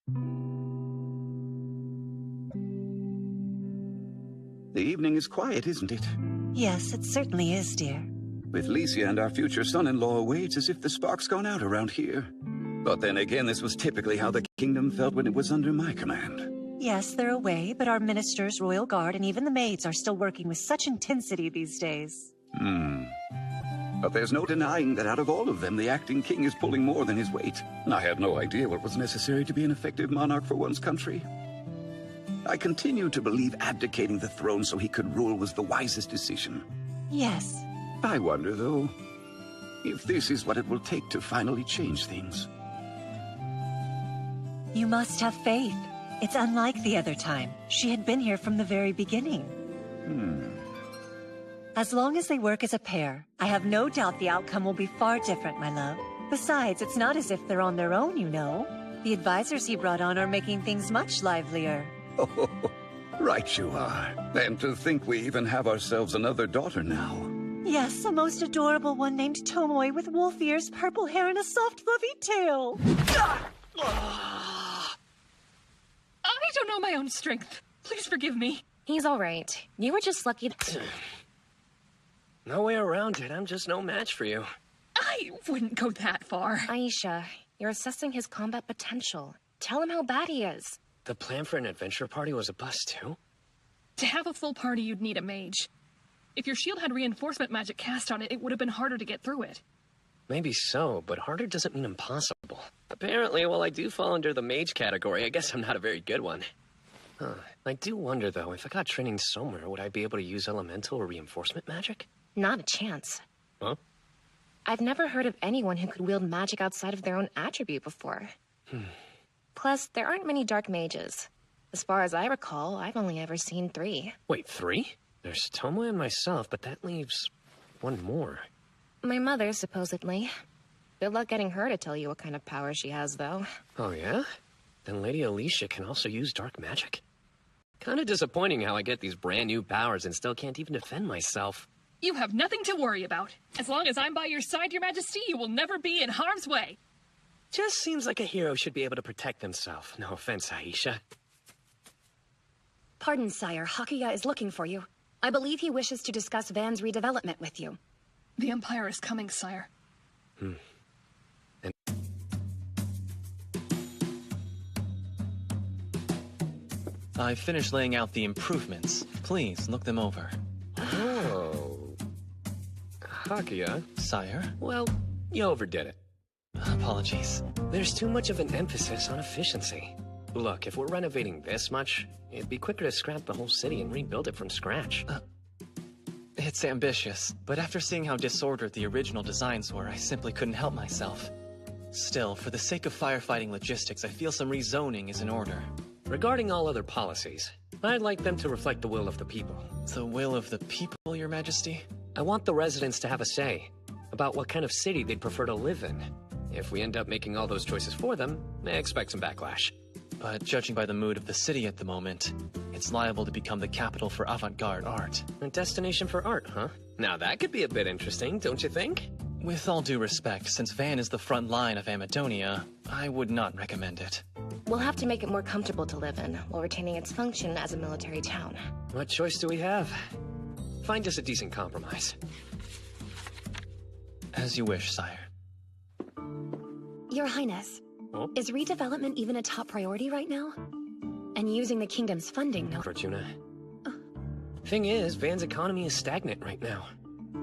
The evening is quiet, isn't it? Yes, it certainly is, dear. With Licia and our future son-in-law away, it's as if the spark's gone out around here. But then again, this was typically how the kingdom felt when it was under my command. Yes, they're away, but our ministers, royal guard, and even the maids are still working with such intensity these days. But there's no denying that out of all of them, the acting king is pulling more than his weight. And I had no idea what was necessary to be an effective monarch for one's country. I continue to believe abdicating the throne so he could rule was the wisest decision. Yes. I wonder, though, if this is what it will take to finally change things. You must have faith. It's unlike the other time. She had been here from the very beginning. As long as they work as a pair, I have no doubt the outcome will be far different, my love. Besides, it's not as if they're on their own, you know. The advisors he brought on are making things much livelier. Oh, right you are. And to think we even have ourselves another daughter now. Yes, a most adorable one named Tomoe with wolf ears, purple hair, and a soft, fluffy tail. I don't know my own strength. Please forgive me. He's all right. You were just lucky. No way around it. I'm just no match for you. I wouldn't go that far. Aisha, you're assessing his combat potential. Tell him how bad he is. The plan for an adventure party was a bust, too? To have a full party, you'd need a mage. If your shield had reinforcement magic cast on it, it would have been harder to get through it. Maybe so, but harder doesn't mean impossible. Apparently, while I do fall under the mage category, I guess I'm not a very good one. I do wonder, though, if I got training somewhere, would I be able to use elemental or reinforcement magic? Not a chance. Huh? I've never heard of anyone who could wield magic outside of their own attribute before. Plus, there aren't many dark mages. As far as I recall, I've only ever seen 3. Wait, 3? There's Tomoe and myself, but that leaves one more. My mother, supposedly. Good luck getting her to tell you what kind of power she has, though. Oh, yeah? Then Lady Alicia can also use dark magic? Kinda disappointing how I get these brand new powers and still can't even defend myself. You have nothing to worry about. As long as I'm by your side, Your Majesty, you will never be in harm's way. Just seems like a hero should be able to protect himself. No offense, Aisha. Pardon, sire. Hakuya is looking for you. I believe he wishes to discuss Van's redevelopment with you. The Empire is coming, sire. I've finished laying out the improvements. Please, look them over. Oh. Hakuya? Sire? Well, you overdid it. Apologies. There's too much of an emphasis on efficiency. Look, if we're renovating this much, it'd be quicker to scrap the whole city and rebuild it from scratch. It's ambitious, but after seeing how disordered the original designs were, I simply couldn't help myself. Still, for the sake of firefighting logistics, I feel some rezoning is in order. Regarding all other policies, I'd like them to reflect the will of the people. The will of the people, Your Majesty? I want the residents to have a say about what kind of city they'd prefer to live in. If we end up making all those choices for them, I expect some backlash. But judging by the mood of the city at the moment, it's liable to become the capital for avant-garde art. A destination for art, huh? Now that could be a bit interesting, don't you think? With all due respect, since Van is the front line of Amadonia, I would not recommend it. We'll have to make it more comfortable to live in, while retaining its function as a military town. What choice do we have? Find us a decent compromise. As you wish, sire. Your Highness, Oh? is redevelopment even a top priority right now? And using the kingdom's funding, no? Fortuna. Thing is, Van's economy is stagnant right now.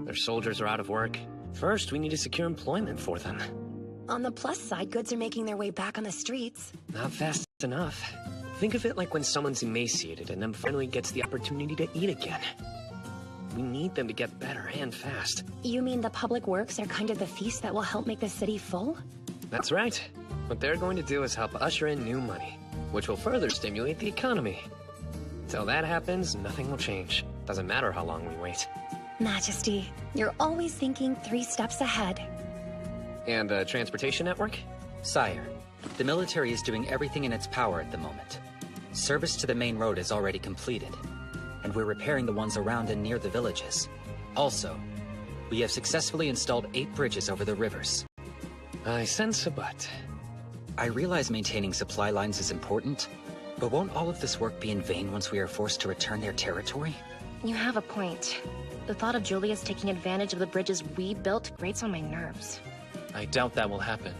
Their soldiers are out of work. First, we need to secure employment for them. On the plus side, goods are making their way back on the streets. Not fast enough. Think of it like when someone's emaciated and then finally gets the opportunity to eat again. We need them to get better and fast. You mean the public works are kind of the feast that will help make the city full? That's right. What they're going to do is help usher in new money, which will further stimulate the economy. Till that happens, nothing will change. Doesn't matter how long we wait. Majesty, you're always thinking 3 steps ahead. And the transportation network? Sire, the military is doing everything in its power at the moment. Service to the main road is already completed, and we're repairing the ones around and near the villages. Also, we have successfully installed 8 bridges over the rivers. I sense a but. I realize maintaining supply lines is important, but won't all of this work be in vain once we are forced to return their territory? You have a point. The thought of Julius taking advantage of the bridges we built grates on my nerves. I doubt that will happen.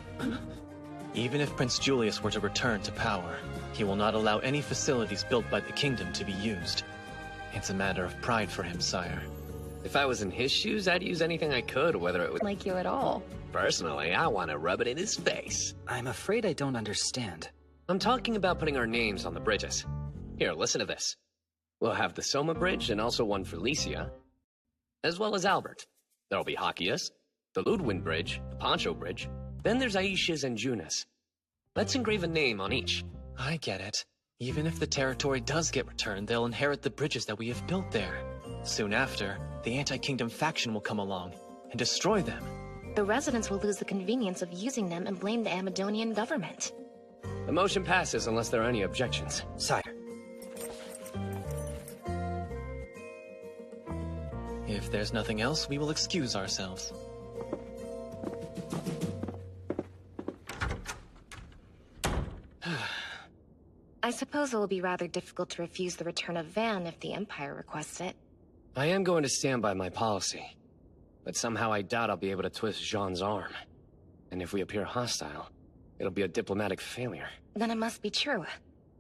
Even if Prince Julius were to return to power, he will not allow any facilities built by the kingdom to be used. It's a matter of pride for him, sire. If I was in his shoes, I'd use anything I could, whether it was... Like you at all. Personally, I want to rub it in his face. I'm afraid I don't understand. I'm talking about putting our names on the bridges. Here, listen to this. We'll have the Soma Bridge and also one for Lycia, as well as Albert. There'll be Hakia's, the Ludwin Bridge, the Poncho Bridge, then there's Aisha's and Juna's. Let's engrave a name on each. I get it. Even if the territory does get returned, they'll inherit the bridges that we have built there. Soon after, the anti-kingdom faction will come along and destroy them. The residents will lose the convenience of using them and blame the Amadonian government. The motion passes unless there are any objections. Sire. If there's nothing else, we will excuse ourselves. I suppose it will be rather difficult to refuse the return of Van if the Empire requests it. I am going to stand by my policy, but somehow I doubt I'll be able to twist Jean's arm. And if we appear hostile, it'll be a diplomatic failure. Then it must be true.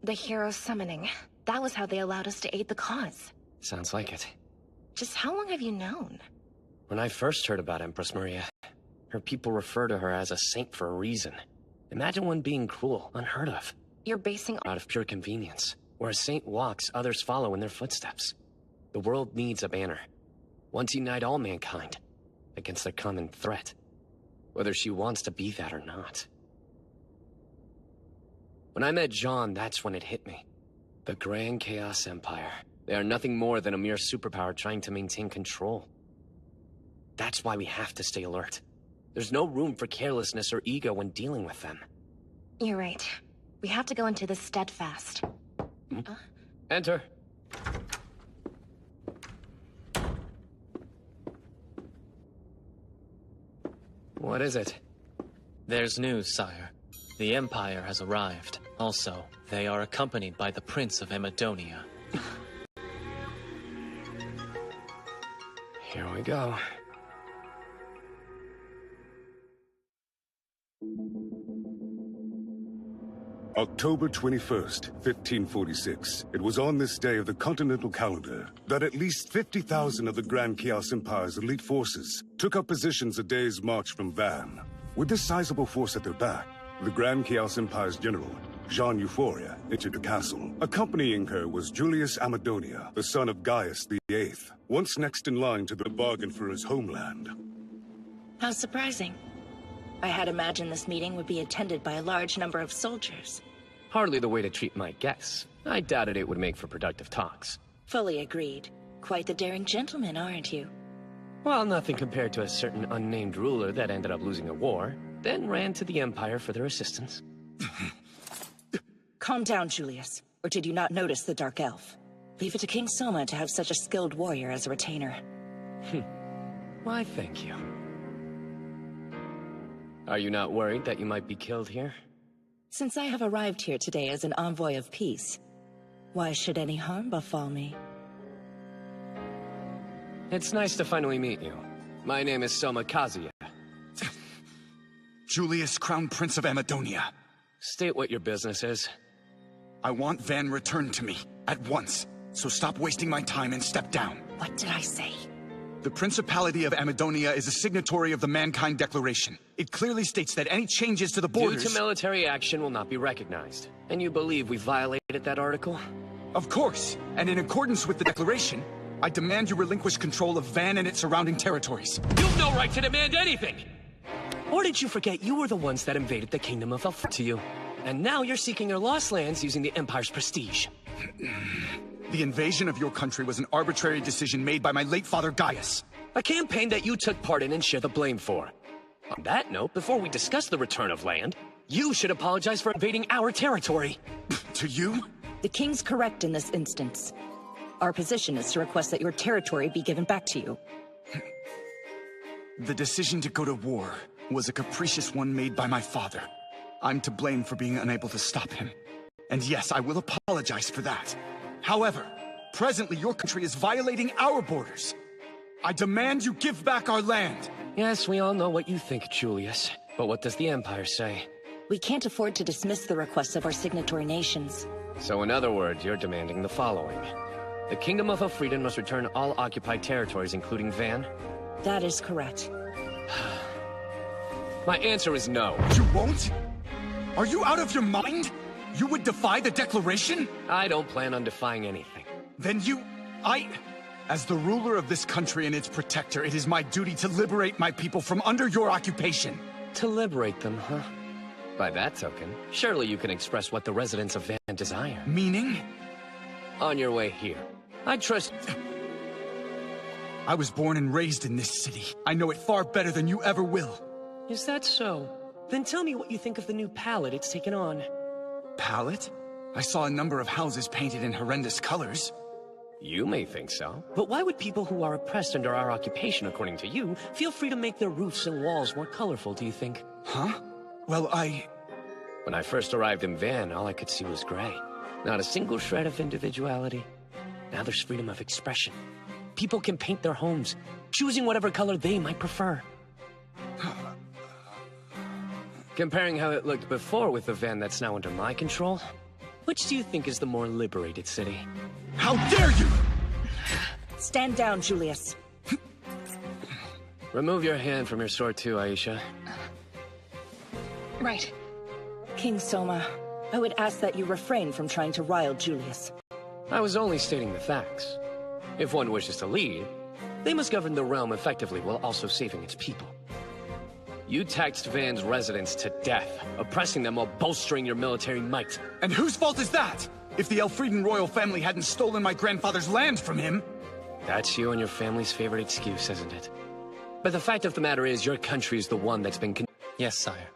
The hero summoning. That was how they allowed us to aid the cause. Sounds like it. Just how long have you known? When I first heard about Empress Maria, her people refer to her as a saint for a reason. Imagine one being cruel, unheard of. You're basing... Out of pure convenience. Where a saint walks, others follow in their footsteps. The world needs a banner. One to unite all mankind against their common threat. Whether she wants to be that or not. When I met Jean, that's when it hit me. The Grand Chaos Empire. They are nothing more than a mere superpower trying to maintain control. That's why we have to stay alert. There's no room for carelessness or ego when dealing with them. You're right. We have to go into this steadfast. Enter. What is it? There's news, sire. The Empire has arrived. Also, they are accompanied by the Prince of Amadonia. Here we go. October 21st, 1546. It was on this day of the continental calendar that at least 50,000 of the Grand Chaos Empire's elite forces took up positions a day's march from Van. With this sizable force at their back, the Grand Chaos Empire's general, Jean Euphoria, entered the castle. Accompanying her was Julius Amadonia, the son of Gaius VIII, once next in line to the bargain for his homeland. How surprising. I had imagined this meeting would be attended by a large number of soldiers. Hardly the way to treat my guests. I doubted it would make for productive talks. Fully agreed. Quite the daring gentleman, aren't you? Well, nothing compared to a certain unnamed ruler that ended up losing a war, then ran to the Empire for their assistance. Calm down, Julius. Or did you not notice the Dark Elf? Leave it to King Soma to have such a skilled warrior as a retainer. Why, thank you. Are you not worried that you might be killed here? Since I have arrived here today as an envoy of peace, why should any harm befall me? It's nice to finally meet you. My name is Soma Kazuya. Julius, Crown Prince of Amadonia. State what your business is. I want Van returned to me, at once. So stop wasting my time and step down. What did I say? The Principality of Amadonia is a signatory of the Mankind Declaration. It clearly states that any changes to the borders... Due to military action will not be recognized. And you believe we violated that article? Of course. And in accordance with the Declaration, I demand you relinquish control of Van and its surrounding territories. You've no right to demand anything! Or did you forget you were the ones that invaded the Kingdom of Elf to you? And now you're seeking your lost lands using the Empire's prestige. The invasion of your country was an arbitrary decision made by my late father Gaius. A campaign that you took part in and share the blame for. On that note, before we discuss the return of land, you should apologize for invading our territory. To you? The king's correct in this instance. Our position is to request that your territory be given back to you. The decision to go to war was a capricious one made by my father. I'm to blame for being unable to stop him. And yes, I will apologize for that. However, presently your country is violating our borders. I demand you give back our land. Yes, we all know what you think, Julius. But what does the Empire say? We can't afford to dismiss the requests of our signatory nations. So in other words, you're demanding the following. The Kingdom of Elfrieden must return all occupied territories, including Van? That is correct. My answer is no. You won't? Are you out of your mind? You would defy the Declaration? I don't plan on defying anything. Then As the ruler of this country and its protector, it is my duty to liberate my people from under your occupation. To liberate them, huh? By that token, surely you can express what the residents of Van desire. Meaning? On your way here. I trust... I was born and raised in this city. I know it far better than you ever will. Is that so? Then tell me what you think of the new palette it's taken on. Palette? I saw a number of houses painted in horrendous colors. You may think so, but why would people who are oppressed under our occupation, according to you, feel free to make their roofs and walls more colorful, do you think? Huh? Well, When I first arrived in Van, all I could see was gray. Not a single shred of individuality. Now there's freedom of expression. People can paint their homes, choosing whatever color they might prefer. Comparing how it looked before with the Van that's now under my control, which do you think is the more liberated city? How dare you! Stand down, Julius. Remove your hand from your sword too, Aisha. Right. King Soma, I would ask that you refrain from trying to rile Julius. I was only stating the facts. If one wishes to lead, they must govern the realm effectively while also saving its people. You taxed Van's residents to death, oppressing them while bolstering your military might. And whose fault is that? If the Elfrieden royal family hadn't stolen my grandfather's land from him? That's you and your family's favorite excuse, isn't it? But the fact of the matter is, your country is the one that's been Yes, sire.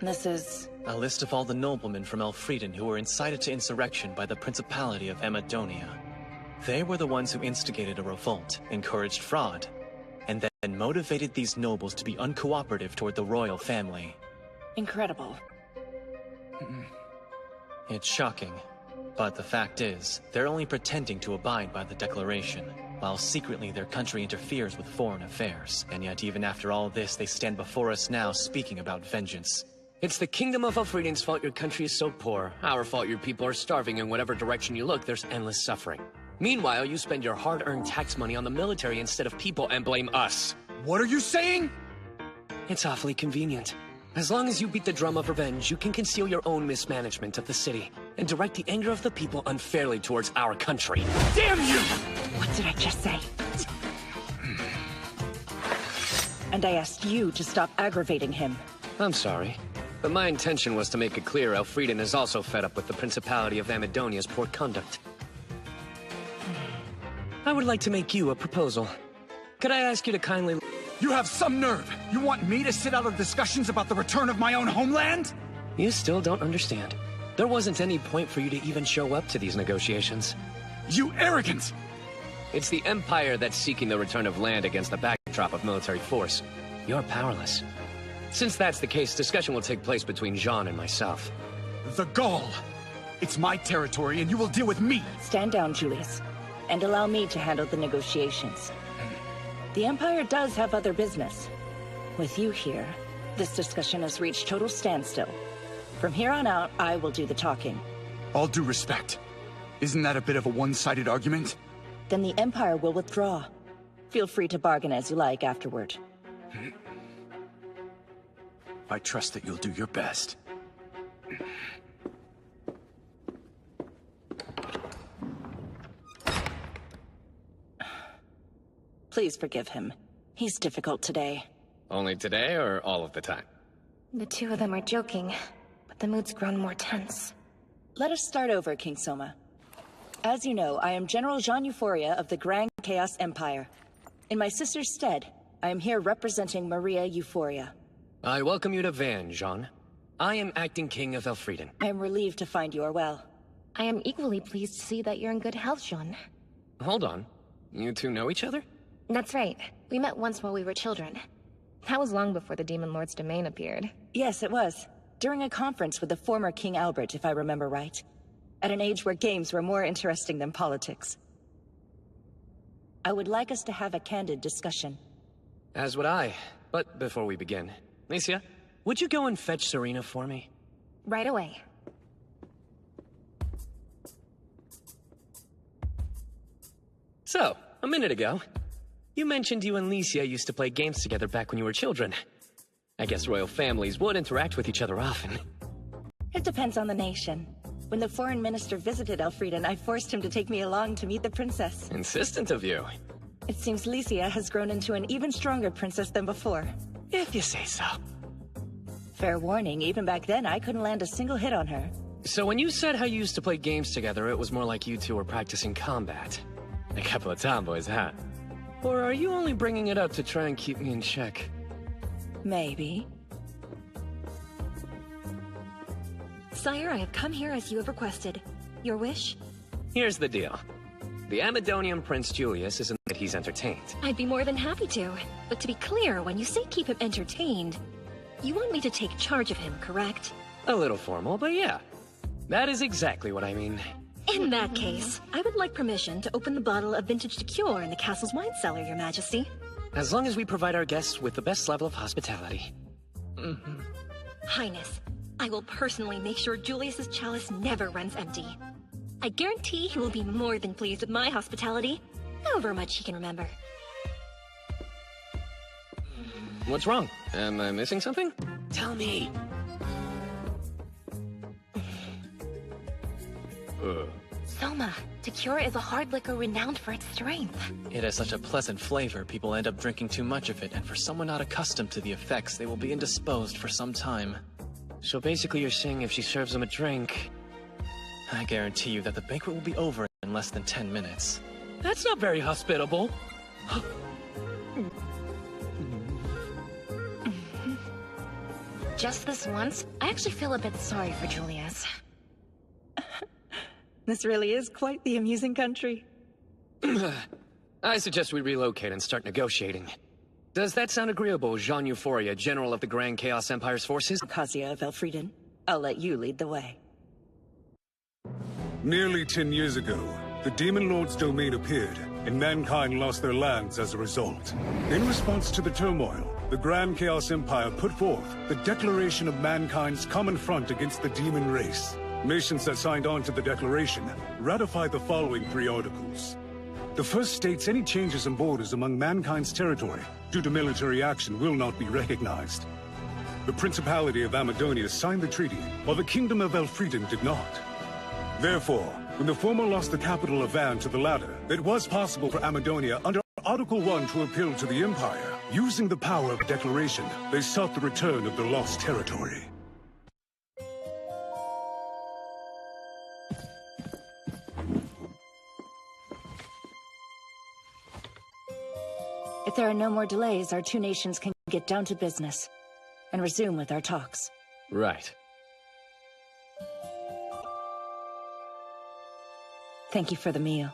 This is... a list of all the noblemen from Elfrieden who were incited to insurrection by the Principality of Amadonia. They were the ones who instigated a revolt, encouraged fraud, and then motivated these nobles to be uncooperative toward the royal family. incredible. It's shocking, but the fact is, they're only pretending to abide by the Declaration, while secretly their country interferes with foreign affairs, and yet even after all this, they stand before us now speaking about vengeance. It's the Kingdom of Elfrieden's fault your country is so poor. Our fault your people are starving. In whatever direction you look, there's endless suffering. Meanwhile, you spend your hard-earned tax money on the military instead of people and blame us. What are you saying? It's awfully convenient. As long as you beat the drum of revenge, you can conceal your own mismanagement of the city and direct the anger of the people unfairly towards our country. Damn you! What did I just say? And I asked you to stop aggravating him. I'm sorry, but my intention was to make it clear Elfrieden is also fed up with the Principality of Amadonia's poor conduct. I would like to make you a proposal. Could I ask you to kindly... You have some nerve! You want me to sit out of discussions about the return of my own homeland? You still don't understand. There wasn't any point for you to even show up to these negotiations. You arrogant! It's the Empire that's seeking the return of land against the backdrop of military force. You're powerless. Since that's the case, discussion will take place between Jean and myself. The gall! It's my territory and you will deal with me! Stand down, Julius, and allow me to handle the negotiations. The Empire does have other business. With you here, this discussion has reached total standstill. From here on out, I will do the talking. All due respect. Isn't that a bit of a one-sided argument? Then the Empire will withdraw. Feel free to bargain as you like afterward. I trust that you'll do your best. Please forgive him. He's difficult today. Only today or all of the time? The two of them are joking, but the mood's grown more tense. Let us start over, King Soma. As you know, I am General Jean Euphoria of the Grand Chaos Empire. In my sister's stead, I am here representing Maria Euphoria. I welcome you to Van, Jean. I am acting King of Elfrieden. I am relieved to find you are well. I am equally pleased to see that you're in good health, Jean. Hold on. You two know each other? That's right. We met once while we were children. That was long before the Demon Lord's domain appeared. Yes, it was. During a conference with the former King Albert, if I remember right. At an age where games were more interesting than politics. I would like us to have a candid discussion. As would I. But before we begin, Licia, would you go and fetch Serena for me? Right away. So, a minute ago, you mentioned you and Licia used to play games together back when you were children. I guess royal families would interact with each other often. It depends on the nation. When the foreign minister visited Elfrieden, I forced him to take me along to meet the princess. Insistent of you. It seems Licia has grown into an even stronger princess than before. If you say so. Fair warning, even back then I couldn't land a single hit on her. So when you said how you used to play games together, it was more like you two were practicing combat. A couple of tomboys, huh? Or are you only bringing it up to try and keep me in check? Maybe. Sire, I have come here as you have requested. Your wish? Here's the deal. The Amadonian Prince Julius isn't that he's entertained. I'd be more than happy to. But to be clear, when you say keep him entertained, you want me to take charge of him, correct? A little formal, but yeah. That is exactly what I mean. In that case, I would like permission to open the bottle of vintage liqueur in the castle's wine cellar, Your Majesty. As long as we provide our guests with the best level of hospitality. Highness, I will personally make sure Julius's chalice never runs empty. I guarantee he will be more than pleased with my hospitality, however much he can remember. What's wrong? Am I missing something? Tell me. Soma, tequila is a hard liquor renowned for its strength. It has such a pleasant flavor, people end up drinking too much of it, and for someone not accustomed to the effects, they will be indisposed for some time. So basically you're saying if she serves him a drink... I guarantee you that the banquet will be over in less than 10 minutes. That's not very hospitable. Just this once, I actually feel a bit sorry for Julius. This really is quite the amusing country. I suggest we relocate and start negotiating. Does that sound agreeable, Jean Euphoria, General of the Grand Chaos Empire's forces? Kasia of Elfrieden, I'll let you lead the way. Nearly 10 years ago, the Demon Lord's domain appeared, and mankind lost their lands as a result. In response to the turmoil, the Grand Chaos Empire put forth the Declaration of Mankind's Common Front against the Demon Race. Nations that signed on to the Declaration ratified the following 3 articles. The first states any changes in borders among mankind's territory due to military action will not be recognized. The Principality of Amadonia signed the treaty, while the Kingdom of Elfrieden did not. Therefore, when the former lost the capital of Van to the latter, it was possible for Amadonia under Article 1 to appeal to the Empire. Using the power of the Declaration, they sought the return of their lost territory. If there are no more delays, our 2 nations can get down to business and resume with our talks. Right. Thank you for the meal.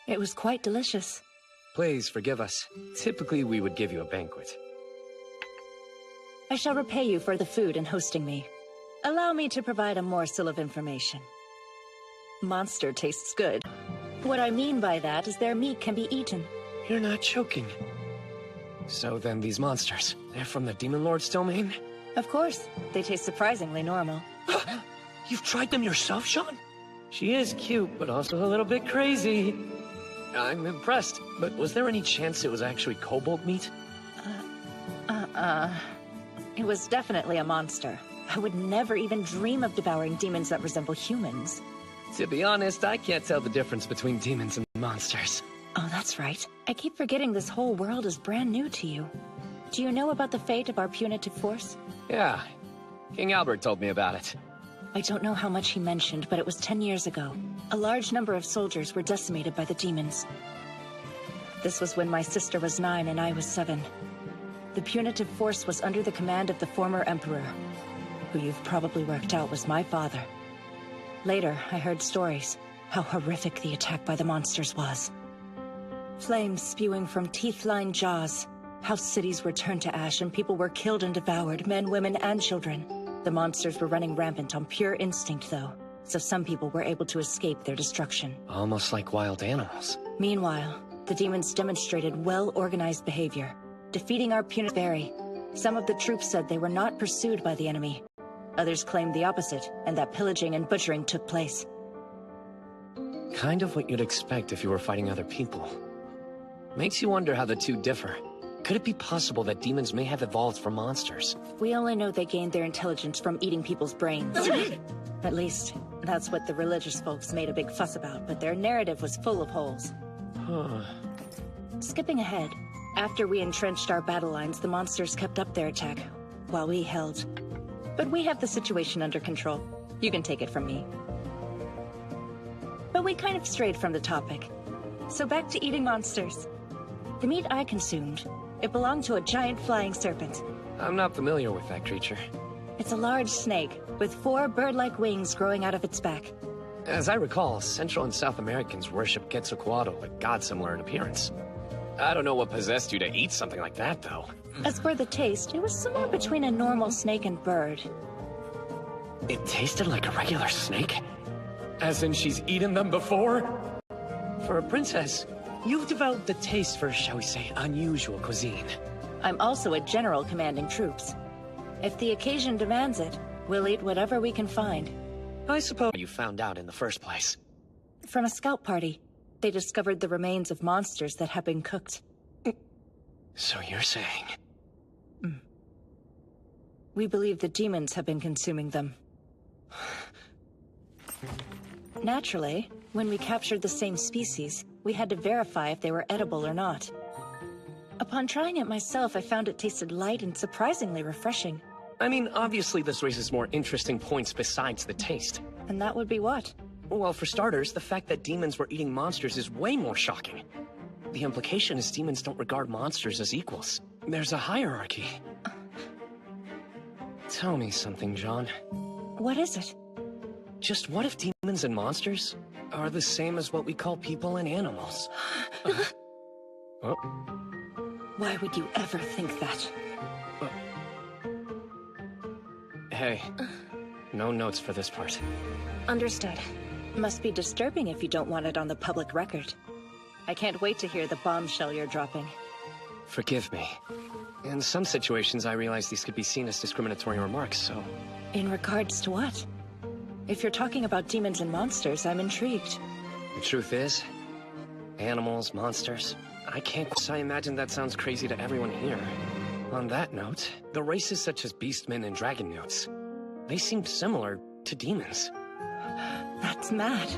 It was quite delicious. Please forgive us. Typically, we would give you a banquet. I shall repay you for the food and hosting me. Allow me to provide a morsel of information. Monster tastes good. What I mean by that is their meat can be eaten. You're not joking. So then these monsters, they're from the Demon Lord's domain? Of course. They taste surprisingly normal. You've tried them yourself, Sean? She is cute, but also a little bit crazy. I'm impressed, but was there any chance it was actually kobold meat? It was definitely a monster. I would never even dream of devouring demons that resemble humans. To be honest, I can't tell the difference between demons and monsters. Oh, that's right. I keep forgetting this whole world is brand new to you. Do you know about the fate of our punitive force? Yeah. King Albert told me about it. I don't know how much he mentioned, but it was 10 years ago. A large number of soldiers were decimated by the demons. This was when my sister was 9 and I was 7. The punitive force was under the command of the former emperor, who you've probably worked out was my father. Later, I heard stories. how horrific the attack by the monsters was. Flames spewing from teeth-lined jaws, how cities were turned to ash and people were killed and devoured, men, women, and children. The monsters were running rampant on pure instinct, though, so some people were able to escape their destruction. Almost like wild animals. Meanwhile, the demons demonstrated well-organized behavior, defeating our punitive berry. Some of the troops said they were not pursued by the enemy. Others claimed the opposite, and that pillaging and butchering took place. Kind of what you'd expect if you were fighting other people. Makes you wonder how the two differ. Could it be possible that demons may have evolved from monsters? We only know they gained their intelligence from eating people's brains. At least, that's what the religious folks made a big fuss about, but their narrative was full of holes. Skipping ahead, after we entrenched our battle lines, the monsters kept up their attack, while we held. But we have the situation under control. You can take it from me. But we kind of strayed from the topic. So back to eating monsters. The meat I consumed, it belonged to a giant flying serpent. I'm not familiar with that creature. It's a large snake, with 4 bird-like wings growing out of its back. As I recall, Central and South Americans worship Quetzalcoatl, a god similar in appearance. I don't know what possessed you to eat something like that, though. As for the taste, it was somewhere between a normal snake and bird. It tasted like a regular snake? As in she's eaten them before? For a princess, you've developed the taste for, shall we say, unusual cuisine. I'm also a general commanding troops. If the occasion demands it, we'll eat whatever we can find. I suppose you found out in the first place. From a scout party. They discovered the remains of monsters that had been cooked. So you're saying... We believe the demons have been consuming them. Naturally, when we captured the same species, we had to verify if they were edible or not. Upon trying it myself, I found it tasted light and surprisingly refreshing. I mean, obviously this raises more interesting points besides the taste. And that would be what? Well, for starters, the fact that demons were eating monsters is way more shocking. The implication is demons don't regard monsters as equals. There's a hierarchy. Tell me something, John. What is it? Just what if demons and monsters are the same as what we call people and animals? Oh. Why would you ever think that? Hey, no notes for this part. Understood. Must be disturbing if you don't want it on the public record. I can't wait to hear the bombshell you're dropping. Forgive me. In some situations, I realize these could be seen as discriminatory remarks, so... In regards to what? If you're talking about demons and monsters, I'm intrigued. The truth is, animals, monsters, I imagine that sounds crazy to everyone here. On that note, the races such as Beastmen and Dragon Newts, they seem similar to demons. That's mad.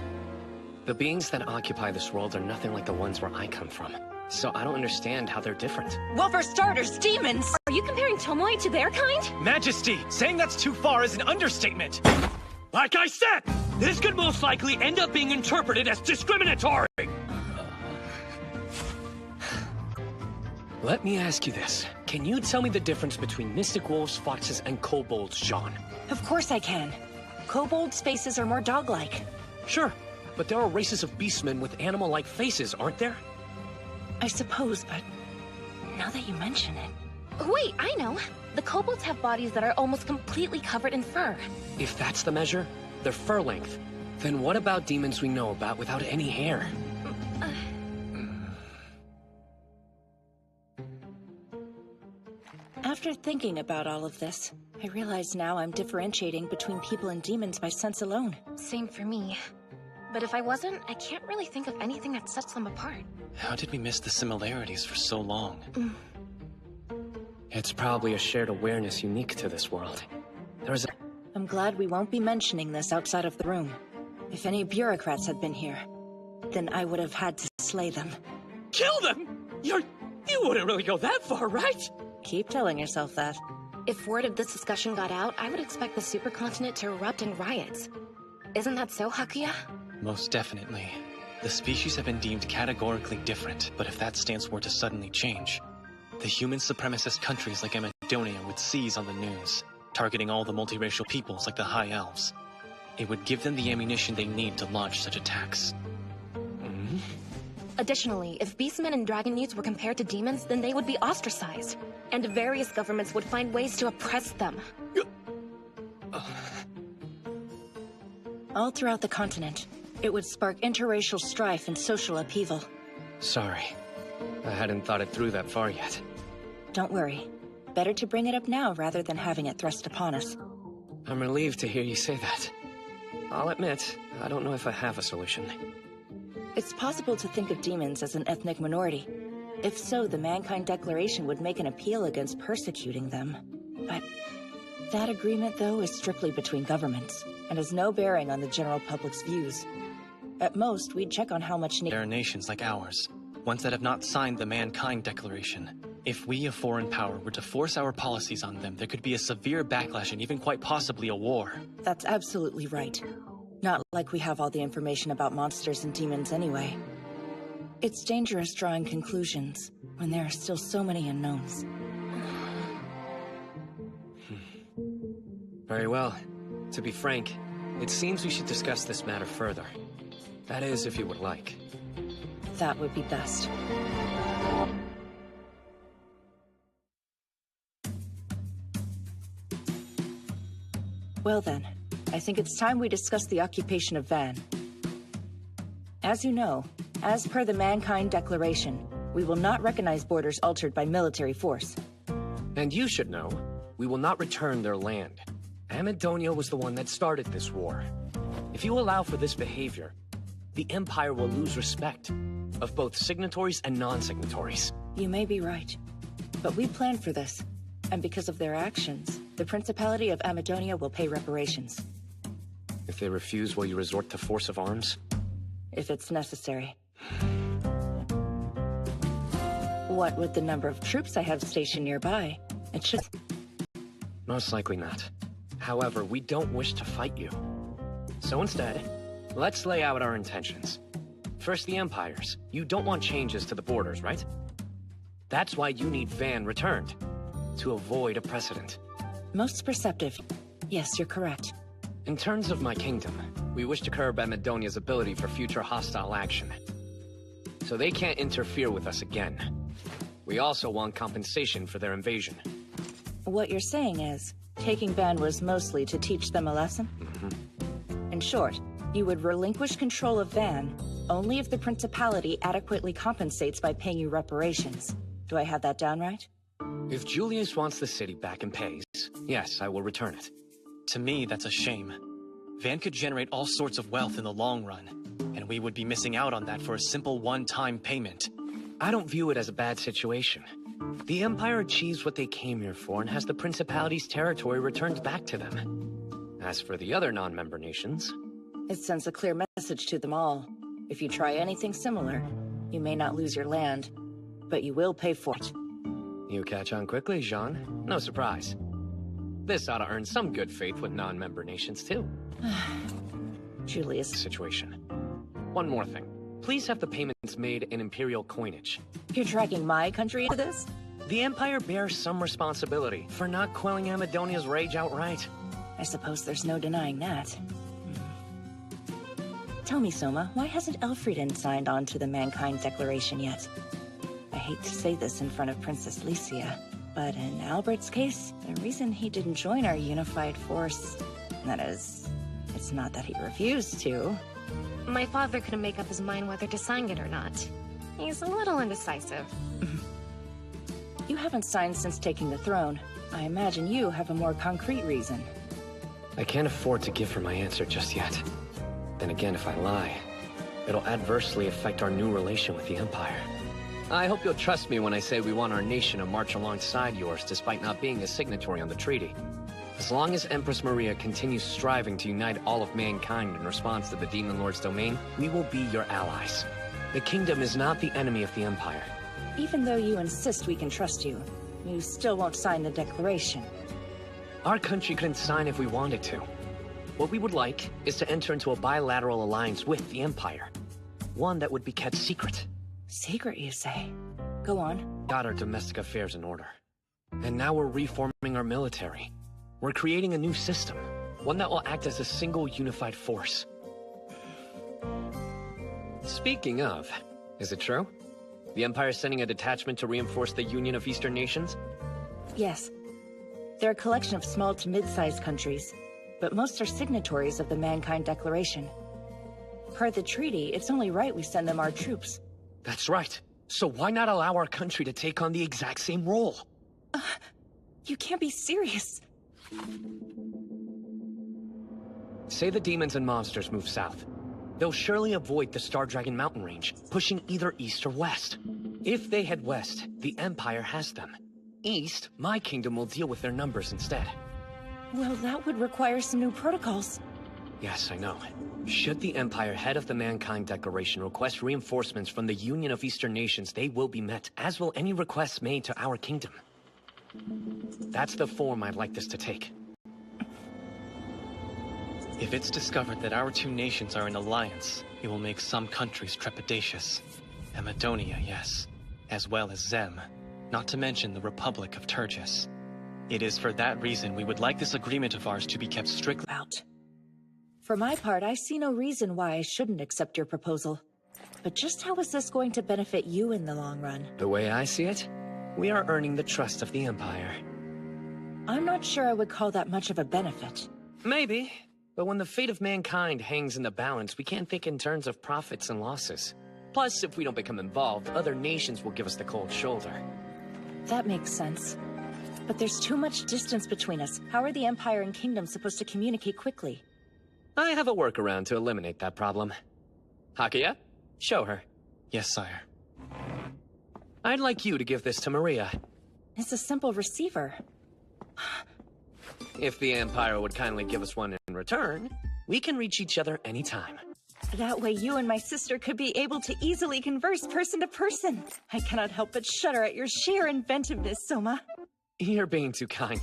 The beings that occupy this world are nothing like the ones where I come from. So I don't understand how they're different. Well, for starters, demons! Are you comparing Tomoe to their kind? Majesty, saying that's too far is an understatement. Like I said, this could most likely end up being interpreted as discriminatory. Let me ask you this. Can you tell me the difference between mystic wolves, foxes, and kobolds, John? Of course I can. Kobolds' faces are more dog-like. Sure, but there are races of beastmen with animal-like faces, aren't there? I suppose, but now that you mention it... Wait, I know. The kobolds have bodies that are almost completely covered in fur. If that's the measure, their fur length, then what about demons we know about without any hair? After thinking about all of this, I realize now I'm differentiating between people and demons by sense alone. Same for me. But if I wasn't, I can't really think of anything that sets them apart. How did we miss the similarities for so long? It's probably a shared awareness unique to this world. I'm glad we won't be mentioning this outside of the room. If any bureaucrats had been here, then I would have had to slay them. Kill them? You wouldn't really go that far, right? Keep telling yourself that. If word of this discussion got out, I would expect the supercontinent to erupt in riots. Isn't that so, Hakuya? Most definitely. The species have been deemed categorically different, but if that stance were to suddenly change, the human supremacist countries like Amadonia would seize on the news, targeting all the multiracial peoples like the High Elves. It would give them the ammunition they need to launch such attacks. Additionally, if beastmen and dragon mutes were compared to demons, then they would be ostracized. And various governments would find ways to oppress them. All throughout the continent, it would spark interracial strife and social upheaval. Sorry. I hadn't thought it through that far yet. Don't worry. Better to bring it up now rather than having it thrust upon us. I'm relieved to hear you say that. I'll admit, I don't know if I have a solution. It's possible to think of demons as an ethnic minority. If so, the Mankind Declaration would make an appeal against persecuting them. But that agreement, though, is strictly between governments, and has no bearing on the general public's views. At most, we'd check on how much... There are nations like ours, ones that have not signed the Mankind Declaration. If we, a foreign power, were to force our policies on them, there could be a severe backlash and even quite possibly a war. That's absolutely right. Not like we have all the information about monsters and demons anyway. It's dangerous drawing conclusions when there are still so many unknowns. Very well. To be frank, it seems we should discuss this matter further. That is, if you would like. That would be best. Well then, I think it's time we discuss the occupation of Van. As you know, as per the Mankind Declaration, we will not recognize borders altered by military force. And you should know, we will not return their land. Amadonia was the one that started this war. If you allow for this behavior, the Empire will lose respect of both signatories and non-signatories. You may be right, but we planned for this, and because of their actions, the Principality of Amadonia will pay reparations. If they refuse, will you resort to force of arms? If it's necessary. What with the number of troops I have stationed nearby, it should... Most likely not. However, we don't wish to fight you. So instead, let's lay out our intentions. First, the Empires. You don't want changes to the borders, right? That's why you need Van returned. To avoid a precedent. Most perceptive. Yes, you're correct. In terms of my kingdom, we wish to curb Amadonia's ability for future hostile action. So they can't interfere with us again. We also want compensation for their invasion. What you're saying is, taking Van was mostly to teach them a lesson? In short, you would relinquish control of Van only if the Principality adequately compensates by paying you reparations. Do I have that down right? If Julius wants the city back and pays, yes, I will return it. To me, that's a shame. Van could generate all sorts of wealth in the long run, and we would be missing out on that for a simple one-time payment. I don't view it as a bad situation. The Empire achieves what they came here for and has the Principality's territory returned back to them. As for the other non-member nations... It sends a clear message to them all. If you try anything similar, you may not lose your land, but you will pay for it. You catch on quickly, Jean. No surprise. This ought to earn some good faith with non-member nations, too. Julius. Situation. One more thing. Please have the payments made in Imperial coinage. You're dragging my country into this? The Empire bears some responsibility for not quelling Amadonia's rage outright. I suppose there's no denying that. Tell me, Soma, why hasn't Elfrieden signed on to the Mankind Declaration yet? I hate to say this in front of Princess Lycia, but in Albert's case, the reason he didn't join our unified force, that is, it's not that he refused to. My father couldn't make up his mind whether to sign it or not. He's a little indecisive. You haven't signed since taking the throne. I imagine you have a more concrete reason. I can't afford to give her my answer just yet. Then again, if I lie, it'll adversely affect our new relation with the Empire. I hope you'll trust me when I say we want our nation to march alongside yours despite not being a signatory on the treaty. As long as Empress Maria continues striving to unite all of mankind in response to the Demon Lord's domain, we will be your allies. The kingdom is not the enemy of the Empire. Even though you insist we can trust you, you still won't sign the declaration. Our country couldn't sign if we wanted to. What we would like is to enter into a bilateral alliance with the Empire. One that would be kept secret. Secret, you say? Go on. Got our domestic affairs in order. And now we're reforming our military. We're creating a new system. One that will act as a single unified force. Speaking of, is it true? The Empire's sending a detachment to reinforce the Union of Eastern Nations? Yes. They're a collection of small to mid-sized countries, but most are signatories of the Mankind Declaration. Per the treaty, it's only right we send them our troops. That's right. So why not allow our country to take on the exact same role? You can't be serious. Say the demons and monsters move south. They'll surely avoid the Star Dragon mountain range, pushing either east or west. If they head west, the Empire has them. East, my kingdom will deal with their numbers instead. Well, that would require some new protocols. Yes, I know. Should the Empire head of the Mankind Declaration request reinforcements from the Union of Eastern Nations, they will be met, as will any requests made to our kingdom. That's the form I'd like this to take. If it's discovered that our two nations are in alliance, it will make some countries trepidatious. Amadonia, yes, as well as Zem, not to mention the Republic of Turgis. It is for that reason we would like this agreement of ours to be kept strictly out. For my part, I see no reason why I shouldn't accept your proposal. But just how is this going to benefit you in the long run? The way I see it, we are earning the trust of the Empire. I'm not sure I would call that much of a benefit. Maybe. But when the fate of mankind hangs in the balance, we can't think in terms of profits and losses. Plus, if we don't become involved, other nations will give us the cold shoulder. That makes sense. But there's too much distance between us. How are the Empire and Kingdom supposed to communicate quickly? I have a workaround to eliminate that problem. Hakuya, show her. Yes, sire. I'd like you to give this to Maria. It's a simple receiver. If the Empire would kindly give us one in return, we can reach each other anytime. That way you and my sister could be able to easily converse person to person. I cannot help but shudder at your sheer inventiveness, Soma. You're being too kind.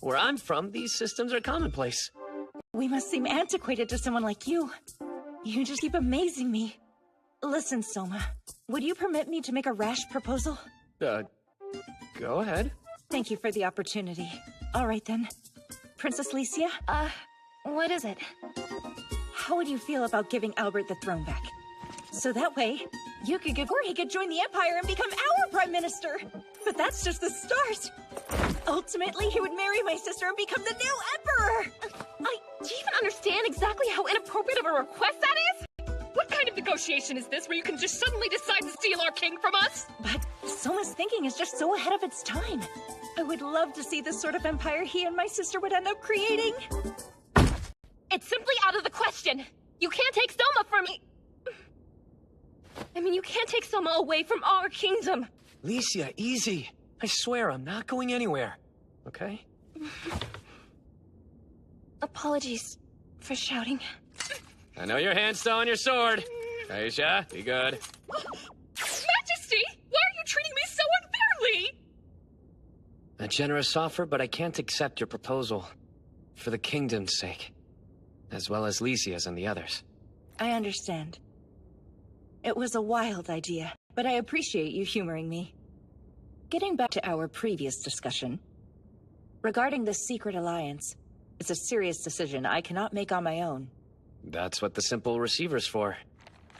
Where I'm from, these systems are commonplace. We must seem antiquated to someone like you. You just keep amazing me. Listen, Soma, would you permit me to make a rash proposal? Go ahead. Thank you for the opportunity. All right then. Princess Licia? What is it? How would you feel about giving Albert the throne back? So that way, you could give, or he could join the Empire and become our Prime Minister! But that's just the start! Ultimately, he would marry my sister and become the new Emperor! Do you even understand exactly how inappropriate of a request that is? What kind of negotiation is this where you can just suddenly decide to steal our king from us? But Soma's thinking is just so ahead of its time. I would love to see the sort of empire he and my sister would end up creating. It's simply out of the question. You can't take Soma from me. I mean, you can't take Soma away from our kingdom. Licia, easy. I swear I'm not going anywhere. Okay? Apologies for shouting. I know your hand's still on your sword. Aisha, be good. Majesty! Why are you treating me so unfairly? A generous offer, but I can't accept your proposal. For the kingdom's sake. As well as Licia's and the others. I understand. It was a wild idea, but I appreciate you humoring me. Getting back to our previous discussion. Regarding this secret alliance, it's a serious decision I cannot make on my own. That's what the simple receiver's for.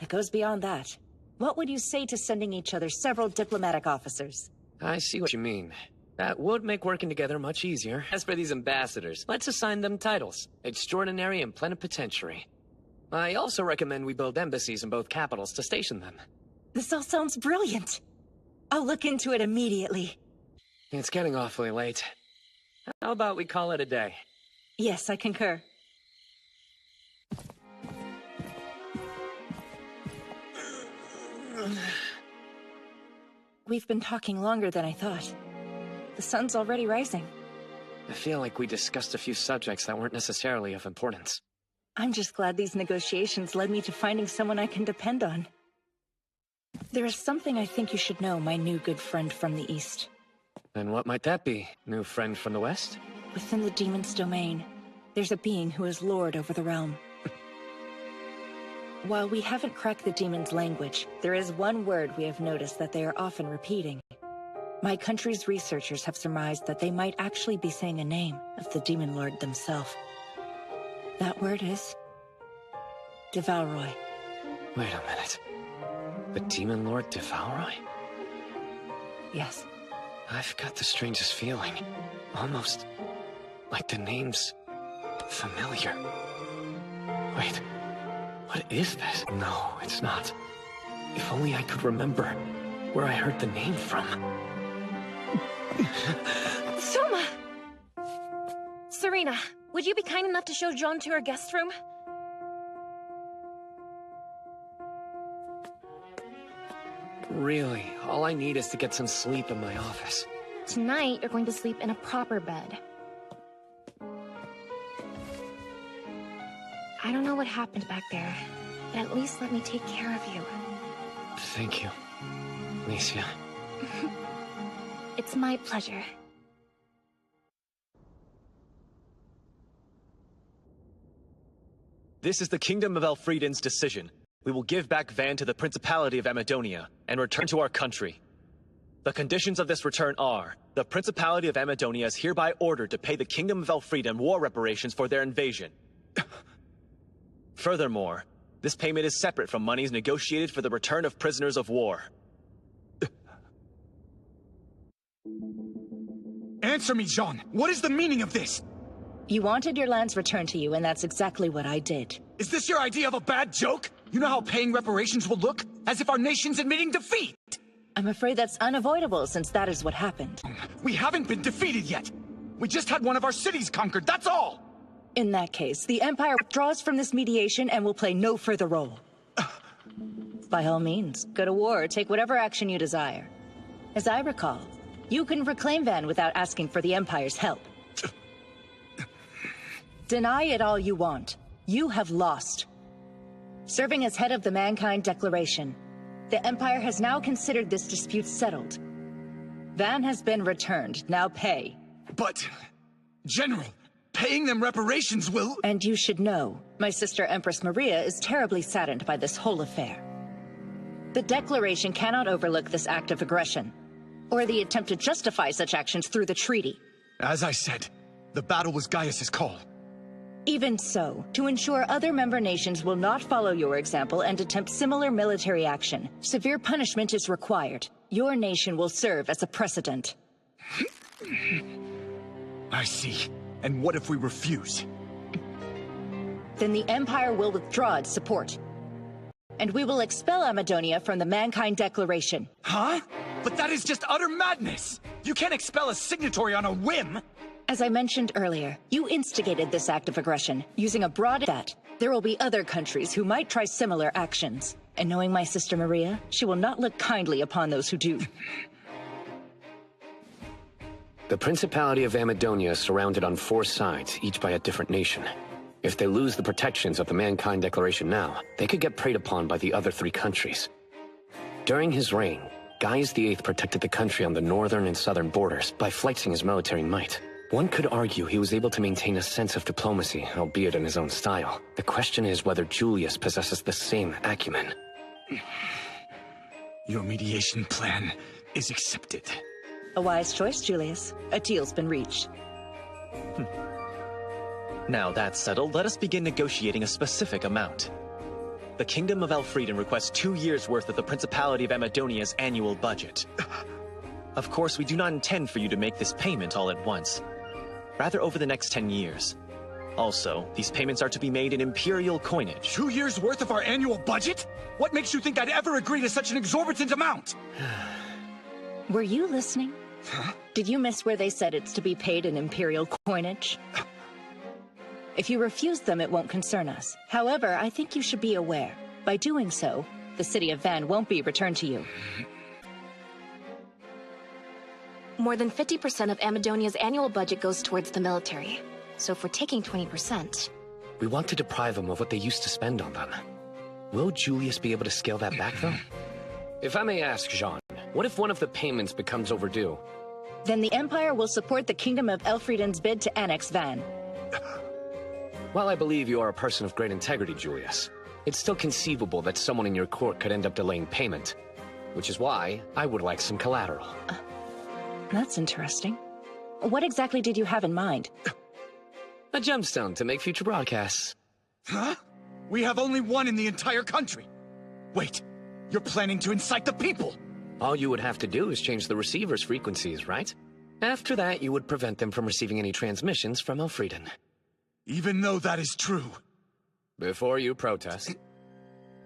It goes beyond that. What would you say to sending each other several diplomatic officers? I see what you mean. That would make working together much easier. As for these ambassadors, let's assign them titles. Extraordinary and Plenipotentiary. I also recommend we build embassies in both capitals to station them. This all sounds brilliant. I'll look into it immediately. It's getting awfully late. How about we call it a day? Yes, I concur. We've been talking longer than I thought. The sun's already rising. I feel like we discussed a few subjects that weren't necessarily of importance. I'm just glad these negotiations led me to finding someone I can depend on. There is something I think you should know, my new good friend from the East. And what might that be, new friend from the West? Within the demon's domain, there's a being who is lord over the realm. While we haven't cracked the demon's language, there is one word we have noticed that they are often repeating. My country's researchers have surmised that they might actually be saying a name of the demon lord themselves. That word is... Devalroy. Wait a minute. The Demon Lord Devalroy? Yes. I've got the strangest feeling. Almost like the name's familiar. Wait, what is this? No, it's not. If only I could remember where I heard the name from. Soma! Serena, would you be kind enough to show Jean to her guest room? Really, all I need is to get some sleep in my office. Tonight, you're going to sleep in a proper bed. I don't know what happened back there, but at least let me take care of you. Thank you, Amicia. It's my pleasure. This is the Kingdom of Elfriden's decision. We will give back Van to the Principality of Amadonia and return to our country. The conditions of this return are, the Principality of Amadonia is hereby ordered to pay the Kingdom of Elfriden war reparations for their invasion. Furthermore, this payment is separate from monies negotiated for the return of prisoners of war. Answer me, Jean. What is the meaning of this? You wanted your lands returned to you, and that's exactly what I did. Is this your idea of a bad joke? You know how paying reparations will look? As if our nation's admitting defeat! I'm afraid that's unavoidable, since that is what happened. We haven't been defeated yet! We just had one of our cities conquered, that's all! In that case, the Empire withdraws from this mediation and will play no further role. By all means, go to war or take whatever action you desire. As I recall, you can reclaim Van without asking for the Empire's help. Deny it all you want. You have lost. Serving as head of the Mankind Declaration, the Empire has now considered this dispute settled. Van has been returned. Now pay. But, General, paying them reparations will... And you should know, my sister Empress Maria is terribly saddened by this whole affair. The Declaration cannot overlook this act of aggression, or the attempt to justify such actions through the treaty. As I said, the battle was Gaius's call. Even so, to ensure other member nations will not follow your example and attempt similar military action, severe punishment is required. Your nation will serve as a precedent. I see. And what if we refuse? Then the Empire will withdraw its support. And we will expel Amadonia from the Mankind Declaration. Huh? But that is just utter madness! You can't expel a signatory on a whim! As I mentioned earlier, you instigated this act of aggression, using a broad that. There will be other countries who might try similar actions. And knowing my sister Maria, she will not look kindly upon those who do. The Principality of Amadonia is surrounded on 4 sides, each by a different nation. If they lose the protections of the Mankind Declaration now, they could get preyed upon by the other 3 countries. During his reign, Gaius VIII protected the country on the northern and southern borders by flexing his military might. One could argue he was able to maintain a sense of diplomacy, albeit in his own style. The question is whether Julius possesses the same acumen. Your mediation plan is accepted. A wise choice, Julius. A deal's been reached. Now that's settled, let us begin negotiating a specific amount. The Kingdom of Elfriden requests 2 years' worth of the Principality of Amadonia's annual budget. Of course, we do not intend for you to make this payment all at once. Rather over the next 10 years. Also, these payments are to be made in Imperial coinage. 2 years' worth of our annual budget? What makes you think I'd ever agree to such an exorbitant amount? Were you listening? Huh? Did you miss where they said it's to be paid in Imperial coinage? If you refuse them, it won't concern us. However, I think you should be aware. By doing so, the city of Van won't be returned to you. More than 50% of Amadonia's annual budget goes towards the military. So if we're taking 20%... We want to deprive them of what they used to spend on them. Will Julius be able to scale that back, though? If I may ask, Jean, what if one of the payments becomes overdue? Then the Empire will support the Kingdom of Elfriden's bid to annex Van. While I believe you are a person of great integrity, Julius, it's still conceivable that someone in your court could end up delaying payment. Which is why I would like some collateral. That's interesting. What exactly did you have in mind? A gemstone to make future broadcasts. Huh? We have only one in the entire country. Wait, you're planning to incite the people? All you would have to do is change the receiver's frequencies, right? After that, you would prevent them from receiving any transmissions from Elfrieden. Even though that is true. Before you protest,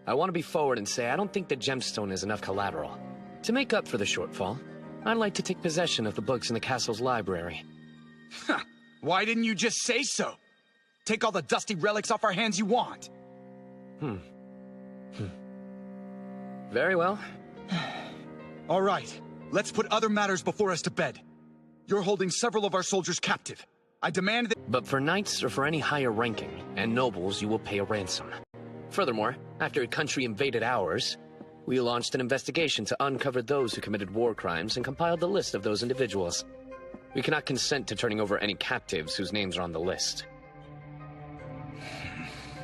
I want to be forward and say I don't think the gemstone is enough collateral. To make up for the shortfall, I'd like to take possession of the books in the castle's library. Why didn't you just say so? Take all the dusty relics off our hands you want. Very well. All right, let's put other matters before us to bed. You're holding several of our soldiers captive. I demand that— But for knights or for any higher ranking, and nobles, you will pay a ransom. Furthermore, after a country invaded ours, we launched an investigation to uncover those who committed war crimes and compiled the list of those individuals. We cannot consent to turning over any captives whose names are on the list.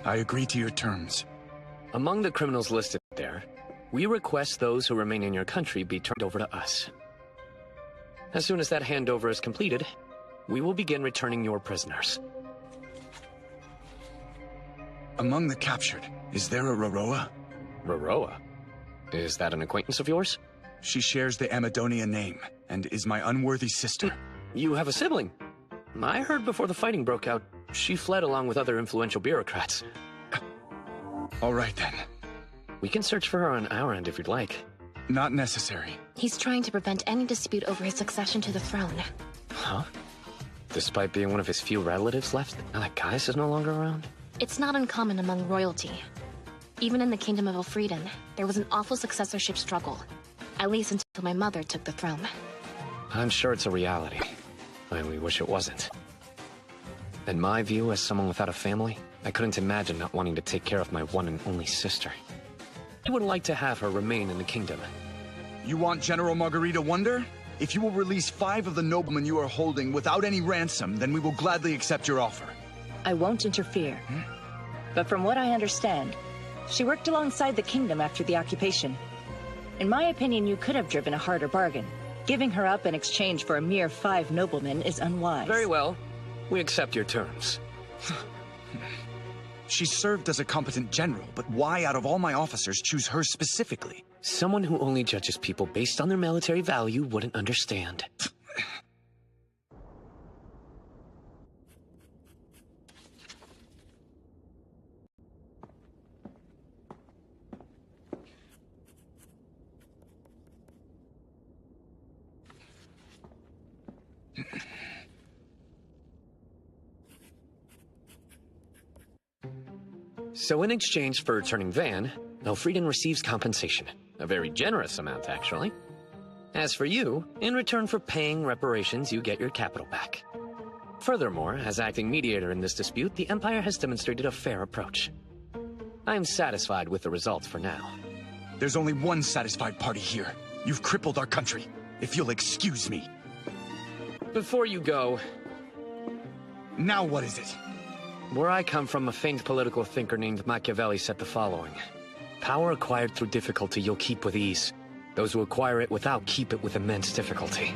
I agree to your terms. Among the criminals listed there, we request those who remain in your country be turned over to us. As soon as that handover is completed, we will begin returning your prisoners. Among the captured, is there a Roroa? Roroa? Is that an acquaintance of yours? She shares the Amadonia name, and is my unworthy sister. You have a sibling. I heard before the fighting broke out, she fled along with other influential bureaucrats. All right then. We can search for her on our end if you'd like. Not necessary. He's trying to prevent any dispute over his succession to the throne. Huh? Despite being one of his few relatives left, now that Gaius is no longer around? It's not uncommon among royalty. Even in the Kingdom of Elfrieden, there was an awful successorship struggle. At least until my mother took the throne. I'm sure it's a reality. I only wish it wasn't. In my view, as someone without a family, I couldn't imagine not wanting to take care of my one and only sister. I would like to have her remain in the kingdom. You want General Margarita Wonder? If you will release 5 of the noblemen you are holding without any ransom, then we will gladly accept your offer. I won't interfere. But from what I understand, she worked alongside the kingdom after the occupation. In my opinion, you could have driven a harder bargain. Giving her up in exchange for a mere 5 noblemen is unwise. Very well. We accept your terms. She served as a competent general, but why out of all my officers choose her specifically? Someone who only judges people based on their military value wouldn't understand. So in exchange for returning Van, Elfrieden receives compensation. A very generous amount, actually. As for you, in return for paying reparations, you get your capital back. Furthermore, as acting mediator in this dispute, the Empire has demonstrated a fair approach. I am satisfied with the results for now. There's only one satisfied party here. You've crippled our country. If you'll excuse me. Before you go... Now what is it? Where I come from, a famed political thinker named Machiavelli said the following. Power acquired through difficulty you'll keep with ease. Those who acquire it without keep it with immense difficulty.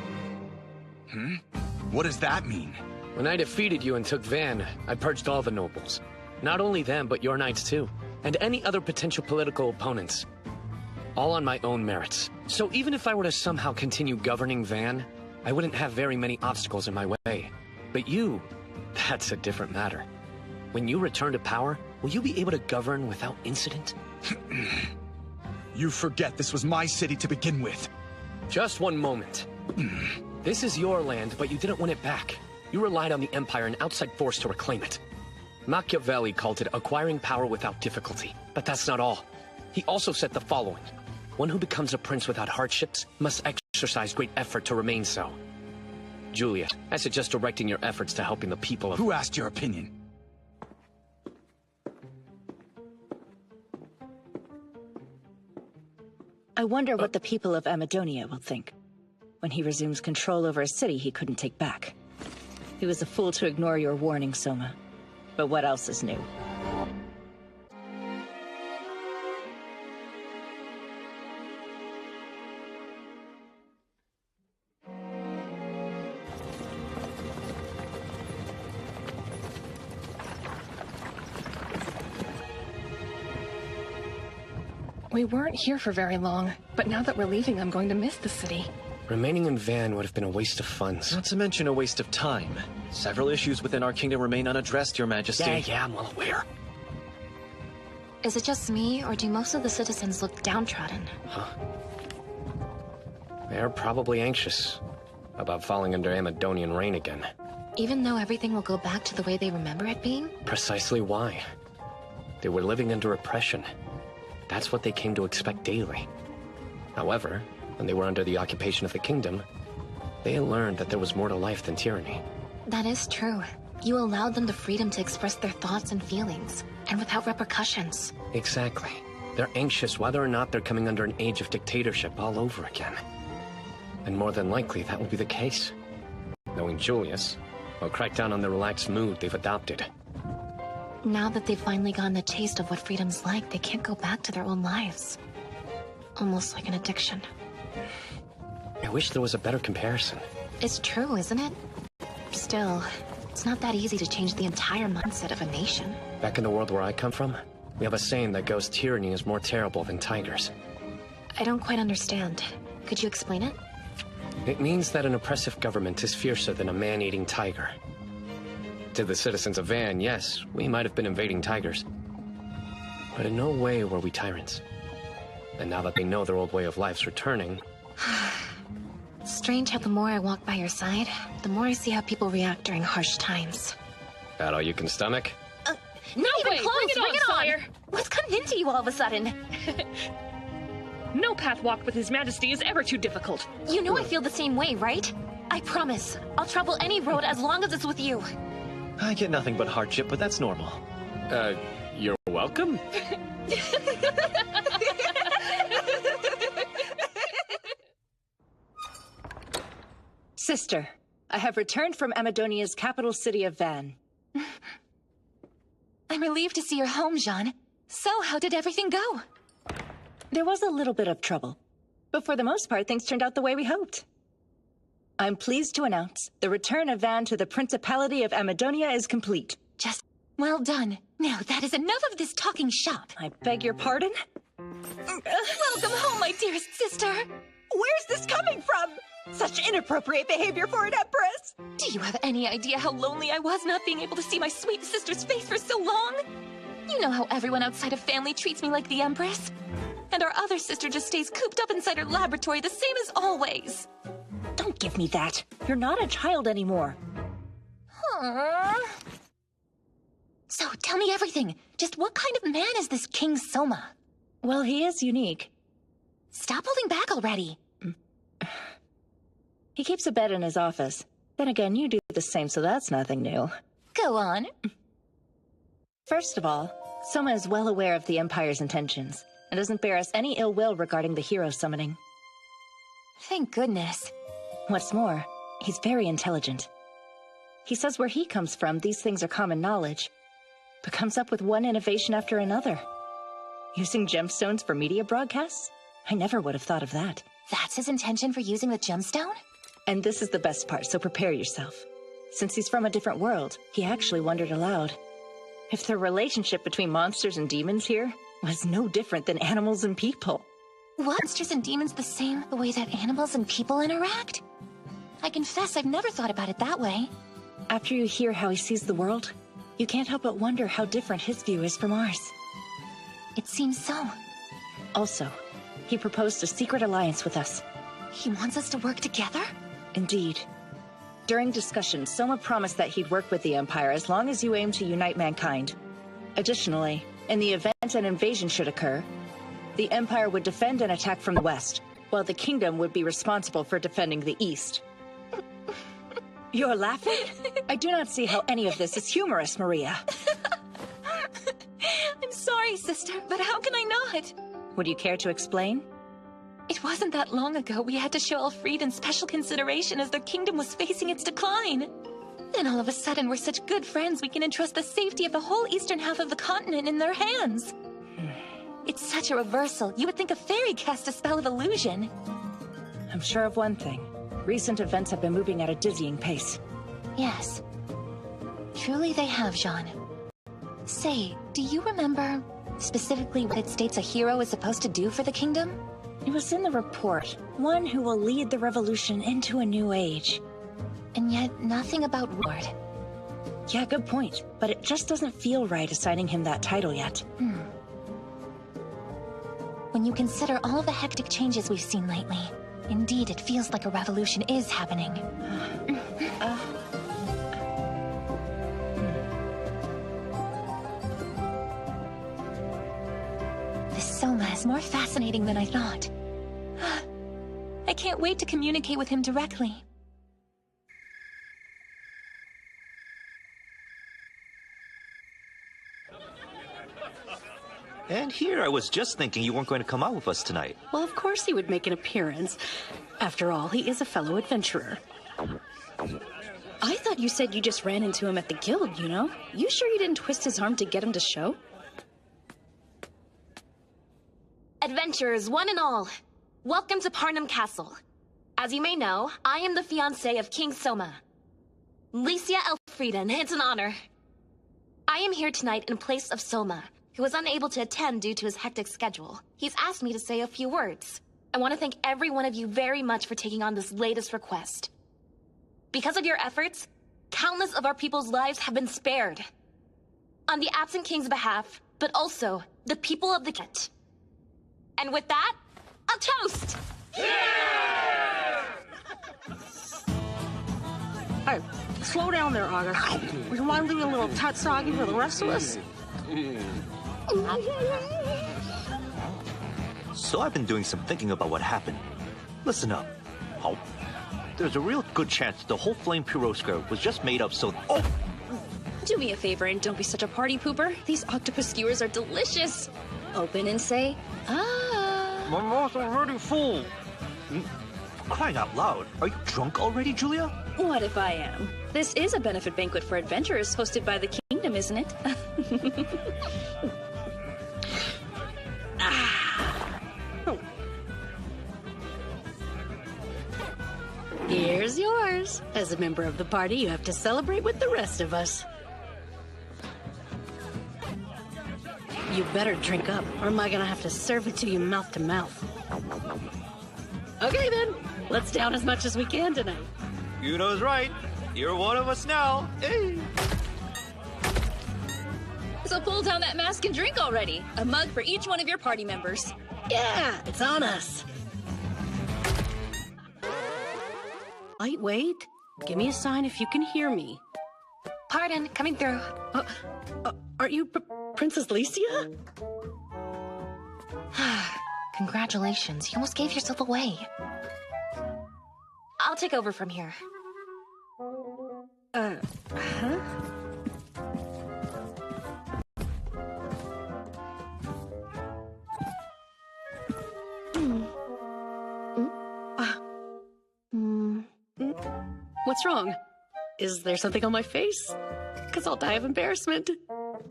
What does that mean? When I defeated you and took Van, I purged all the nobles. Not only them, but your knights too. And any other potential political opponents. All on my own merits. So even if I were to somehow continue governing Van, I wouldn't have very many obstacles in my way. But you, that's a different matter. When you return to power, will you be able to govern without incident? You forget this was my city to begin with. Just one moment. This is your land, but you didn't win it back. You relied on the Empire and outside force to reclaim it. Machiavelli called it acquiring power without difficulty. But that's not all. He also said the following. One who becomes a prince without hardships must exercise great effort to remain so. Julia, I suggest directing your efforts to helping the people of— Who asked your opinion? I wonder what the people of Amadonia will think when he resumes control over a city he couldn't take back. He was a fool to ignore your warning, Soma. But what else is new? We weren't here for very long, but now that we're leaving, I'm going to miss the city. Remaining in Van would have been a waste of funds. Not to mention a waste of time. Several issues within our kingdom remain unaddressed, Your Majesty. Yeah, I'm well aware. Is it just me, or do most of the citizens look downtrodden? Huh? They're probably anxious about falling under Amadonian reign again. Even though everything will go back to the way they remember it being? Precisely why. They were living under oppression. That's what they came to expect daily. However, when they were under the occupation of the kingdom, they learned that there was more to life than tyranny. That is true. You allowed them the freedom to express their thoughts and feelings, and without repercussions. Exactly. They're anxious whether or not they're coming under an age of dictatorship all over again. And more than likely, that will be the case. Knowing Julius, will crack down on the relaxed mood they've adopted. Now that they've finally gotten a taste of what freedom's like, they can't go back to their old lives. Almost like an addiction. I wish there was a better comparison. It's true, isn't it? Still, it's not that easy to change the entire mindset of a nation. Back in the world where I come from, we have a saying that goes, tyranny is more terrible than tigers. I don't quite understand. Could you explain it? It means that an oppressive government is fiercer than a man-eating tiger. To the citizens of Van, yes, we might have been invading tigers. But in no way were we tyrants. And now that they know their old way of life's returning... Strange how the more I walk by your side, the more I see how people react during harsh times. That all you can stomach? No way! Bring it on, Sire! What's gotten into you all of a sudden? No path walked with His Majesty is ever too difficult. You know I feel the same way, right? I promise. I'll travel any road as long as it's with you. I get nothing but hardship, but that's normal. You're welcome? Sister, I have returned from Amadonia's capital city of Van. I'm relieved to see you're home, Jean. So, how did everything go? There was a little bit of trouble, but for the most part, things turned out the way we hoped. I'm pleased to announce the return of Van to the Principality of Amadonia is complete. Just well done. Now, that is enough of this talking shop. I beg your pardon? Welcome home, my dearest sister. Where's this coming from? Such inappropriate behavior for an empress! Do you have any idea how lonely I was not being able to see my sweet sister's face for so long? You know how everyone outside of family treats me like the empress? And our other sister just stays cooped up inside her laboratory the same as always. Don't give me that. You're not a child anymore. Aww. So, tell me everything. Just what kind of man is this King Soma? Well, he is unique. Stop holding back already. He keeps a bed in his office. Then again, you do the same, so that's nothing new. Go on. First of all, Soma is well aware of the Empire's intentions, and doesn't bear us any ill will regarding the hero summoning. Thank goodness. What's more, he's very intelligent. He says where he comes from, these things are common knowledge, but comes up with one innovation after another. Using gemstones for media broadcasts? I never would have thought of that. That's his intention for using the gemstone? And this is the best part, so prepare yourself. Since he's from a different world, he actually wondered aloud if the relationship between monsters and demons here was no different than animals and people. What? Monsters and demons the same the way that animals and people interact? I confess I've never thought about it that way. After you hear how he sees the world, you can't help but wonder how different his view is from ours. It seems so. Also, he proposed a secret alliance with us. He wants us to work together? Indeed. During discussion, Soma promised that he'd work with the Empire as long as you aim to unite mankind. Additionally, in the event an invasion should occur, the Empire would defend and attack from the west, while the Kingdom would be responsible for defending the east. You're laughing? I do not see how any of this is humorous, Maria. I'm sorry, sister, but how can I not? Would you care to explain? It wasn't that long ago we had to show Elfrieden special consideration as their kingdom was facing its decline. Then all of a sudden we're such good friends we can entrust the safety of the whole eastern half of the continent in their hands. It's such a reversal. You would think a fairy cast a spell of illusion. I'm sure of one thing. Recent events have been moving at a dizzying pace. Yes. Truly they have, Jean. Say, do you remember Specifically what it states a hero is supposed to do for the kingdom? It was in the report. One who will lead the revolution into a new age. And yet, nothing about Ward. Yeah, good point. But it just doesn't feel right assigning him that title yet. When you consider all the hectic changes we've seen lately, indeed, it feels like a revolution is happening. This Soma is more fascinating than I thought. I can't wait to communicate with him directly. And here I was just thinking you weren't going to come out with us tonight. Well, of course he would make an appearance. After all, he is a fellow adventurer. I thought you said you just ran into him at the guild, you know? You sure you didn't twist his arm to get him to show? Adventurers, one and all, welcome to Parnham Castle. As you may know, I am the fiancée of King Soma. Licia Elfrieden, it's an honor. I am here tonight in place of Soma, who was unable to attend due to his hectic schedule. He's asked me to say a few words. I want to thank every one of you very much for taking on this latest request. Because of your efforts, countless of our people's lives have been spared. On the absent king's behalf, but also the people of the kingdom. And with that, a toast! Hey, slow down there, August. Would you mind leaving a little tatsagi for the rest of us? So I've been doing some thinking about what happened. Listen up. Oh, there's a real good chance the whole Flame Piroska was just made up so... Oh! Do me a favor and don't be such a party pooper. These octopus skewers are delicious. Open and say, ah. My mouth's already full. Crying out loud. Are you drunk already, Julia? What if I am? This is a benefit banquet for adventurers hosted by the kingdom, isn't it? Here's yours. As a member of the party, you have to celebrate with the rest of us. You better drink up, or am I gonna have to serve it to you mouth to mouth? Okay then, let's down as much as we can tonight. Yuno's right. You're one of us now. Hey. So pull down that mask and drink already. A mug for each one of your party members. Yeah, it's on us. Wait. Give me a sign if you can hear me. Pardon, coming through. Are you Princess Licia? Congratulations, you almost gave yourself away. I'll take over from here. Huh? What's wrong? Is there something on my face? Because I'll die of embarrassment.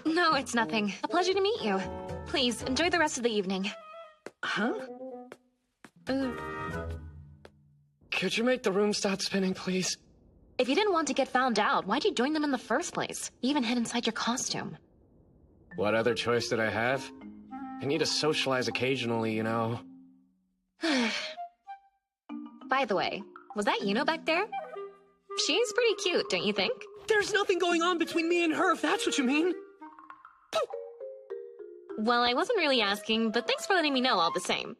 No, it's nothing. A pleasure to meet you. Please, enjoy the rest of the evening. Huh? Could you make the room stop spinning, please? If you didn't want to get found out, why'd you join them in the first place? You even hid inside your costume. What other choice did I have? I need to socialize occasionally, you know. By the way, was that Yuno back there? She's pretty cute, don't you think? There's nothing going on between me and her, if that's what you mean. Well, I wasn't really asking, but thanks for letting me know all the same.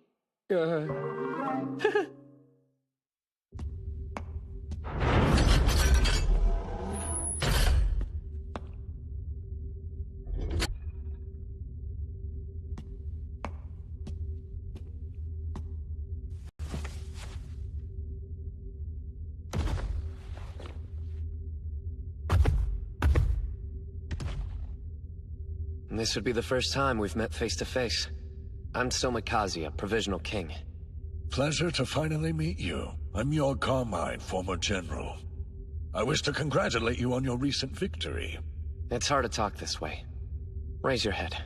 This would be the first time we've met face to face. I'm Soma Kazuya, Provisional King. Pleasure to finally meet you. I'm Yor Carmine, former general. I wish to congratulate you on your recent victory. It's hard to talk this way. Raise your head.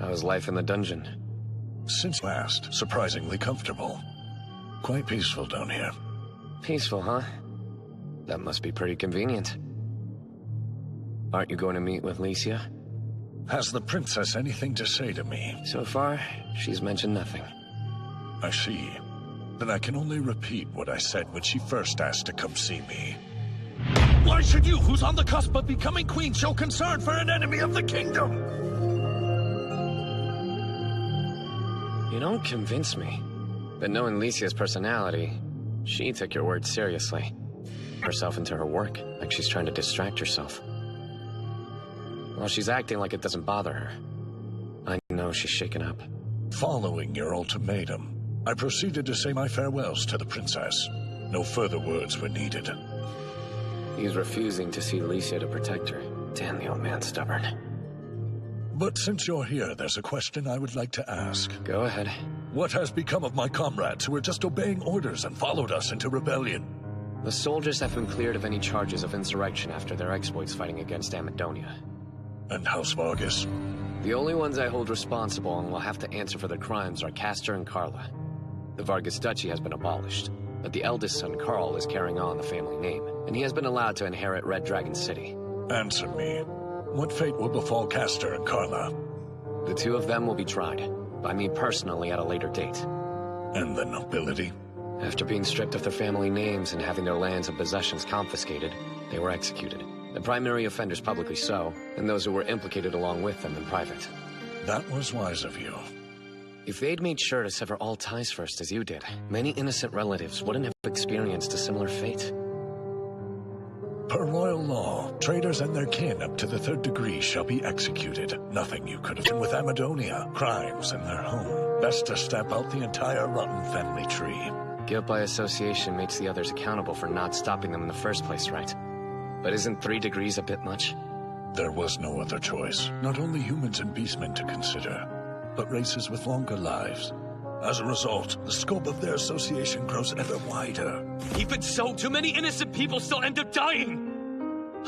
How was life in the dungeon? Since last, surprisingly comfortable. Quite peaceful down here. Peaceful, huh? That must be pretty convenient. Aren't you going to meet with Licia? Has the princess anything to say to me? So far, she's mentioned nothing. I see. Then I can only repeat what I said when she first asked to come see me. Why should you, who's on the cusp of becoming queen, show concern for an enemy of the kingdom? You don't convince me. But knowing Licia's personality, she took your words seriously. Herself into her work, like she's trying to distract herself. Well, she's acting like it doesn't bother her. I know she's shaken up. Following your ultimatum, I proceeded to say my farewells to the princess. No further words were needed. He's refusing to see Licia to protect her. Damn, the old man's stubborn. But since you're here, there's a question I would like to ask. Go ahead. What has become of my comrades who were just obeying orders and followed us into rebellion? The soldiers have been cleared of any charges of insurrection after their exploits fighting against Amadonia. And House Vargas? The only ones I hold responsible and will have to answer for their crimes are Castor and Carla. The Vargas Duchy has been abolished, but the eldest son, Carl, is carrying on the family name, and he has been allowed to inherit Red Dragon City. Answer me. What fate will befall Castor and Carla? The two of them will be tried, by me personally at a later date. And the nobility? After being stripped of their family names and having their lands and possessions confiscated, they were executed. The primary offenders publicly so, and those who were implicated along with them in private. That was wise of you. If they'd made sure to sever all ties first as you did, many innocent relatives wouldn't have experienced a similar fate. Per royal law, traitors and their kin up to the 3rd degree shall be executed. Nothing you could have done with Amadonia. Crimes in their home. Best to stamp out the entire rotten family tree. Guilt by association makes the others accountable for not stopping them in the first place, right? But isn't 3 degrees a bit much? There was no other choice. Not only humans and beastmen to consider, but races with longer lives. As a result, the scope of their association grows ever wider. Even so, too many innocent people still end up dying!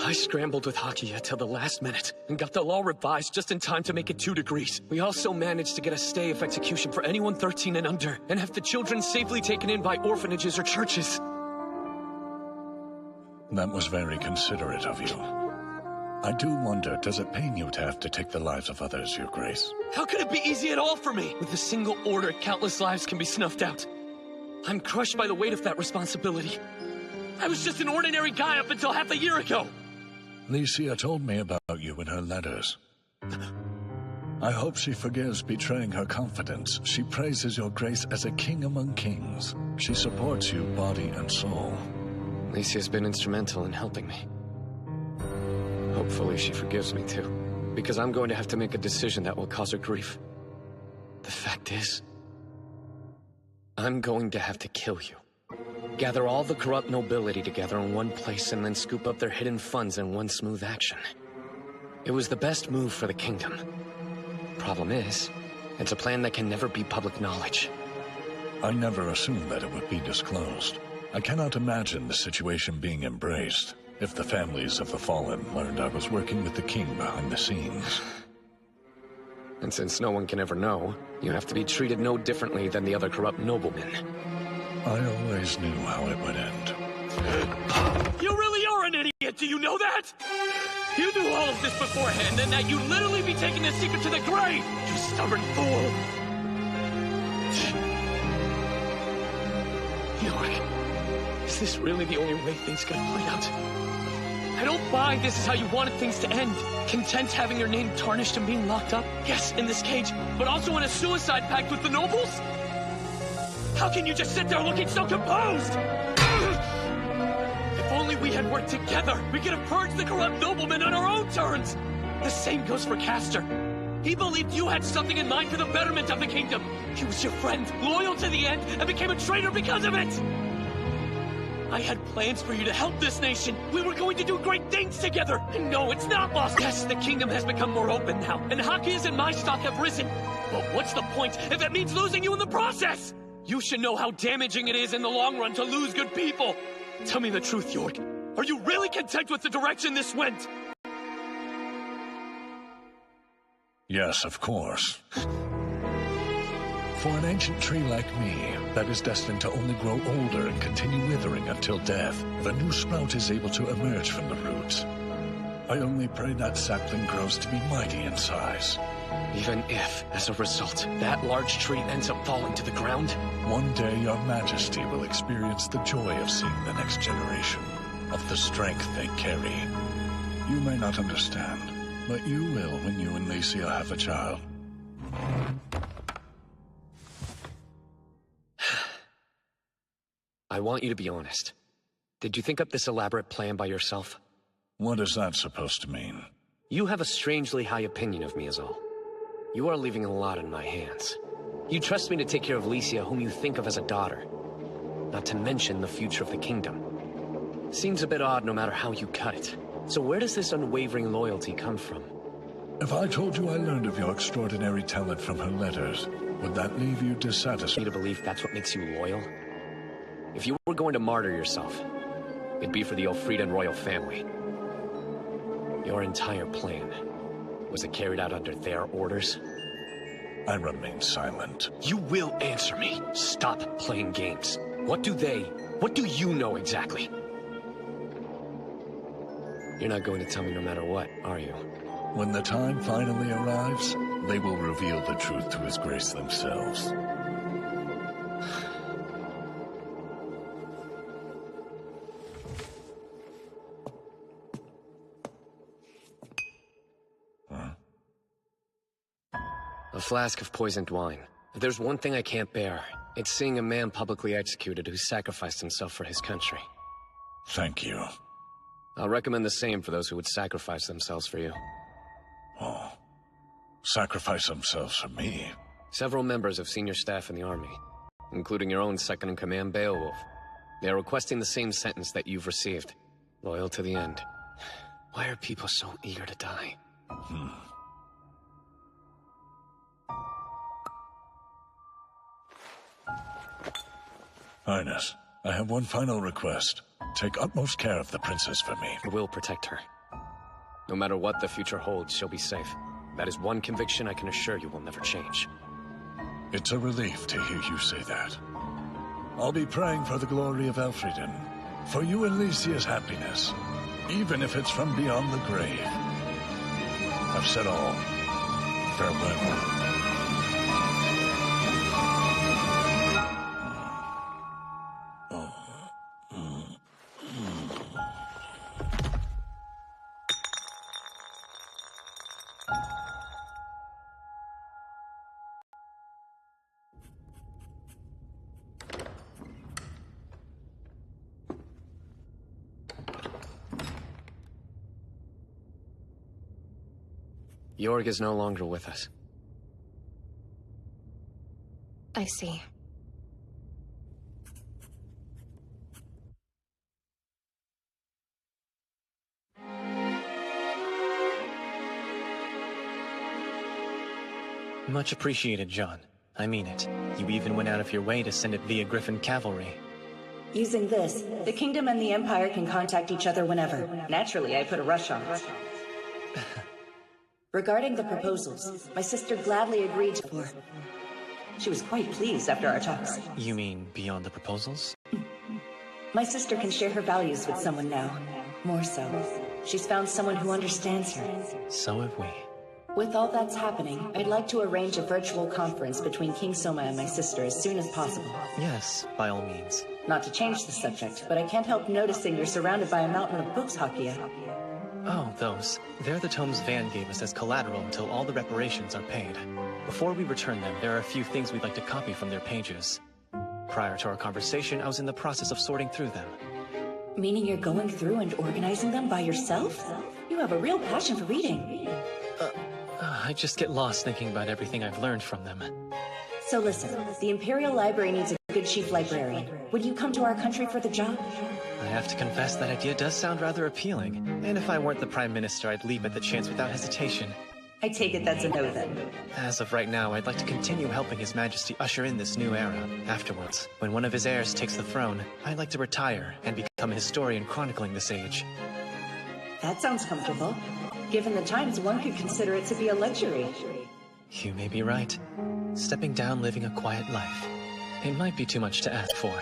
I scrambled with Hakia till the last minute, and got the law revised just in time to make it 2 degrees. We also managed to get a stay of execution for anyone 13 and under, and have the children safely taken in by orphanages or churches. That was very considerate of you. I do wonder, does it pain you to have to take the lives of others, Your Grace? How could it be easy at all for me? With a single order, countless lives can be snuffed out. I'm crushed by the weight of that responsibility. I was just an ordinary guy up until half a year ago. Licia told me about you in her letters. I hope she forgives betraying her confidence. She praises Your Grace as a king among kings. She supports you body and soul. Licia's been instrumental in helping me. Hopefully she forgives me too, because I'm going to have to make a decision that will cause her grief. The fact is, I'm going to have to kill you. Gather all the corrupt nobility together in one place and then scoop up their hidden funds in one smooth action. It was the best move for the kingdom. Problem is, it's a plan that can never be public knowledge. I never assumed that it would be disclosed. I cannot imagine the situation being embraced if the families of the fallen learned I was working with the king behind the scenes. And since no one can ever know, you have to be treated no differently than the other corrupt noblemen. I always knew how it would end. You really are an idiot, do you know that? You knew all of this beforehand, and that you'd literally be taking this secret to the grave! You stubborn fool! York, is this really the only way things could have played out? I don't buy this is how you wanted things to end. Content having your name tarnished and being locked up? Yes, in this cage, but also in a suicide pact with the nobles? How can you just sit there looking so composed? If only we had worked together, we could have purged the corrupt noblemen on our own terms. The same goes for Castor. He believed you had something in mind for the betterment of the kingdom. He was your friend, loyal to the end, and became a traitor because of it. I had plans for you to help this nation. We were going to do great things together. And no, it's not lost. Yes, the kingdom has become more open now, and Hakia's and my stock have risen. But what's the point if it means losing you in the process? You should know how damaging it is in the long run to lose good people. Tell me the truth, York. Are you really content with the direction this went? Yes, of course. For an ancient tree like me, that is destined to only grow older and continue withering until death, the new sprout is able to emerge from the roots. I only pray that sapling grows to be mighty in size. Even if, as a result, that large tree ends up falling to the ground? One day your majesty will experience the joy of seeing the next generation, of the strength they carry. You may not understand, but you will when you and Licia have a child. I want you to be honest. Did you think up this elaborate plan by yourself? What is that supposed to mean? You have a strangely high opinion of me is all. You are leaving a lot in my hands. You trust me to take care of Licia, whom you think of as a daughter. Not to mention the future of the kingdom. Seems a bit odd no matter how you cut it. So where does this unwavering loyalty come from? If I told you I learned of your extraordinary talent from her letters, would that leave you dissatisfied? You to believe that's what makes you loyal? If you were going to martyr yourself, it'd be for the Elfrieden royal family. Your entire plan, was it carried out under their orders? I remain silent. You will answer me. Stop playing games. What do you know exactly? You're not going to tell me no matter what, are you? When the time finally arrives, they will reveal the truth to His Grace themselves. A flask of poisoned wine. If there's one thing I can't bear, it's seeing a man publicly executed who sacrificed himself for his country. Thank you. I'll recommend the same for those who would sacrifice themselves for you. Oh. Sacrifice themselves for me? Several members of senior staff in the army, including your own second-in-command, Beowulf. They are requesting the same sentence that you've received. Loyal to the end. Why are people so eager to die? Highness, I have one final request. Take utmost care of the princess for me. I will protect her. No matter what the future holds, she'll be safe. That is one conviction I can assure you will never change. It's a relief to hear you say that. I'll be praying for the glory of Elfrieden, for you and Licia's happiness, even if it's from beyond the grave. I've said all. Farewell. Jorg is no longer with us. I see. Much appreciated, John. I mean it. You even went out of your way to send it via Griffin Cavalry. Using this, the Kingdom and the Empire can contact each other whenever. Naturally, I put a rush on it. Regarding the proposals, my sister gladly agreed to. She was quite pleased after our talks. You mean beyond the proposals? My sister can share her values with someone now. More so. She's found someone who understands her. So have we. With all that's happening, I'd like to arrange a virtual conference between King Soma and my sister as soon as possible. Yes, by all means. Not to change the subject, but I can't help noticing you're surrounded by a mountain of books, Hakia. Oh, those. They're the tomes Van gave us as collateral until all the reparations are paid. Before we return them, there are a few things we'd like to copy from their pages. Prior to our conversation, I was in the process of sorting through them. Meaning you're going through and organizing them by yourself? You have a real passion for reading. I just get lost thinking about everything I've learned from them. So listen, the Imperial Library needs a good chief librarian. Would you come to our country for the job? I have to confess that idea does sound rather appealing. And if I weren't the Prime Minister, I'd leap at the chance without hesitation. I take it that's a no then. As of right now, I'd like to continue helping His Majesty usher in this new era. Afterwards, when one of his heirs takes the throne, I'd like to retire and become a historian chronicling this age. That sounds comfortable. Given the times, one could consider it to be a luxury. You may be right. Stepping down, living a quiet life. It might be too much to ask for.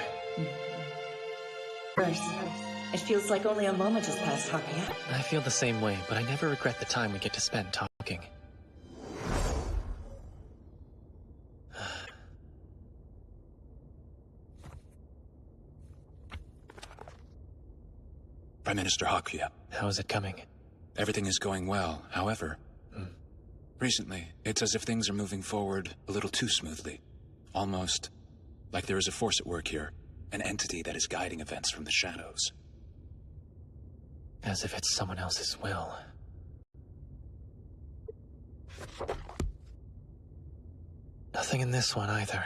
First, it feels like only a moment has passed, Hakuya. I feel the same way, but I never regret the time we get to spend talking. Prime Minister Hakuya. How is it coming? Everything is going well. However, recently, it's as if things are moving forward a little too smoothly. Almost like there is a force at work here. An entity that is guiding events from the shadows. As if it's someone else's will. Nothing in this one either.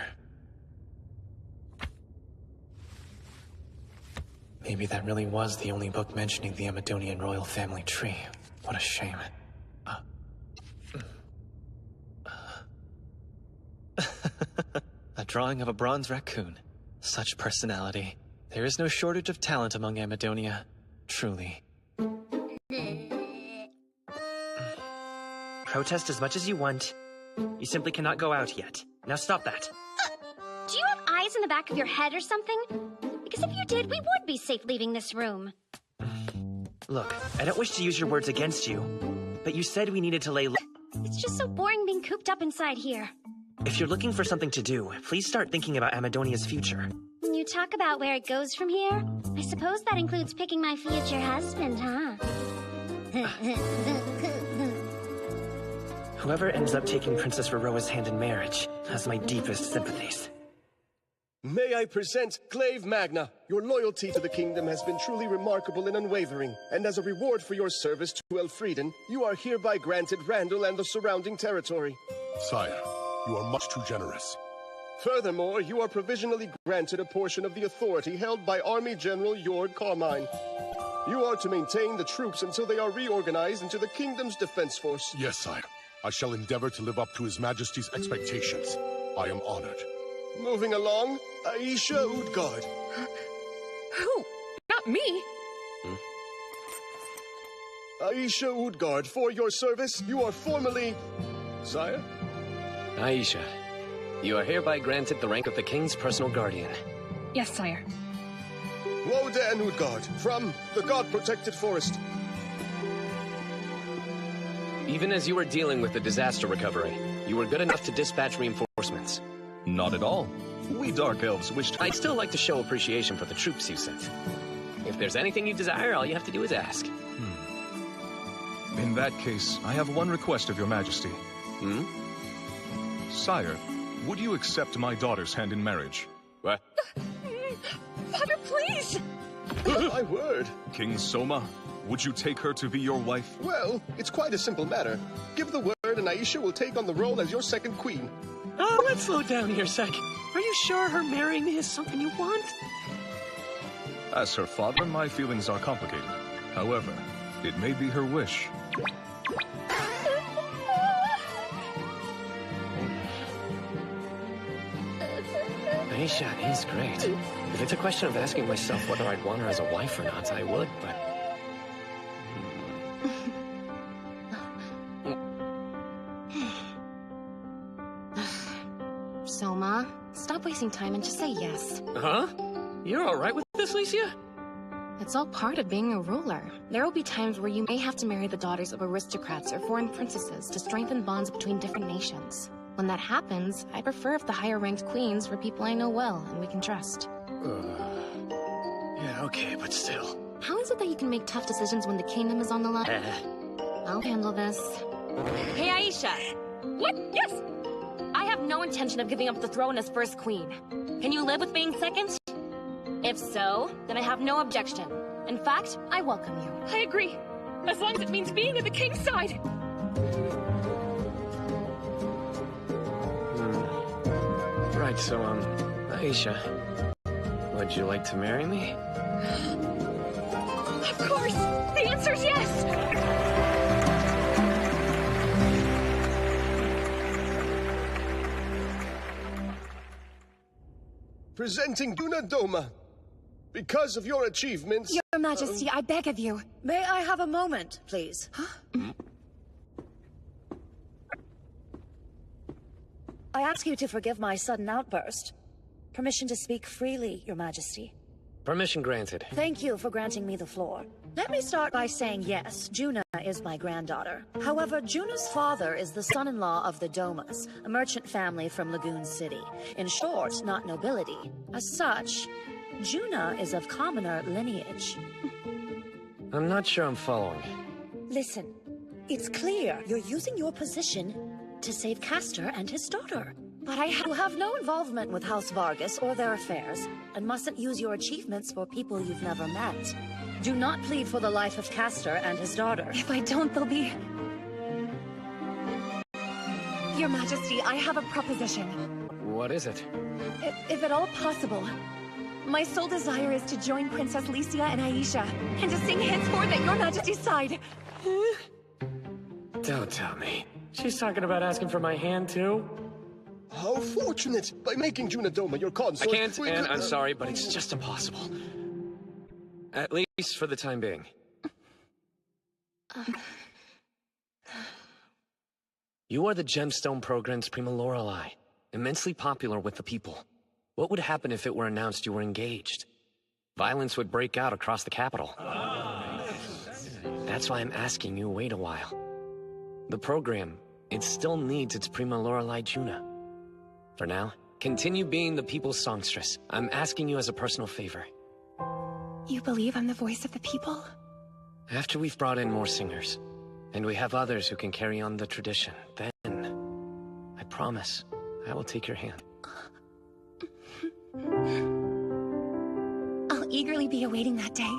Maybe that really was the only book mentioning the Amadonian royal family tree. What a shame. A drawing of a bronze raccoon. Such personality. There is no shortage of talent among Amadonia. Truly. Protest as much as you want. You simply cannot go out yet. Now stop that. Do you have eyes in the back of your head or something? Because if you did, we would be safe leaving this room. Look, I don't wish to use your words against you, but you said we needed to lay low. It's just so boring being cooped up inside here. If you're looking for something to do, please start thinking about Amadonia's future. When you talk about where it goes from here, I suppose that includes picking my future husband, huh? Whoever ends up taking Princess Roroa's hand in marriage has my deepest sympathies. May I present Glaive Magna. Your loyalty to the kingdom has been truly remarkable and unwavering, and as a reward for your service to Elfrieden, you are hereby granted Randall and the surrounding territory. Sire, you are much too generous. Furthermore, you are provisionally granted a portion of the authority held by Army General Jord Carmine. You are to maintain the troops until they are reorganized into the kingdom's defense force. Yes, sire. I shall endeavor to live up to His Majesty's expectations. I am honored. Moving along, Aisha Utgard. Who? Not me. Aisha Utgard, for your service, you are formally... Sire? Aisha, you are hereby granted the rank of the King's personal guardian. Yes, sire. Wodan Utgard, from the God-protected forest. Even as you were dealing with the disaster recovery, you were good enough to dispatch reinforcements. Not at all. We Dark Elves wish to... I'd still like to show appreciation for the troops you sent. If there's anything you desire, all you have to do is ask. In that case, I have one request of your majesty. Sire, would you accept my daughter's hand in marriage? What? Father, please! My word. King Soma, would you take her to be your wife? Well, it's quite a simple matter. Give the word and Aisha will take on the role as your second queen. Oh, let's slow down here a sec. Are you sure her marrying me is something you want? As her father, my feelings are complicated. However, it may be her wish. Aisha is great. If it's a question of asking myself whether I'd want her as a wife or not, I would, but... Soma, stop wasting time and just say yes. Huh? You're alright with this, Licia? It's all part of being a ruler. There will be times where you may have to marry the daughters of aristocrats or foreign princesses to strengthen bonds between different nations. When that happens, I prefer if the higher-ranked queens were people I know well and we can trust. Yeah, okay, but still. How is it that you can make tough decisions when the kingdom is on the line? I'll handle this. Hey, Aisha! What? Yes! I have no intention of giving up the throne as first queen. Can you live with being second? If so, then I have no objection. In fact, I welcome you. I agree. As long as it means being at the king's side. Right, so, Aisha, would you like to marry me? Of course! The answer's yes! Presenting Dunadoma. Because of your achievements... Your Majesty, I beg of you. May I have a moment, please? I ask you to forgive my sudden outburst. Permission to speak freely, Your Majesty. Permission granted. Thank you for granting me the floor. Let me start by saying yes, Juna is my granddaughter. However, Juna's father is the son-in-law of the Domas, a merchant family from Lagoon City. In short, not nobility. As such, Juna is of commoner lineage. I'm not sure I'm following. Listen, it's clear you're using your position to save Castor and his daughter. But you have no involvement with House Vargas or their affairs, and mustn't use your achievements for people you've never met. Do not plead for the life of Castor and his daughter. If I don't, they'll be... Your Majesty, I have a proposition. What is it? If at all possible, my sole desire is to join Princess Licia and Aisha, and to sing henceforth at Your Majesty's side. Don't tell me. She's talking about asking for my hand, too? How fortunate! By making Junadoma your consort... I can't, and I'm sorry, but it's just impossible. At least for the time being. You are the Gemstone Programs Prima Lorelei, immensely popular with the people. What would happen if it were announced you were engaged? Violence would break out across the capital. That's why I'm asking you wait a while. The program, it still needs its Prima Lorelei Juna. For now, continue being the people's songstress. I'm asking you as a personal favor. You believe I'm the voice of the people? After we've brought in more singers, and we have others who can carry on the tradition, then, I promise, I will take your hand. I'll eagerly be awaiting that day.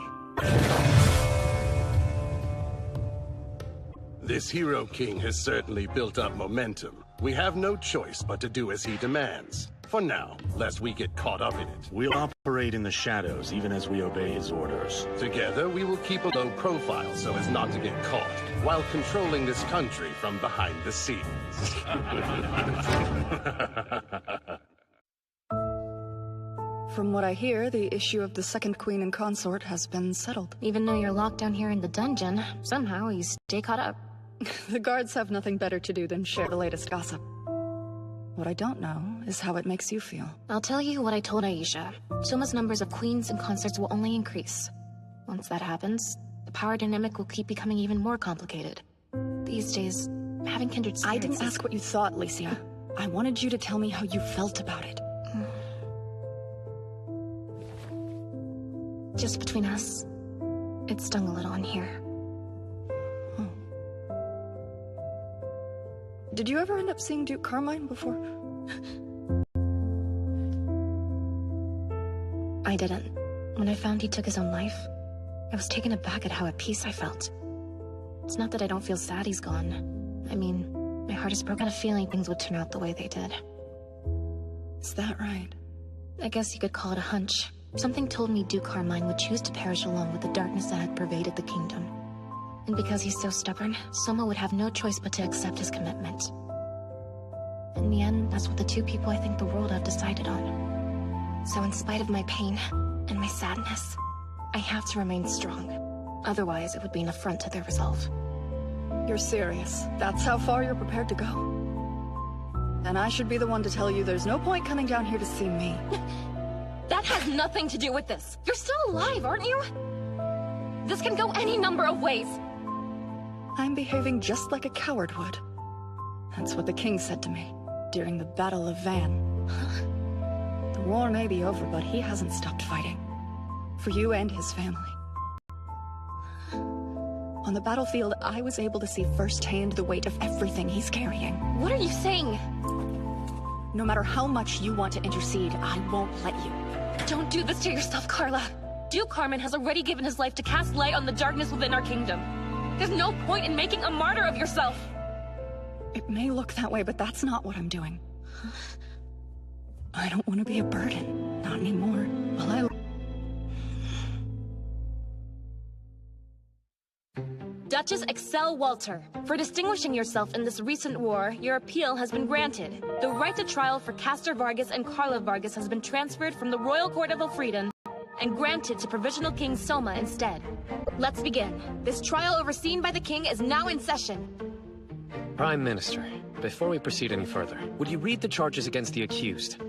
This Hero King has certainly built up momentum. We have no choice but to do as he demands. For now, lest we get caught up in it. We'll operate in the shadows, even as we obey his orders. Together, we will keep a low profile so as not to get caught, while controlling this country from behind the scenes. From what I hear, the issue of the second queen and consort has been settled. Even though you're locked down here in the dungeon, somehow you stay caught up. The guards have nothing better to do than share the latest gossip. What I don't know is how it makes you feel. I'll tell you what I told Aisha. Soma's numbers of queens and consorts will only increase. Once that happens, the power dynamic will keep becoming even more complicated. These days, having kindred spirits... I didn't ask what you thought, Licia. I wanted you to tell me how you felt about it. Just between us, it stung a little in here. Did you ever end up seeing Duke Carmine before? I didn't. When I found he took his own life, I was taken aback at how at peace I felt. It's not that I don't feel sad he's gone. I mean, my heart is broken. I had a feeling things would turn out the way they did. Is that right? I guess you could call it a hunch. Something told me Duke Carmine would choose to perish along with the darkness that had pervaded the kingdom. And because he's so stubborn, Soma would have no choice but to accept his commitment. In the end, that's what the two people I think the world have decided on. So in spite of my pain and my sadness, I have to remain strong. Otherwise, it would be an affront to their resolve. You're serious? That's how far you're prepared to go? Then I should be the one to tell you there's no point coming down here to see me. That has nothing to do with this. You're still alive, aren't you? This can go any number of ways. I'm behaving just like a coward would. That's what the king said to me during the Battle of Van. The war may be over, but he hasn't stopped fighting. For you and his family. On the battlefield, I was able to see firsthand the weight of everything he's carrying. What are you saying? No matter how much you want to intercede, I won't let you. Don't do this to yourself, Carla. Duke Carmine has already given his life to cast light on the darkness within our kingdom. There's no point in making a martyr of yourself. It may look that way, but that's not what I'm doing. I don't want to be a burden. Not anymore. Well, Duchess Excel Walter, for distinguishing yourself in this recent war, your appeal has been granted. The right to trial for Castor Vargas and Carla Vargas has been transferred from the Royal Court of Elfrieden and granted to Provisional King Soma instead. Let's begin. This trial overseen by the king is now in session. Prime Minister, before we proceed any further, would you read the charges against the accused?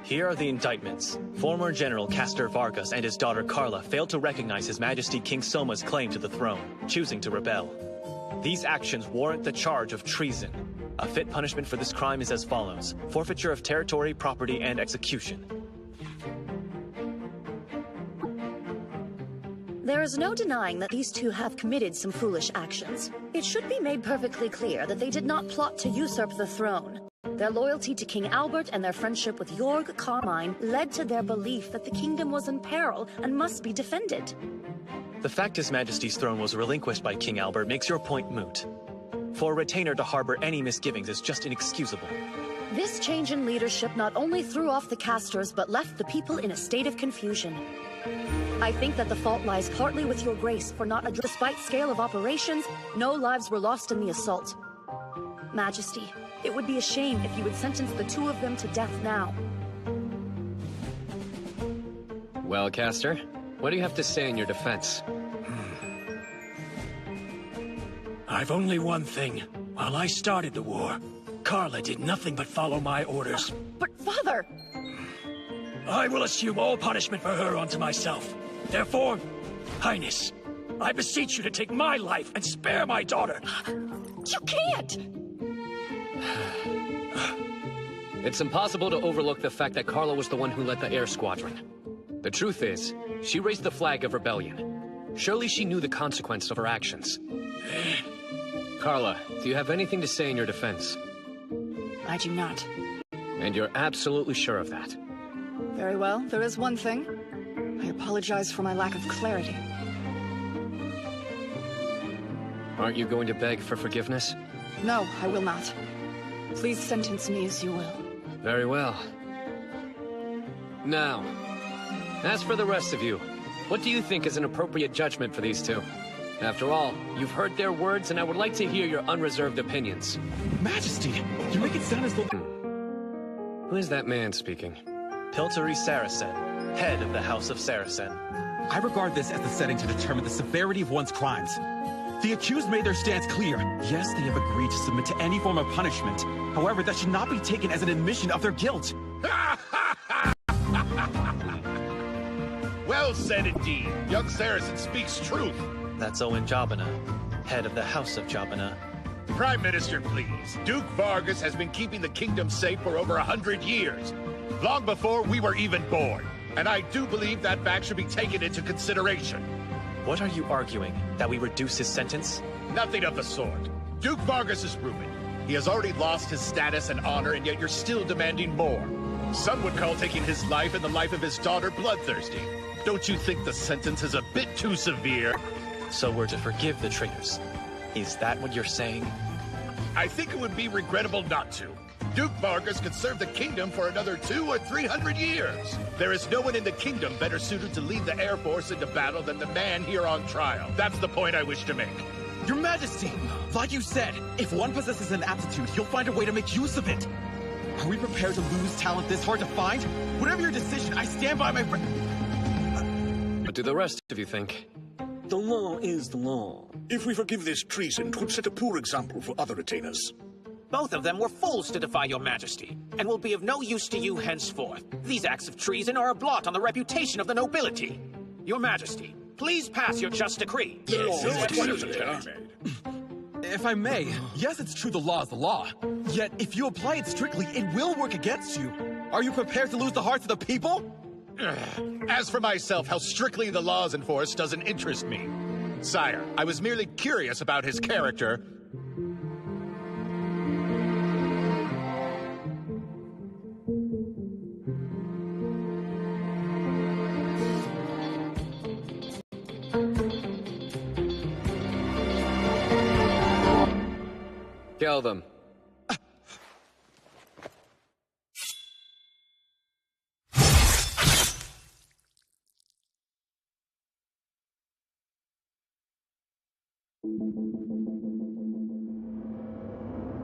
Here are the indictments. Former General Castor Vargas and his daughter Carla failed to recognize His Majesty King Soma's claim to the throne, choosing to rebel. These actions warrant the charge of treason. A fit punishment for this crime is as follows: forfeiture of territory, property, and execution. There is no denying that these two have committed some foolish actions. It should be made perfectly clear that they did not plot to usurp the throne. Their loyalty to King Albert and their friendship with Jorg Carmine led to their belief that the kingdom was in peril and must be defended. The fact His Majesty's throne was relinquished by King Albert makes your point moot. For a retainer to harbor any misgivings is just inexcusable. This change in leadership not only threw off the casters, but left the people in a state of confusion. I think that the fault lies partly with your grace for not addressing. Despite scale of operations, no lives were lost in the assault. Majesty, it would be a shame if you would sentence the two of them to death now. Well, Castor, what do you have to say in your defense? I've only one thing. While I started the war, Carla did nothing but follow my orders. But, Father! I will assume all punishment for her onto myself. Therefore, Highness, I beseech you to take my life and spare my daughter. You can't! It's impossible to overlook the fact that Carla was the one who led the air squadron. The truth is, she raised the flag of rebellion. Surely she knew the consequence of her actions. Carla, do you have anything to say in your defense? I do not. And you're absolutely sure of that? Very well, there is one thing. I apologize for my lack of clarity. Aren't you going to beg for forgiveness? No, I will not. Please sentence me as you will. Very well. Now, as for the rest of you, what do you think is an appropriate judgment for these two? After all, you've heard their words, and I would like to hear your unreserved opinions. Majesty, you make it sound as though... Who is that man speaking? Pilteri Saracen, head of the House of Saracen. I regard this as the setting to determine the severity of one's crimes. The accused made their stance clear. Yes, they have agreed to submit to any form of punishment. However, that should not be taken as an admission of their guilt. Well said indeed. Young Saracen speaks truth. That's Owen Jabana, head of the House of Jabana. Prime Minister, please. Duke Vargas has been keeping the kingdom safe for over 100 years. Long before we were even born. And I do believe that fact should be taken into consideration. What are you arguing? That we reduce his sentence? Nothing of the sort. Duke Vargas is ruined. He has already lost his status and honor, and yet you're still demanding more. Some would call taking his life and the life of his daughter bloodthirsty. Don't you think the sentence is a bit too severe? So we're to forgive the traitors. Is that what you're saying? I think it would be regrettable not to. Duke Vargas could serve the kingdom for another 200 or 300 years. There is no one in the kingdom better suited to lead the Air Force into battle than the man here on trial. That's the point I wish to make. Your Majesty, like you said, if one possesses an aptitude, he'll find a way to make use of it. Are we prepared to lose talent this hard to find? Whatever your decision, I stand by my friend. What do the rest of you think? The law is the law. If we forgive this treason, 'twould set a poor example for other retainers. Both of them were fools to defy your majesty, and will be of no use to you henceforth. These acts of treason are a blot on the reputation of the nobility. Your majesty, please pass your just decree. If I may, yes, it's true the law is the law. Yet, if you apply it strictly, it will work against you. Are you prepared to lose the hearts of the people? As for myself, how strictly the law is enforced doesn't interest me. Sire, I was merely curious about his character. Kill them.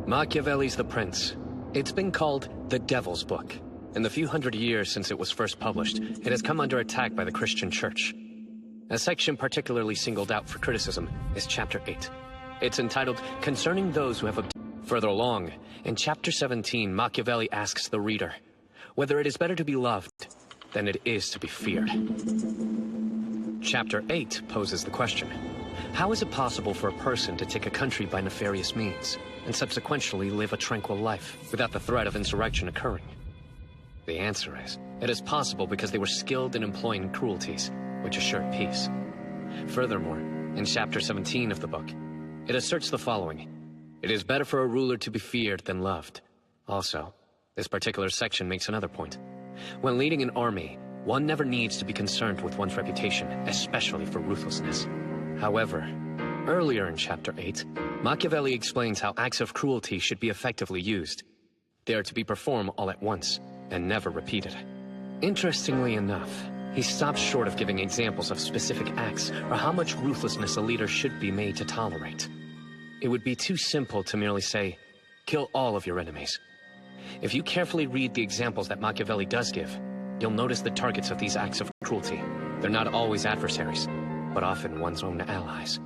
Machiavelli's The Prince. It's been called the Devil's Book. In the few hundred years since it was first published, it has come under attack by the Christian Church. A section particularly singled out for criticism is Chapter 8. It's entitled Concerning Those Who Have Further along, in Chapter 17, Machiavelli asks the reader whether it is better to be loved than it is to be feared. Chapter 8 poses the question, how is it possible for a person to take a country by nefarious means and subsequently live a tranquil life without the threat of insurrection occurring? The answer is, it is possible because they were skilled in employing cruelties, which assured peace. Furthermore, in Chapter 17 of the book, it asserts the following, it is better for a ruler to be feared than loved. Also, this particular section makes another point. When leading an army, one never needs to be concerned with one's reputation, especially for ruthlessness. However, earlier in Chapter 8, Machiavelli explains how acts of cruelty should be effectively used. They are to be performed all at once, and never repeated. Interestingly enough, he stops short of giving examples of specific acts or how much ruthlessness a leader should be made to tolerate. It would be too simple to merely say, kill all of your enemies. If you carefully read the examples that Machiavelli does give, you'll notice the targets of these acts of cruelty. They're not always adversaries, but often one's own allies.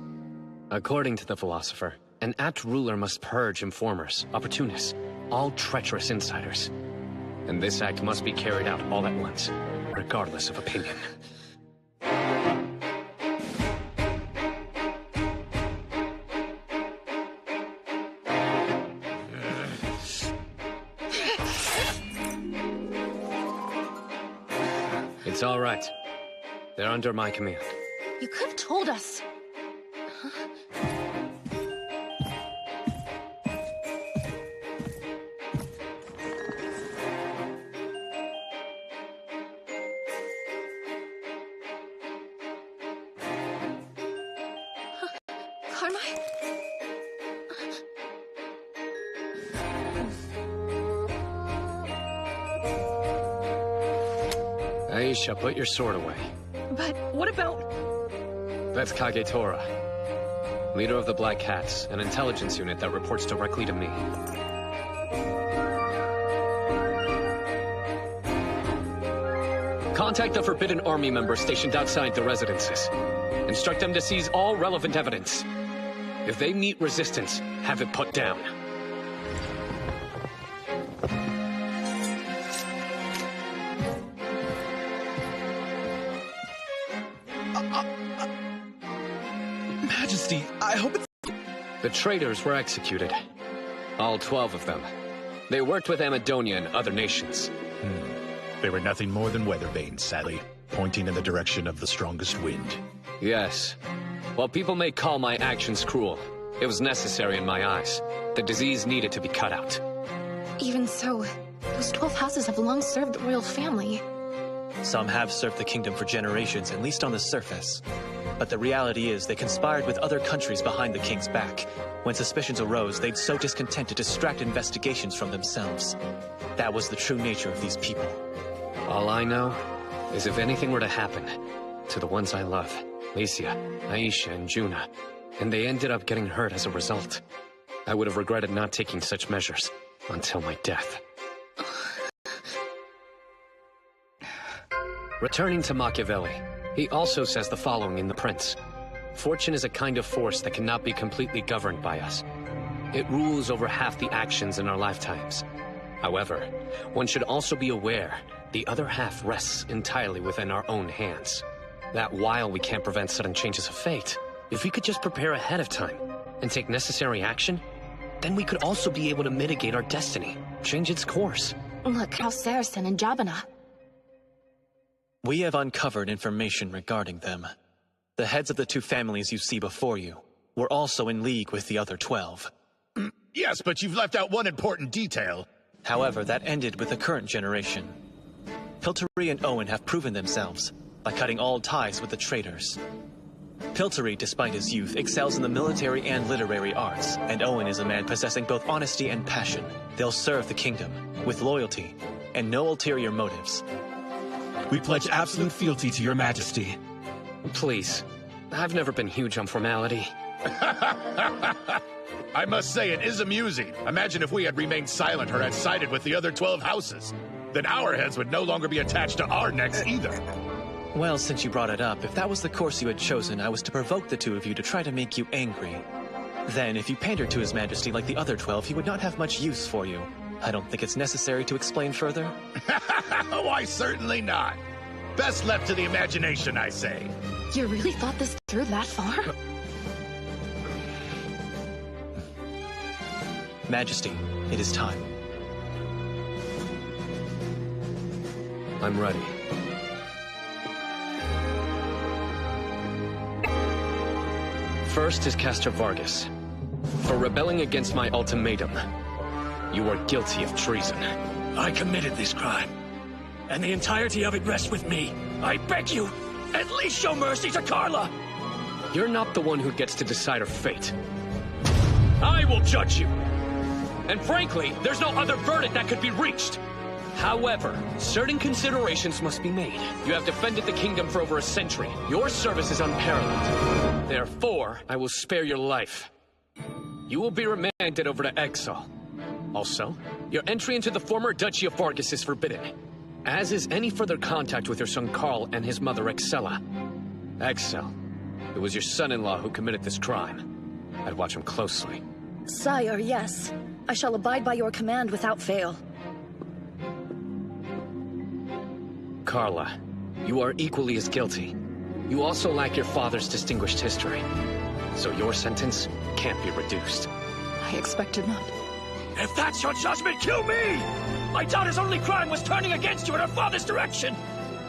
According to the philosopher, an apt ruler must purge informers, opportunists, all treacherous insiders. And this act must be carried out all at once, regardless of opinion. It's all right. They're under my command. You could have told us. Carmine? Aisha, put your sword away. But what about... That's Kagetora, leader of the Black Cats, an intelligence unit that reports directly to me. Contact the Forbidden Army members stationed outside the residences. Instruct them to seize all relevant evidence. If they meet resistance, have it put down. Majesty, I hope it's... The traitors were executed. All 12 of them. They worked with Amadonia and other nations. They were nothing more than weather vanes, sadly, pointing in the direction of the strongest wind. Yes. While people may call my actions cruel, it was necessary in my eyes. The disease needed to be cut out. Even so, those 12 houses have long served the royal family. Some have served the kingdom for generations, at least on the surface. But the reality is they conspired with other countries behind the king's back. When suspicions arose, they'd sow discontent to distract investigations from themselves. That was the true nature of these people. All I know is if anything were to happen to the ones I love, Licia, Aisha, and Juna, and they ended up getting hurt as a result, I would have regretted not taking such measures until my death. Returning to Machiavelli, he also says the following in The Prince. Fortune is a kind of force that cannot be completely governed by us. It rules over half the actions in our lifetimes. However, one should also be aware the other half rests entirely within our own hands. That while we can't prevent sudden changes of fate, if we could just prepare ahead of time and take necessary action, then we could also be able to mitigate our destiny, change its course. Look, House Saracen and Jabana. We have uncovered information regarding them. The heads of the two families you see before you were also in league with the other 12. Yes, but you've left out one important detail. However, that ended with the current generation. Pilteri and Owen have proven themselves by cutting all ties with the traitors. Pilteri, despite his youth, excels in the military and literary arts, and Owen is a man possessing both honesty and passion. They'll serve the kingdom with loyalty and no ulterior motives. We pledge absolute fealty to your majesty. Please. I've never been huge on formality. I must say, it is amusing. Imagine if we had remained silent or had sided with the other 12 houses. Then our heads would no longer be attached to our necks either. Well, since you brought it up, if that was the course you had chosen, I was to provoke the two of you to try to make you angry. Then, if you pandered to His Majesty like the other 12, he would not have much use for you. I don't think it's necessary to explain further. Why, certainly not. Best left to the imagination, I say. You really thought this through that far? Majesty, it is time. I'm ready. First is Castor Vargas. For rebelling against my ultimatum, you are guilty of treason. I committed this crime, and the entirety of it rests with me. I beg you, at least show mercy to Carla! You're not the one who gets to decide her fate. I will judge you! And frankly, there's no other verdict that could be reached. However, certain considerations must be made. You have defended the kingdom for over a century. Your service is unparalleled. Therefore, I will spare your life. You will be remanded over to exile. Also, your entry into the former Duchy of Vargas is forbidden, as is any further contact with your son Carl and his mother Excella. Excel, it was your son-in-law who committed this crime. I'd watch him closely. Sire, yes. I shall abide by your command without fail. Carla, you are equally as guilty. You also lack your father's distinguished history. So your sentence can't be reduced. I expected not. If that's your judgment, kill me! My daughter's only crime was turning against you in her father's direction!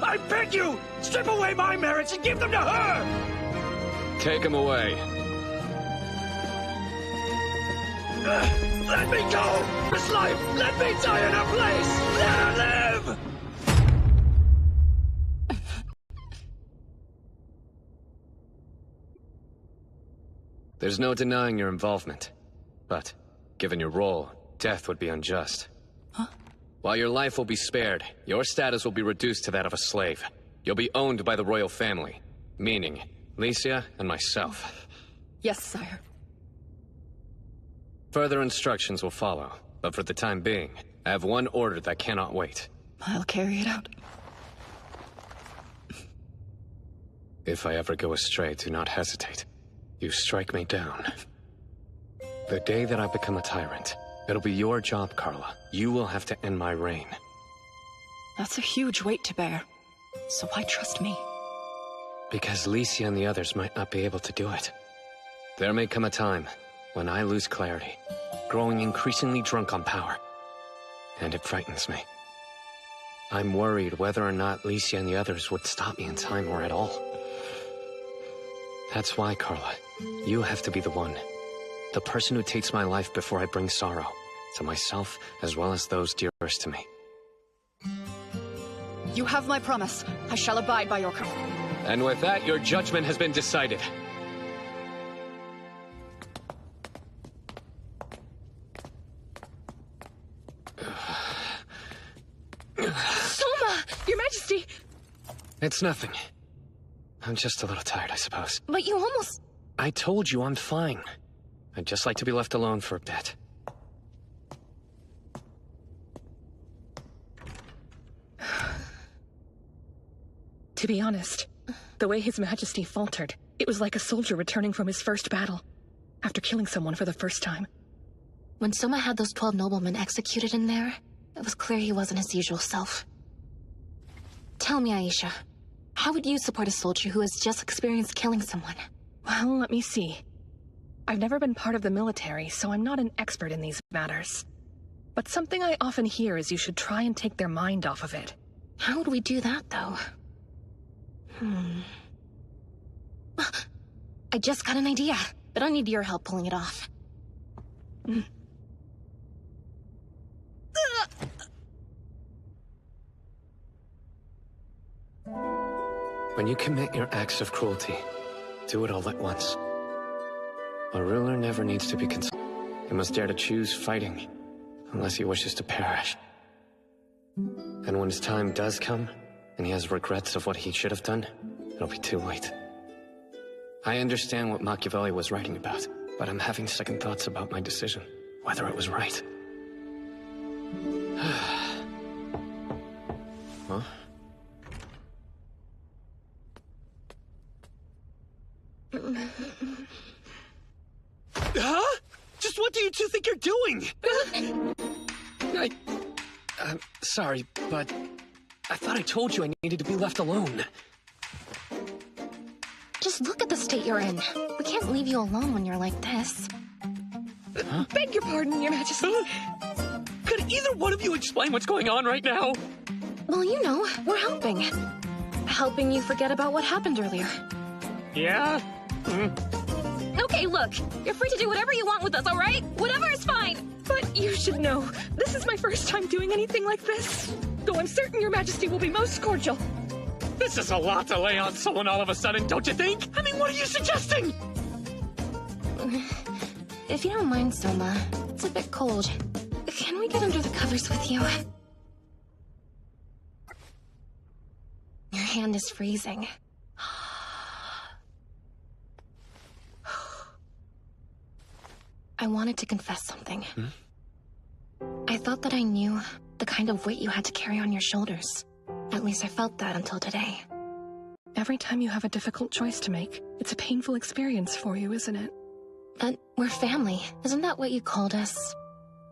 I beg you, strip away my merits and give them to her! Take him away. Let me go! This life! Let me die in her place! Let her live! There's no denying your involvement. But, given your role, death would be unjust. Huh? While your life will be spared, your status will be reduced to that of a slave. You'll be owned by the royal family, meaning Licia and myself. Yes, sire. Further instructions will follow, but for the time being, I have one order that cannot wait. I'll carry it out. If I ever go astray, do not hesitate. You strike me down. The day that I become a tyrant, it'll be your job, Carla. You will have to end my reign. That's a huge weight to bear. So why trust me? Because Licia and the others might not be able to do it. There may come a time when I lose clarity, growing increasingly drunk on power. And it frightens me. I'm worried whether or not Licia and the others would stop me in time or at all. That's why, Carla, you have to be the one. The person who takes my life before I bring sorrow. To myself, as well as those dearest to me. You have my promise. I shall abide by your command. And with that, your judgment has been decided. Soma! Your Majesty! It's nothing. I'm just a little tired, I suppose. But you almost... I told you I'm fine. I'd just like to be left alone for a bit. To be honest, the way His Majesty faltered, it was like a soldier returning from his first battle, after killing someone for the first time. When Soma had those 12 noblemen executed in there, it was clear he wasn't his usual self. Tell me, Aisha, how would you support a soldier who has just experienced killing someone? Well, let me see. I've never been part of the military, so I'm not an expert in these matters. But something I often hear is you should try and take their mind off of it. How would we do that, though? I just got an idea, but I need your help pulling it off. When you commit your acts of cruelty, do it all at once. A ruler never needs to be consulted. He must dare to choose fighting, unless he wishes to perish. And when his time does come, and he has regrets of what he should have done, it'll be too late. I understand what Machiavelli was writing about, but I'm having second thoughts about my decision, whether it was right. Huh? Just what do you two think you're doing? I'm sorry, but I thought I told you I needed to be left alone. Just look at the state you're in. We can't leave you alone when you're like this. Huh? Beg your pardon, Your Majesty. Could either one of you explain what's going on right now? Well, you know, we're helping. Helping you forget about what happened earlier. Yeah? Okay, look. You're free to do whatever you want with us, all right? Whatever is fine. But you should know, this is my first time doing anything like this. Though I'm certain Your Majesty will be most cordial. This is a lot to lay on someone all of a sudden, don't you think? I mean, what are you suggesting? If you don't mind, Soma, it's a bit cold. Can we get under the covers with you? Your hand is freezing. I wanted to confess something. I thought that I knew the kind of weight you had to carry on your shoulders. At least I felt that until today. Every time you have a difficult choice to make, it's a painful experience for you, isn't it? We're family. Isn't that what you called us?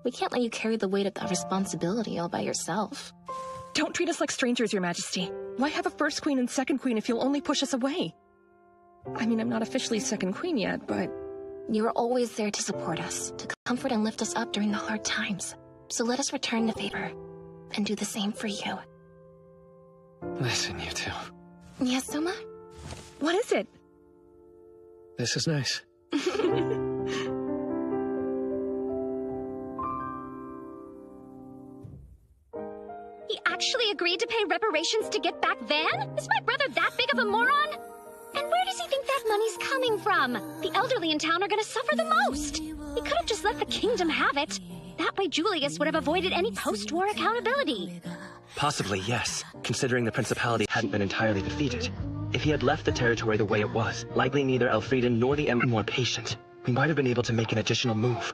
We can't let you carry the weight of that responsibility all by yourself. Don't treat us like strangers, Your Majesty. Why have a first queen and second queen if you'll only push us away? I mean, I'm not officially second queen yet, but... You were always there to support us, to comfort and lift us up during the hard times. So let us return the favor, and do the same for you. Listen, you two. Yes, Soma? What is it? This is nice. He actually agreed to pay reparations to get back Van? Is my brother that big of a moron? And where does he think that money's coming from? The elderly in town are gonna suffer the most. He could have just let the kingdom have it. That way Julius would have avoided any post-war accountability. Possibly, yes, considering the Principality hadn't been entirely defeated. If he had left the territory the way it was, likely neither Elfrieden nor the Emperor were more patient. We might have been able to make an additional move.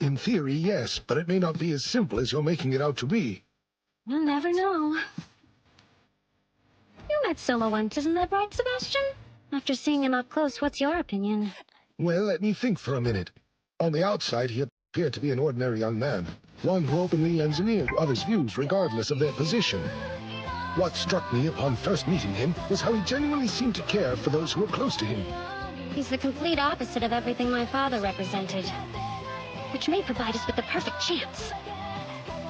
In theory, yes, but it may not be as simple as you're making it out to be. You'll never know. You met Soma once, isn't that right, Sebastian? After seeing him up close, what's your opinion? Well, let me think for a minute. On the outside, he appeared to be an ordinary young man. One who openly engineered others' views regardless of their position. What struck me upon first meeting him was how he genuinely seemed to care for those who were close to him. He's the complete opposite of everything my father represented. Which may provide us with the perfect chance.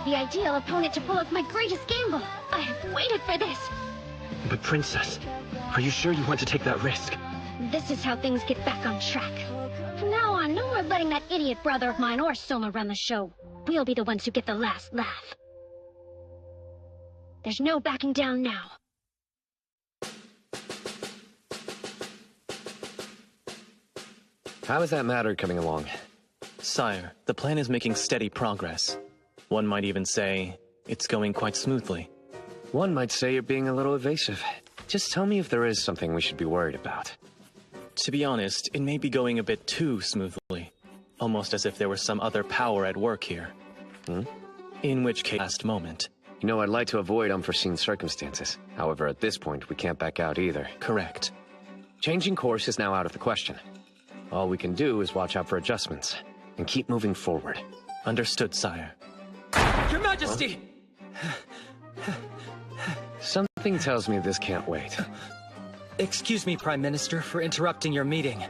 The ideal opponent to pull off my greatest gamble. I have waited for this. But Princess, are you sure you want to take that risk? This is how things get back on track. From now on, no more letting that idiot brother of mine or Soma run the show. We'll be the ones who get the last laugh. There's no backing down now. How is that matter coming along? Sire, the plan is making steady progress. One might even say it's going quite smoothly. One might say you're being a little evasive. Just tell me if there is something we should be worried about. To be honest, it may be going a bit too smoothly. Almost as if there was some other power at work here. In which case, last moment. You know, I'd like to avoid unforeseen circumstances. However, at this point, we can't back out either. Correct. Changing course is now out of the question. All we can do is watch out for adjustments, and keep moving forward. Understood, sire. Your Majesty! Something tells me this can't wait. Excuse me, Prime Minister, for interrupting your meeting.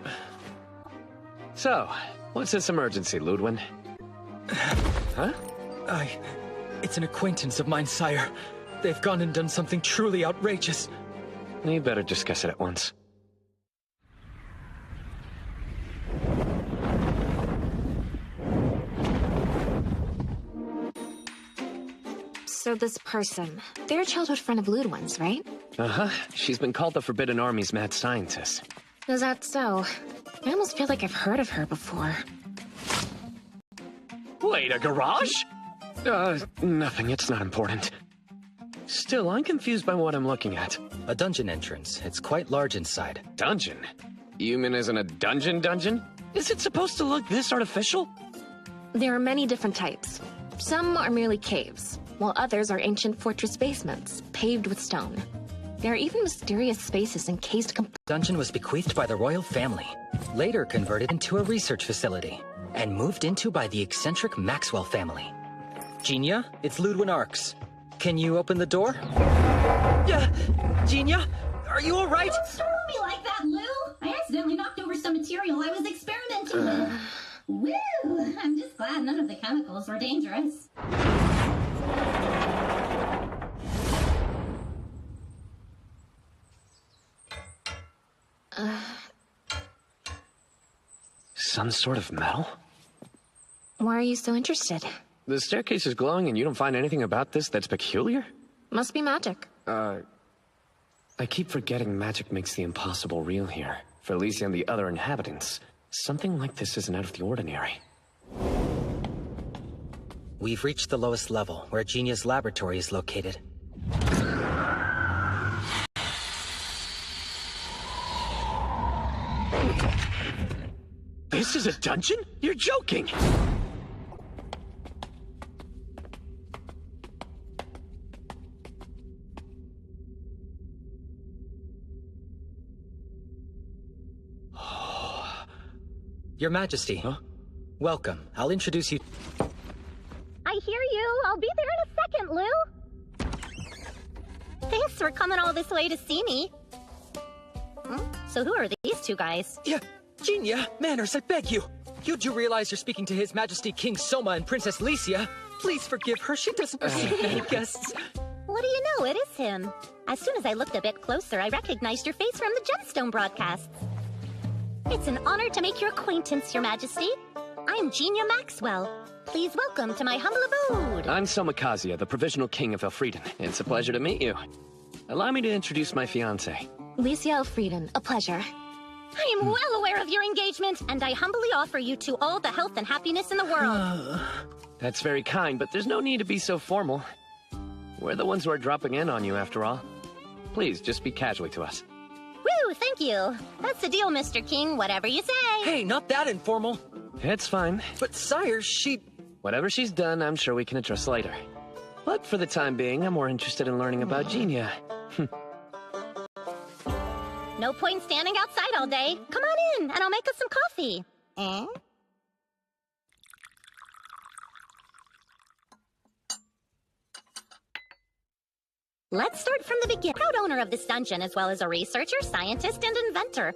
So, what's this emergency, Ludwin? Huh? It's an acquaintance of mine, sire. They've gone and done something truly outrageous. You better discuss it at once. So this person, they're a childhood friend of Ludwin's, right? Uh-huh. She's been called the Forbidden Army's mad scientist. Is that so? I almost feel like I've heard of her before. Wait, a garage? Nothing. It's not important. Still, I'm confused by what I'm looking at. A dungeon entrance. It's quite large inside. Dungeon? You mean as in a dungeon? Is it supposed to look this artificial? There are many different types. Some are merely caves, while others are ancient fortress basements, paved with stone. There are even mysterious spaces encased. Dungeon was bequeathed by the royal family, later converted into a research facility. and moved into by the eccentric Maxwell family. Genia, it's Ludwin Arx. Can you open the door? Yeah, Genia, are you all right? Don't startle me like that, Lou. I accidentally knocked over some material I was experimenting with. Woo! I'm just glad none of the chemicals were dangerous. Some sort of metal? Why are you so interested? The staircase is glowing and you don't find anything about this that's peculiar? Must be magic. I keep forgetting magic makes the impossible real here. For Alicia and the other inhabitants, something like this isn't out of the ordinary. We've reached the lowest level, where Genia's laboratory is located. This is a dungeon? You're joking! Your Majesty. Huh? Welcome. I'll introduce you. I hear you. I'll be there in a second, Lou. Thanks for coming all this way to see me. So who are these two guys? Yeah, Genia, manners, I beg you. You do realize you're speaking to His Majesty King Soma and Princess Licia. Please forgive her. She doesn't receive many guests. What do you know? It is him. As soon as I looked a bit closer, I recognized your face from the Gemstone broadcasts. It's an honor to make your acquaintance, Your Majesty. I'm Genia Maxwell. Please welcome to my humble abode. I'm Soma Kazuya, the provisional king of Elfrieden. It's a pleasure to meet you. Allow me to introduce my fiancée. Licia Elfrieden, a pleasure. I am well aware of your engagement, and I humbly offer you to all the health and happiness in the world. That's very kind, but there's no need to be so formal. We're the ones who are dropping in on you, after all. Please, just speak casually to us. Woo, thank you. That's the deal, Mr. King, whatever you say. Hey, not that informal. It's fine. But sire, Whatever she's done, I'm sure we can address later. But for the time being, I'm more interested in learning about Genia. No point standing outside all day. Come on in, and I'll make us some coffee. Eh? Let's start from the beginning. Proud owner of this dungeon, as well as a researcher, scientist, and inventor.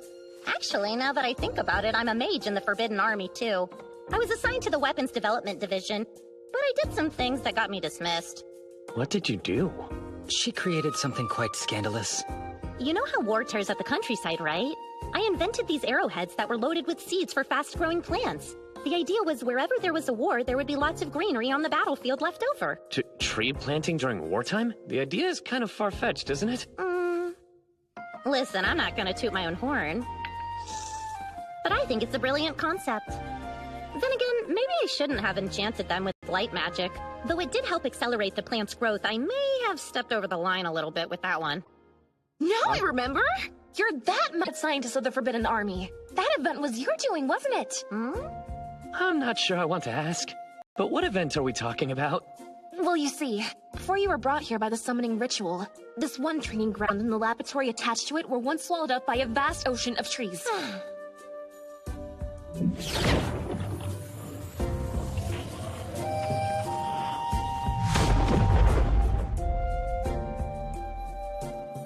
Actually, now that I think about it, I'm a mage in the Forbidden Army, too. I was assigned to the Weapons Development Division, but I did some things that got me dismissed. What did you do? She created something quite scandalous. You know how war tears up the countryside, right? I invented these arrowheads that were loaded with seeds for fast-growing plants. The idea was wherever there was a war, there would be lots of greenery on the battlefield left over. Tree planting during wartime? The idea is kind of far-fetched, isn't it? Listen, I'm not gonna toot my own horn. But I think it's a brilliant concept. Then again, maybe I shouldn't have enchanted them with light magic. Though it did help accelerate the plant's growth, I may have stepped over the line a little bit with that one. Now I remember! You're that mad scientist of the Forbidden Army. That event was your doing, wasn't it? I'm not sure I want to ask. But what event are we talking about? Well, you see, before you were brought here by the summoning ritual, this one training ground and the laboratory attached to it were once swallowed up by a vast ocean of trees.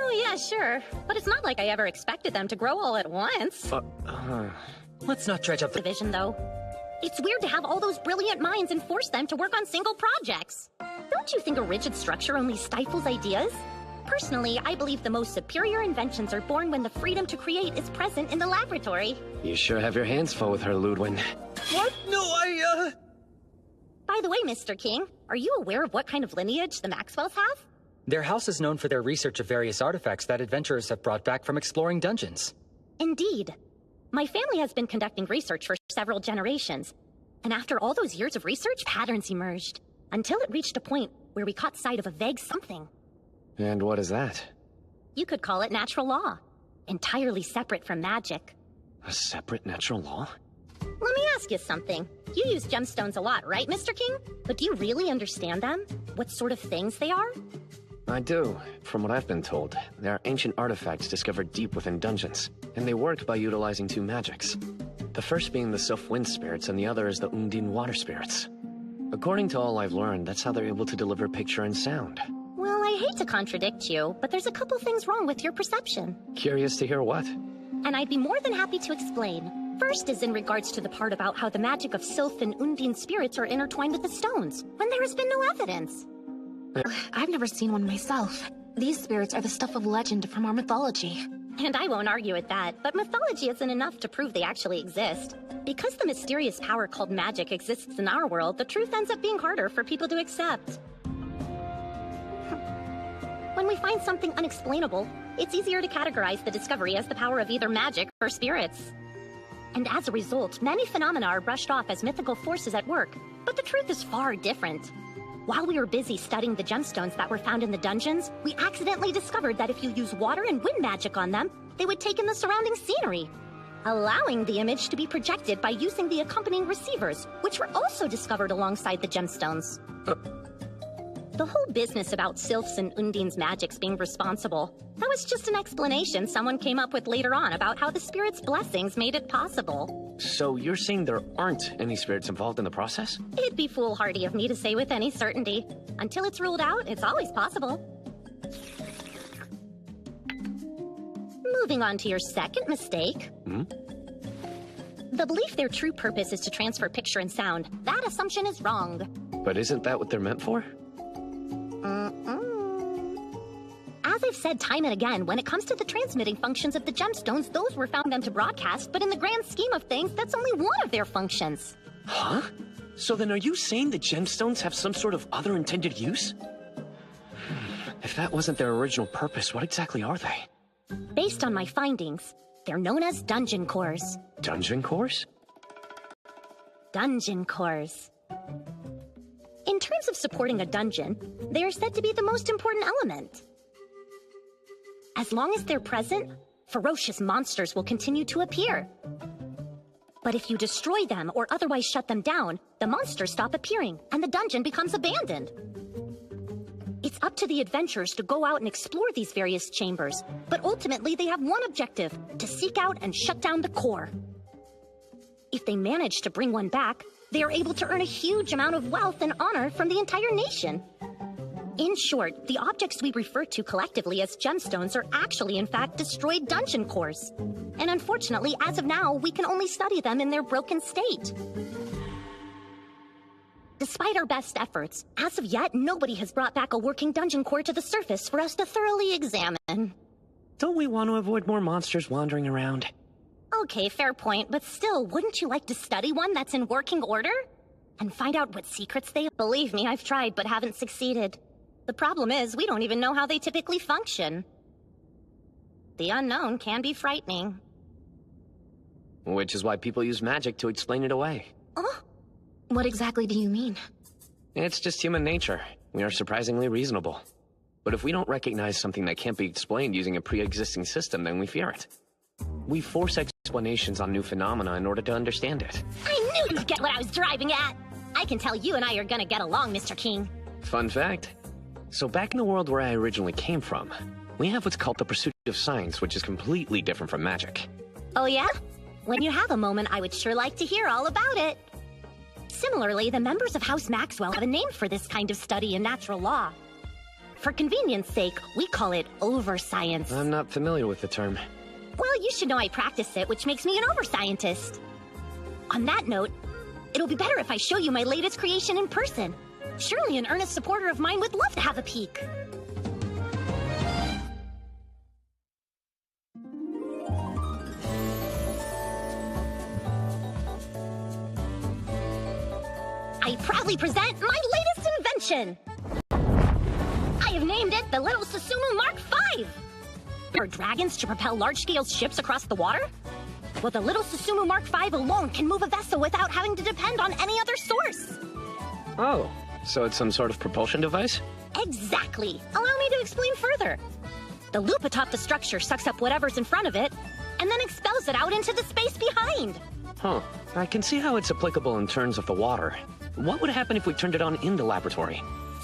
Oh yeah, sure. But it's not like I ever expected them to grow all at once. Let's not dredge up the division, though. It's weird to have all those brilliant minds and force them to work on single projects. Don't you think a rigid structure only stifles ideas? Personally, I believe the most superior inventions are born when the freedom to create is present in the laboratory. You sure have your hands full with her, Ludwin. What? No, By the way, Mr. King, are you aware of what kind of lineage the Maxwells have? Their house is known for their research of various artifacts that adventurers have brought back from exploring dungeons. Indeed. My family has been conducting research for several generations. And after all those years of research, patterns emerged. Until it reached a point where we caught sight of a vague something. And what is that? You could call it natural law. Entirely separate from magic. A separate natural law? Let me ask you something. You use gemstones a lot, right, Mr. King? But do you really understand them? What sort of things they are? I do. From what I've been told, they are ancient artifacts discovered deep within dungeons, and they work by utilizing two magics. The first being the Sylph Wind Spirits, and the other is the Undine Water Spirits. According to all I've learned, that's how they're able to deliver picture and sound. Well, I hate to contradict you, but there's a couple things wrong with your perception. Curious to hear what? And I'd be more than happy to explain. First is in regards to the part about how the magic of Sylph and Undine spirits are intertwined with the stones, when there has been no evidence. I've never seen one myself. These spirits are the stuff of legend from our mythology. And I won't argue with that, but mythology isn't enough to prove they actually exist. Because the mysterious power called magic exists in our world, the truth ends up being harder for people to accept. When we find something unexplainable, it's easier to categorize the discovery as the power of either magic or spirits. And as a result, many phenomena are brushed off as mythical forces at work, but the truth is far different. While we were busy studying the gemstones that were found in the dungeons, we accidentally discovered that if you use water and wind magic on them, they would take in the surrounding scenery, allowing the image to be projected by using the accompanying receivers, which were also discovered alongside the gemstones. The whole business about Sylph's and Undine's magics being responsible, that was just an explanation someone came up with later on about how the spirit's blessings made it possible. So you're saying there aren't any spirits involved in the process? It'd be foolhardy of me to say with any certainty. Until it's ruled out, it's always possible. Moving on to your second mistake. The belief their true purpose is to transfer picture and sound. That assumption is wrong. But isn't that what they're meant for? As I've said time and again, when it comes to the transmitting functions of the gemstones, those were found meant to broadcast, but in the grand scheme of things, that's only one of their functions. Huh? So then are you saying the gemstones have some sort of other intended use? If that wasn't their original purpose, what exactly are they? Based on my findings, they're known as dungeon cores. Dungeon cores? Dungeon cores. In terms of supporting a dungeon, they are said to be the most important element. As long as they're present, ferocious monsters will continue to appear. But if you destroy them or otherwise shut them down, the monsters stop appearing, and the dungeon becomes abandoned. It's up to the adventurers to go out and explore these various chambers, but ultimately they have one objective, to seek out and shut down the core. If they manage to bring one back, they are able to earn a huge amount of wealth and honor from the entire nation. In short, the objects we refer to collectively as gemstones are actually, in fact, destroyed dungeon cores. And unfortunately, as of now, we can only study them in their broken state. Despite our best efforts, as of yet, nobody has brought back a working dungeon core to the surface for us to thoroughly examine. Don't we want to avoid more monsters wandering around? Okay, fair point, but still, wouldn't you like to study one that's in working order? And find out what secrets they have? Believe me, I've tried but haven't succeeded. The problem is, we don't even know how they typically function. The unknown can be frightening. Which is why people use magic to explain it away. Oh? What exactly do you mean? It's just human nature. We are surprisingly reasonable. But if we don't recognize something that can't be explained using a pre-existing system, then we fear it. We force explanations on new phenomena in order to understand it. I knew you'd get what I was driving at! I can tell you and I are gonna get along, Mr. King. Fun fact. So back in the world where I originally came from, we have what's called the pursuit of science, which is completely different from magic. Oh yeah? When you have a moment, I would sure like to hear all about it. Similarly, the members of House Maxwell have a name for this kind of study in natural law. For convenience sake, we call it over-science. I'm not familiar with the term. Well, you should know I practice it, which makes me an over-scientist. On that note, it'll be better if I show you my latest creation in person. Surely an earnest supporter of mine would love to have a peek. I proudly present my latest invention! I have named it the Little Susumu Mark V! Are dragons to propel large-scale ships across the water? Well, the Little Susumu Mark V alone can move a vessel without having to depend on any other source. Oh, so it's some sort of propulsion device? Exactly. Allow me to explain further. The loop atop the structure sucks up whatever's in front of it, and then expels it out into the space behind. Huh. I can see how it's applicable in terms of the water. What would happen if we turned it on in the laboratory?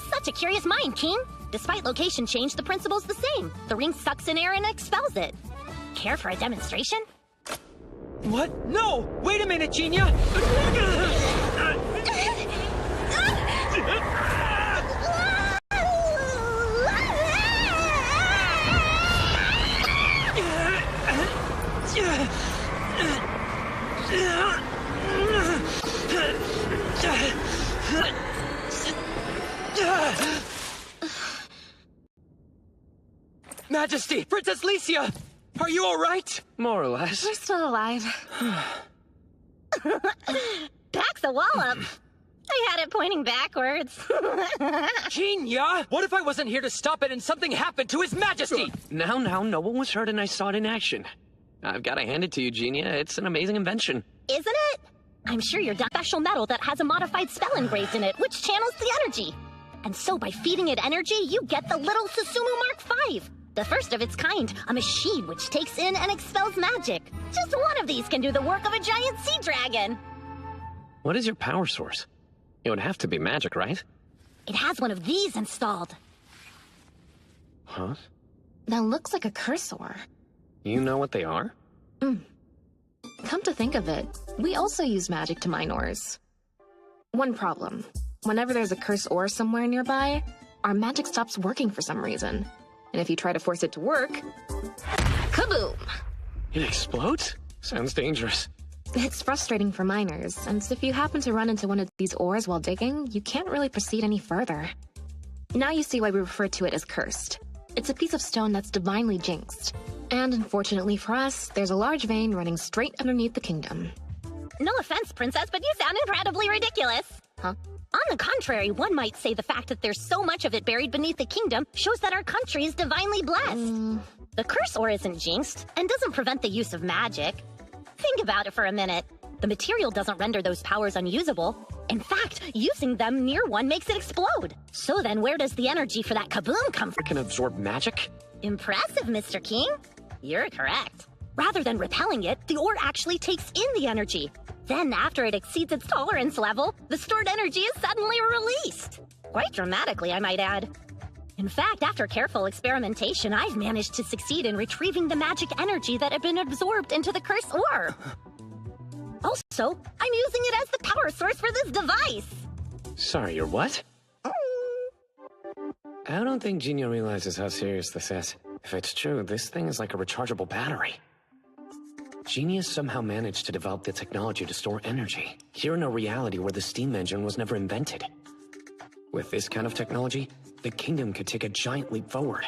Such a curious mind, King. Despite location change, the principle's the same. The ring sucks in air and expels it. Care for a demonstration? What? No! Wait a minute, Genia! Majesty! Princess Licia! Are you alright? More or less. We're still alive. Back's a wallop. I had it pointing backwards. Genia! What if I wasn't here to stop it and something happened to His Majesty? Now, no one was hurt and I saw it in action. I've got to hand it to you, Genia. It's an amazing invention. Isn't it? I'm sure you're a special metal that has a modified spell engraved in it, which channels the energy. And so by feeding it energy, you get the little Susumu Mark V. The first of its kind, a machine which takes in and expels magic. Just one of these can do the work of a giant sea dragon. What is your power source? It would have to be magic, right? It has one of these installed. Huh? That looks like a cursor. You know what they are? Come to think of it, we also use magic to mine ores. One problem. Whenever there's a cursed ore somewhere nearby, our magic stops working for some reason. And if you try to force it to work, kaboom! It explodes? Sounds dangerous. It's frustrating for miners, and if you happen to run into one of these ores while digging, you can't really proceed any further. Now you see why we refer to it as cursed. It's a piece of stone that's divinely jinxed. And unfortunately for us, there's a large vein running straight underneath the kingdom. No offense, Princess, but you sound incredibly ridiculous. Huh? On the contrary, one might say the fact that there's so much of it buried beneath the kingdom shows that our country is divinely blessed. The curse ore isn't jinxed, and doesn't prevent the use of magic. Think about it for a minute. The material doesn't render those powers unusable. In fact, using them near one makes it explode. So then where does the energy for that kaboom come from? It can absorb magic? Impressive, Mr. King. You're correct. Rather than repelling it, the ore actually takes in the energy. Then, after it exceeds its tolerance level, the stored energy is suddenly released. Quite dramatically, I might add. In fact, after careful experimentation, I've managed to succeed in retrieving the magic energy that had been absorbed into the cursed ore. Also, I'm using it as the power source for this device. Sorry, you're what? I don't think Genia realizes how serious this is. If it's true, this thing is like a rechargeable battery. Genia somehow managed to develop the technology to store energy, here in a reality where the steam engine was never invented. With this kind of technology, the kingdom could take a giant leap forward.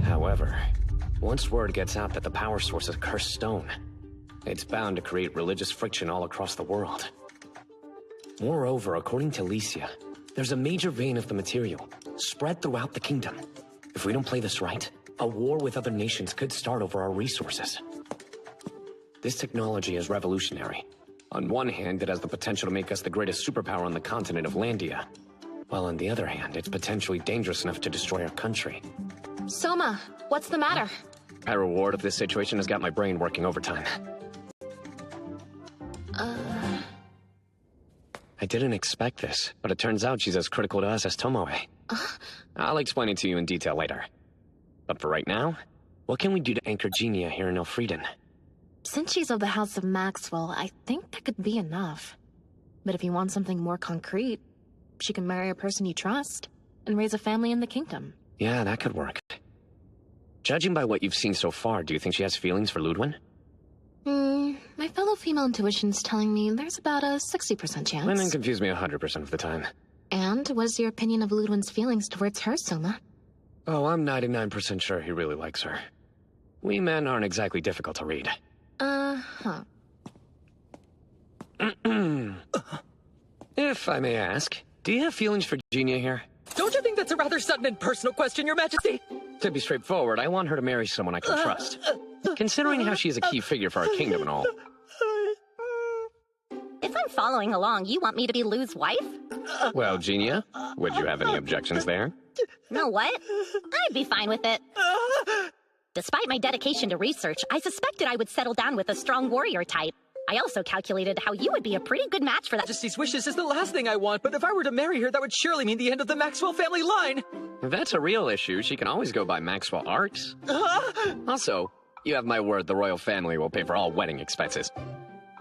However, once word gets out that the power source is cursed stone, it's bound to create religious friction all across the world. Moreover, according to Licia, there's a major vein of the material spread throughout the kingdom. If we don't play this right, a war with other nations could start over our resources. This technology is revolutionary. On one hand, it has the potential to make us the greatest superpower on the continent of Landia. While on the other hand, it's potentially dangerous enough to destroy our country. Soma, what's the matter? My reward of this situation has got my brain working overtime. I didn't expect this, but it turns out she's as critical to us as Tomoe. I'll explain it to you in detail later. But for right now, what can we do to anchor Genia here in Elfrieden? Since she's of the House of Maxwell, I think that could be enough. But if you want something more concrete, she can marry a person you trust and raise a family in the kingdom. Yeah, that could work. Judging by what you've seen so far, do you think she has feelings for Ludwin? My fellow female intuition's telling me there's about a 60% chance. Women confuse me 100% of the time. And what is your opinion of Ludwin's feelings towards her, Soma? Oh, I'm 99% sure he really likes her. We men aren't exactly difficult to read. If I may ask, do you have feelings for Genia here? Don't you think that's a rather sudden and personal question, Your Majesty? To be straightforward, I want her to marry someone I can trust. Considering how she is a key figure for our kingdom and all. If I'm following along, you want me to be Lu's wife? Well, Genia, would you have any objections there? Know what? I'd be fine with it. Despite my dedication to research, I suspected I would settle down with a strong warrior type. I also calculated how you would be a pretty good match for that. Majesty's wishes is the last thing I want, but if I were to marry her, that would surely mean the end of the Maxwell family line. If that's a real issue, she can always go by Maxwell Arts. Also, you have my word the royal family will pay for all wedding expenses.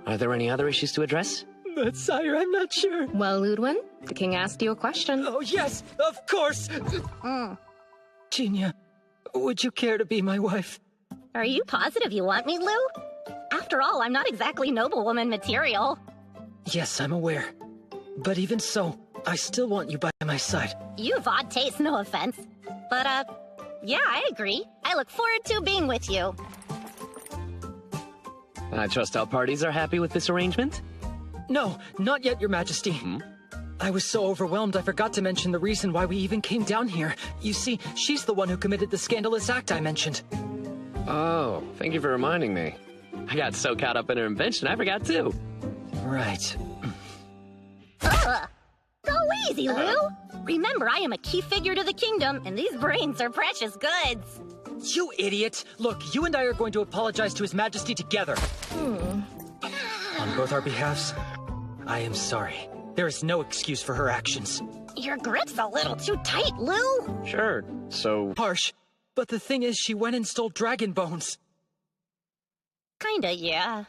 Are there any other issues to address? But, sire, I'm not sure. Well, Ludwin, the king asked you a question. Oh, yes, of course. Genia, would you care to be my wife? Are you positive you want me, Lou? After all, I'm not exactly noblewoman material. Yes, I'm aware. But even so, I still want you by my side. You have odd taste, no offense. But, yeah, I agree. I look forward to being with you. I trust all parties are happy with this arrangement? No, not yet, Your Majesty. I was so overwhelmed I forgot to mention the reason why we even came down here. You see, she's the one who committed the scandalous act I mentioned. Oh, thank you for reminding me. I got so caught up in her invention, I forgot too. Right. Go easy, Lou. Remember, I am a key figure to the kingdom, and these brains are precious goods. You idiot! Look, you and I are going to apologize to His Majesty together. On both our behalves, I am sorry. There is no excuse for her actions. Your grip's a little too tight, Lou. Sure, so... Harsh. But the thing is, she went and stole dragon bones. Kinda, yeah.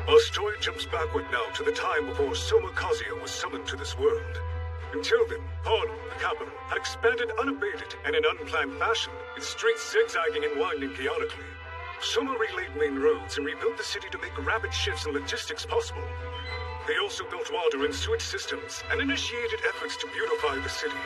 Our story jumps backward now to the time before Soma Kazuya was summoned to this world. Until then, Harlem, the capital, had expanded unabated and in unplanned fashion, its streets zigzagging and winding chaotically. Soma relaid main roads and rebuilt the city to make rapid shifts in logistics possible. They also built water and sewage systems and initiated efforts to beautify the city.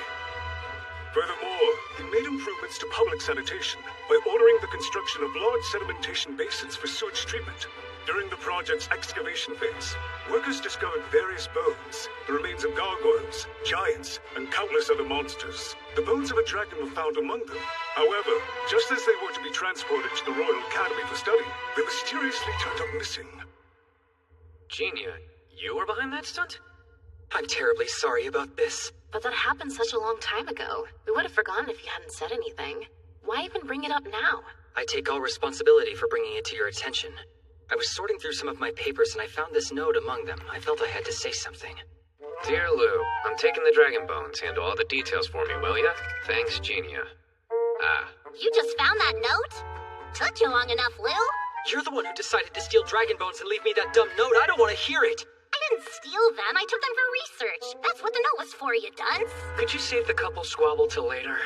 Furthermore, they made improvements to public sanitation by ordering the construction of large sedimentation basins for sewage treatment. During the project's excavation phase, workers discovered various bones, the remains of gargoyles, giants, and countless other monsters. The bones of a dragon were found among them. However, just as they were to be transported to the Royal Academy for study, they mysteriously turned up missing. Genia, you were behind that stunt? I'm terribly sorry about this. But that happened such a long time ago. We would have forgotten if you hadn't said anything. Why even bring it up now? I take all responsibility for bringing it to your attention. I was sorting through some of my papers and I found this note among them. I felt I had to say something. Dear Lou, I'm taking the dragon bones. Handle all the details for me, will ya? Thanks, Genia. You just found that note? Took you long enough, Lou. You're the one who decided to steal dragon bones and leave me that dumb note. I don't want to hear it. I didn't steal them. I took them for research. That's what the note was for, you dunce. Could you save the couple squabble till later?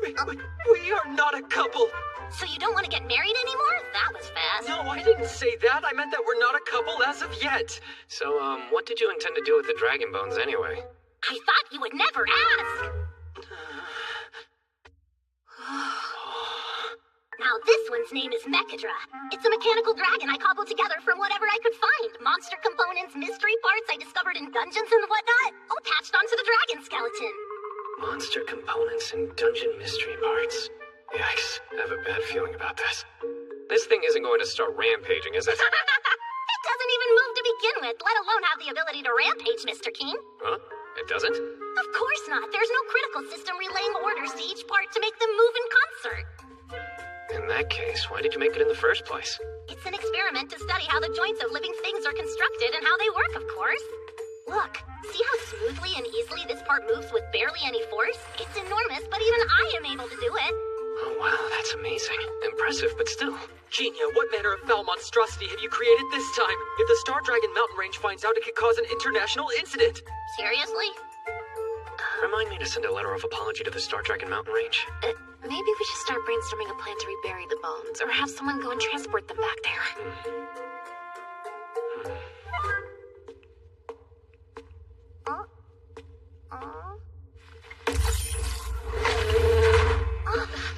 We are not a couple. So you don't want to get married anymore? That was fast. No, I didn't say that. I meant that we're not a couple as of yet. So, what did you intend to do with the dragon bones anyway? I thought you would never ask. Now this one's name is Mechadra. It's a mechanical dragon I cobbled together from whatever I could find. Monster components, mystery parts I discovered in dungeons and whatnot, all patched onto the dragon skeleton. Monster components and dungeon mystery parts. Yikes, I have a bad feeling about this. This thing isn't going to start rampaging, is it? It doesn't even move to begin with, let alone have the ability to rampage, Mr. King. Huh? It doesn't? Of course not. There's no critical system relaying orders to each part to make them move in concert. In that case, why did you make it in the first place? It's an experiment to study how the joints of living things are constructed and how they work, of course. Look, see how smoothly and easily this part moves with barely any force? It's enormous, but even I am able to do it. Oh wow, that's amazing. Impressive, but still. Genia, what manner of foul monstrosity have you created this time? If the Star Dragon mountain range finds out, it could cause an international incident. Seriously? Remind me to send a letter of apology to the Star Dragon mountain range. Maybe we should start brainstorming a plan to rebury the bones, or have someone go and transport them back there.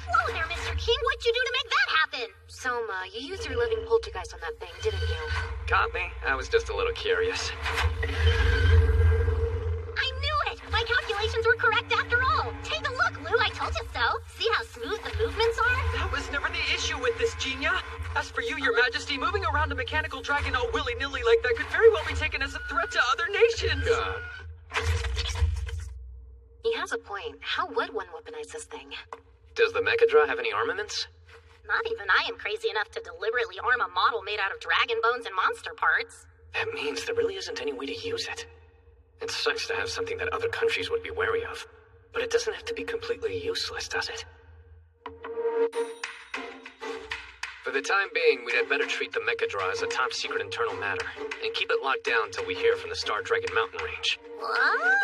Whoa there, Mr. King! What'd you do to make that happen? Soma, you used your living poltergeist on that thing, didn't you? Caught me? I was just a little curious. I knew it! My calculations were correct after all! Take a look, Lou, I told you so! See how smooth the movements are? That was never the issue with this, Genia. As for you, Your Majesty, moving around a mechanical dragon all willy-nilly like that could very well be taken as a threat to other nations. God. He has a point. How would one weaponize this thing? Does the Mechadra have any armaments? Not even I am crazy enough to deliberately arm a model made out of dragon bones and monster parts. That means there really isn't any way to use it. It sucks to have something that other countries would be wary of, but it doesn't have to be completely useless, does it? For the time being, we'd had better treat the Mechadra as a top-secret internal matter, and keep it locked down till we hear from the Star Dragon mountain range. What?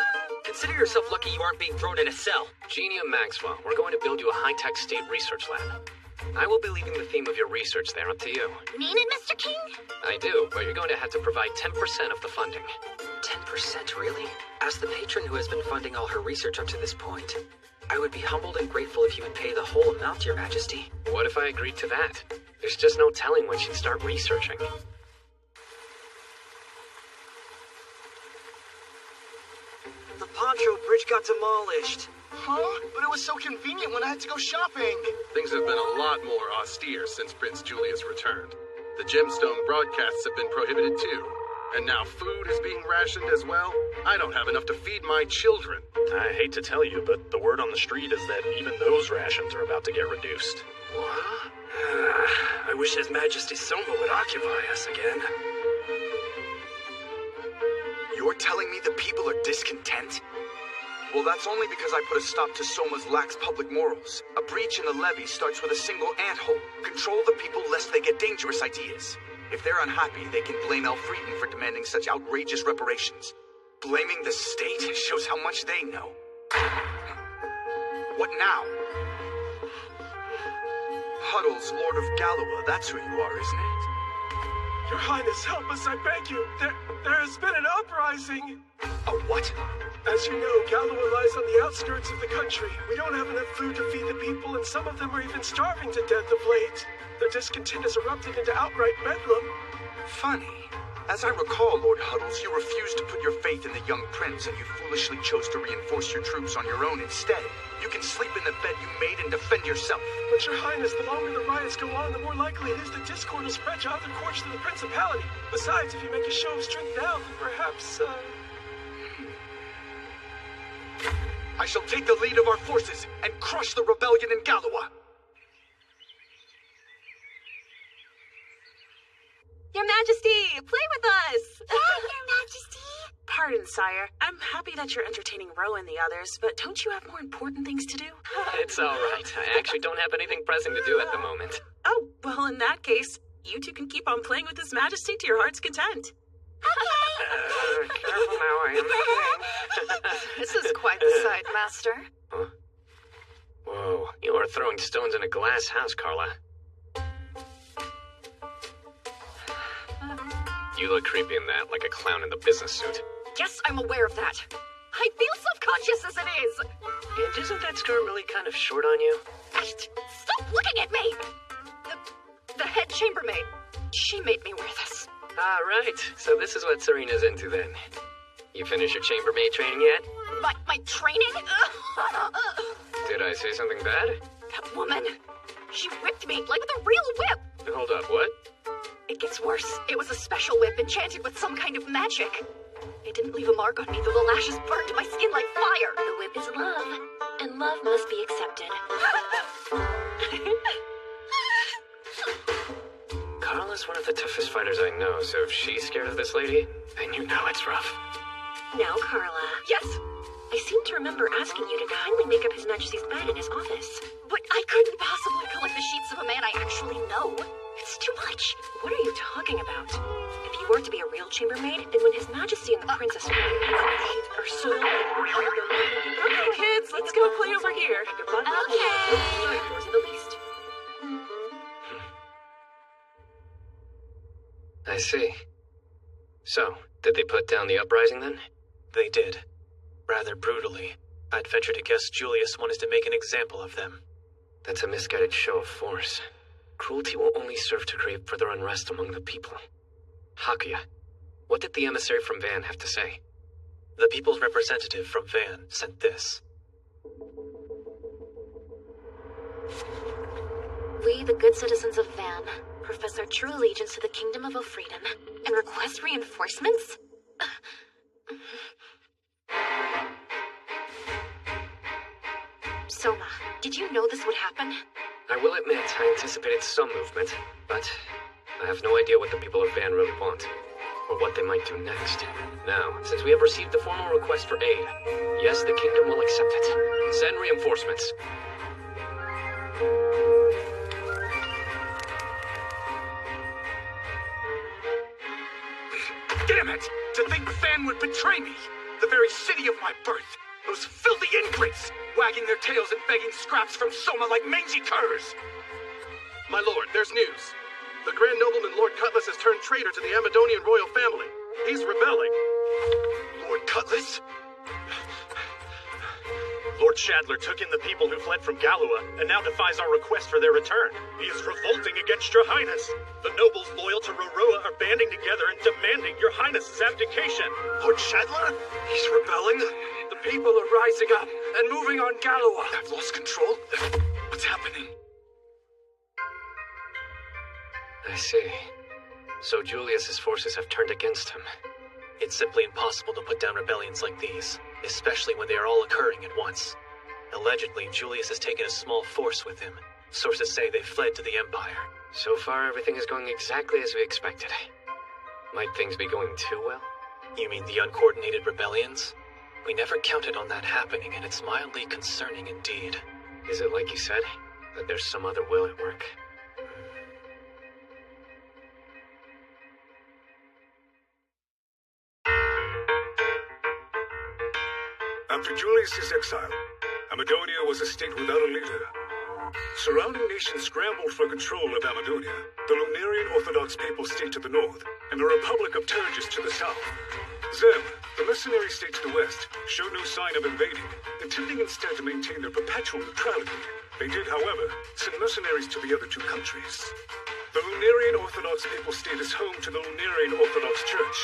Consider yourself lucky you aren't being thrown in a cell. Genia Maxwell, we're going to build you a high-tech state research lab. I will be leaving the theme of your research there up to you. Mean it, Mr. King? I do, but you're going to have to provide 10% of the funding. 10%, really? As the patron who has been funding all her research up to this point, I would be humbled and grateful if you would pay the whole amount, Your Majesty. What if I agreed to that? There's just no telling when she'd start researching. The Poncho Bridge got demolished. Huh? But it was so convenient when I had to go shopping. Things have been a lot more austere since Prince Julius returned. The gemstone broadcasts have been prohibited too. And now food is being rationed as well. I don't have enough to feed my children. I hate to tell you, but the word on the street is that even those rations are about to get reduced. What? I wish His Majesty Soma would occupy us again. You're telling me the people are discontent? Well, that's only because I put a stop to Soma's lax public morals. A breach in the levee starts with a single ant-hole. Control the people lest they get dangerous ideas. If they're unhappy, they can blame Elfrieden for demanding such outrageous reparations. Blaming the state shows how much they know. What now? Huddles, Lord of Galoa, that's who you are, isn't it? Your Highness, help us, I beg you. There has been an uprising. A what? As you know, Galoa lies on the outskirts of the country. We don't have enough food to feed the people, and some of them are even starving to death of late. Their discontent has erupted into outright bedlam. Funny. As I recall, Lord Huddles, you refused to put your faith in the young prince, and you foolishly chose to reinforce your troops on your own instead. You can sleep in the bed you made and defend yourself. But your Highness, the longer the riots go on, the more likely it is that discord will spread to other courts of the Principality. Besides, if you make a show of strength now, then perhaps, I shall take the lead of our forces and crush the rebellion in Galoa. Your Majesty, play with us! Your Majesty! Pardon, sire. I'm happy that you're entertaining Ro and the others, but don't you have more important things to do? It's all right. I actually don't have anything pressing to do at the moment. Oh, well, in that case, you two can keep on playing with His Majesty to your heart's content. Careful now, I am the king. This is quite the sight, Master. Huh? Whoa, you are throwing stones in a glass house, Carla. You look creepy in that, like a clown in the business suit. Yes, I'm aware of that. I feel self-conscious as it is. And isn't that skirt really kind of short on you? Stop looking at me! The head chambermaid. She made me wear this. Ah, right. So this is what Serena's into then. You finished your chambermaid training yet? My training? Did I say something bad? That woman. She whipped me like with a real whip. Hold up, what? It gets worse. It was a special whip enchanted with some kind of magic. It didn't leave a mark on me, though the lashes burned my skin like fire. The whip is love, and love must be accepted. Carla's one of the toughest fighters I know, so if she's scared of this lady, then you know it's rough. Now, Carla. Yes! I seem to remember asking you to kindly make up His Majesty's bed in his office. But I couldn't possibly collect the sheets of a man I actually know. It's too much. What are you talking about? If you were to be a real chambermaid, then when His Majesty and the Princess are so... Okay, kids, let's go play over here. Okay. Yours in the least. I see. So, did they put down the uprising then? They did. Rather brutally. I'd venture to guess Julius wanted to make an example of them. That's a misguided show of force. Cruelty will only serve to create further unrest among the people. Hakuya, what did the emissary from Van have to say? The people's representative from Van sent this. We, the good citizens of Van, profess our true allegiance to the Kingdom of Elfrieden and request reinforcements? Soma, did you know this would happen? I will admit I anticipated some movement, but I have no idea what the people of Van really want, or what they might do next. Now, since we have received the formal request for aid, yes, the kingdom will accept it. Send reinforcements. Damn it! To think Van would betray me! The very city of my birth! Those filthy ingrates! Wagging their tails and begging scraps from Soma like mangy curs! My lord, there's news. The Grand Nobleman Lord Cutlass has turned traitor to the Amadonian royal family. He's rebelling. Lord Cutlass? Lord Shadler took in the people who fled from Galua and now defies our request for their return. He is revolting against your highness. The nobles loyal to Roroa are banding together and demanding your highness's abdication. Lord Shadler? He's rebelling? The people are rising up and moving on Galua. I've lost control? What's happening? I see. So Julius's forces have turned against him. It's simply impossible to put down rebellions like these, especially when they are all occurring at once. Allegedly, Julius has taken a small force with him. Sources say they fled to the Empire. So far, everything is going exactly as we expected. Might things be going too well? You mean the uncoordinated rebellions? We never counted on that happening, and it's mildly concerning indeed. Is it like you said, that there's some other will at work? After Julius's exile, Amadonia was a state without a leader. Surrounding nations scrambled for control of Amadonia, the Lunarian Orthodox Papal State to the north, and the Republic of Turgis to the south. Zeb, the mercenary state to the west, showed no sign of invading, intending instead to maintain their perpetual neutrality. They did, however, send mercenaries to the other two countries. The Lunarian Orthodox Papal State is home to the Lunarian Orthodox Church,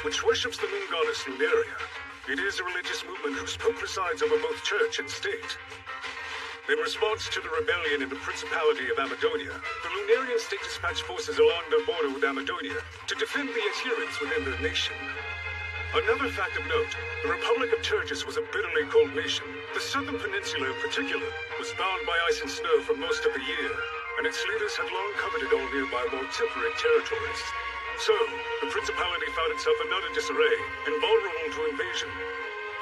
which worships the moon goddess Lunaria. It is a religious movement whose pope presides over both church and state. In response to the rebellion in the Principality of Amadonia, the Lunarian state dispatched forces along their border with Amadonia to defend the adherents within their nation. Another fact of note, the Republic of Turgis was a bitterly cold nation. The southern peninsula in particular was bound by ice and snow for most of the year, and its leaders had long coveted all nearby more temperate territories. So, the Principality found itself in utter disarray and vulnerable to invasion.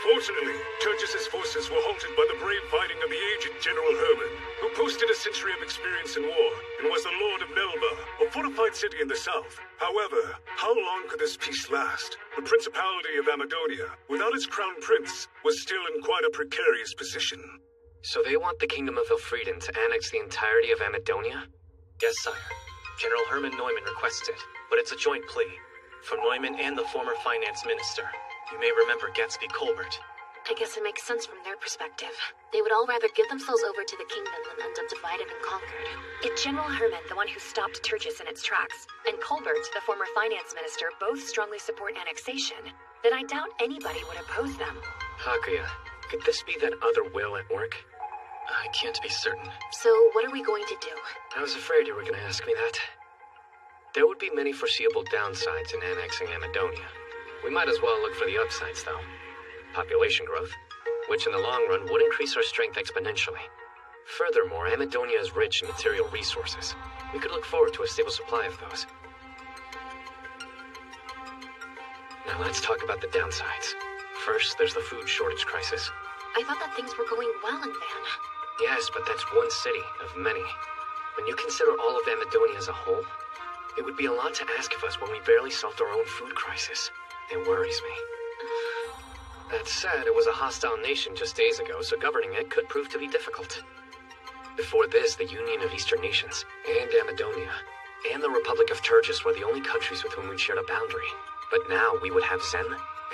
Fortunately, Turgis' forces were halted by the brave fighting of the aged General Herman, who boasted a century of experience in war and was the Lord of Melba, a fortified city in the south. However, how long could this peace last? The Principality of Amadonia, without its crown prince, was still in quite a precarious position. So they want the Kingdom of Elfrieden to annex the entirety of Amadonia? Yes, sire. General Herman Neumann requests it, but it's a joint plea, from Neumann and the former finance minister. You may remember Gatsby Colbert. I guess it makes sense from their perspective. They would all rather give themselves over to the kingdom than end up divided and conquered. If General Herman, the one who stopped Turgis in its tracks, and Colbert, the former finance minister, both strongly support annexation, then I doubt anybody would oppose them. Hakuya, could this be that other will at work? I can't be certain. So, what are we going to do? I was afraid you were going to ask me that. There would be many foreseeable downsides in annexing Amadonia. We might as well look for the upsides, though. Population growth, which in the long run would increase our strength exponentially. Furthermore, Amadonia is rich in material resources. We could look forward to a stable supply of those. Now let's talk about the downsides. First, there's the food shortage crisis. I thought that things were going well in Van. Yes, but that's one city of many. When you consider all of Amadonia as a whole, it would be a lot to ask of us when we barely solved our own food crisis. It worries me. That said, it was a hostile nation just days ago, so governing it could prove to be difficult. Before this, the Union of Eastern Nations, and Amadonia, and the Republic of Turgis were the only countries with whom we shared a boundary. But now we would have Zen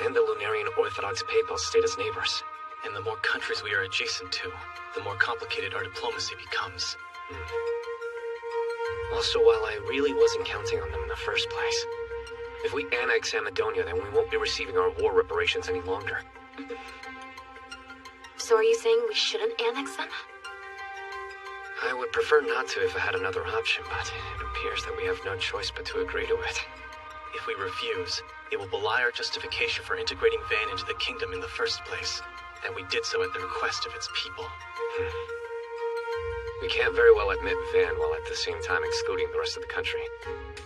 and the Lunarian Orthodox Papal State as neighbors. And the more countries we are adjacent to, the more complicated our diplomacy becomes. Also, while I really wasn't counting on them in the first place, if we annex Amadonia, then we won't be receiving our war reparations any longer. So are you saying we shouldn't annex them? I would prefer not to if I had another option, but it appears that we have no choice but to agree to it. If we refuse, it will belie our justification for integrating Van into the kingdom in the first place. And we did so at the request of its people. We can't very well admit Van while at the same time excluding the rest of the country.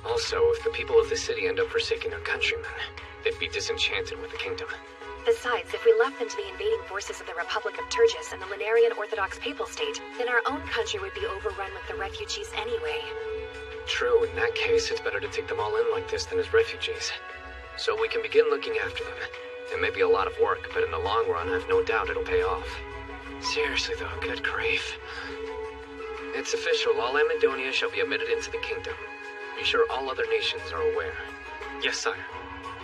Also, if the people of the city end up forsaking their countrymen, they'd be disenchanted with the kingdom. Besides, if we left them to the invading forces of the Republic of Turgis and the Lunarian Orthodox Papal State, then our own country would be overrun with the refugees anyway. True, in that case, it's better to take them all in like this than as refugees. So we can begin looking after them. It may be a lot of work, but in the long run, I've no doubt it'll pay off. Seriously though, good grief. It's official, all Amadonia shall be admitted into the kingdom. Be sure all other nations are aware. Yes, sire.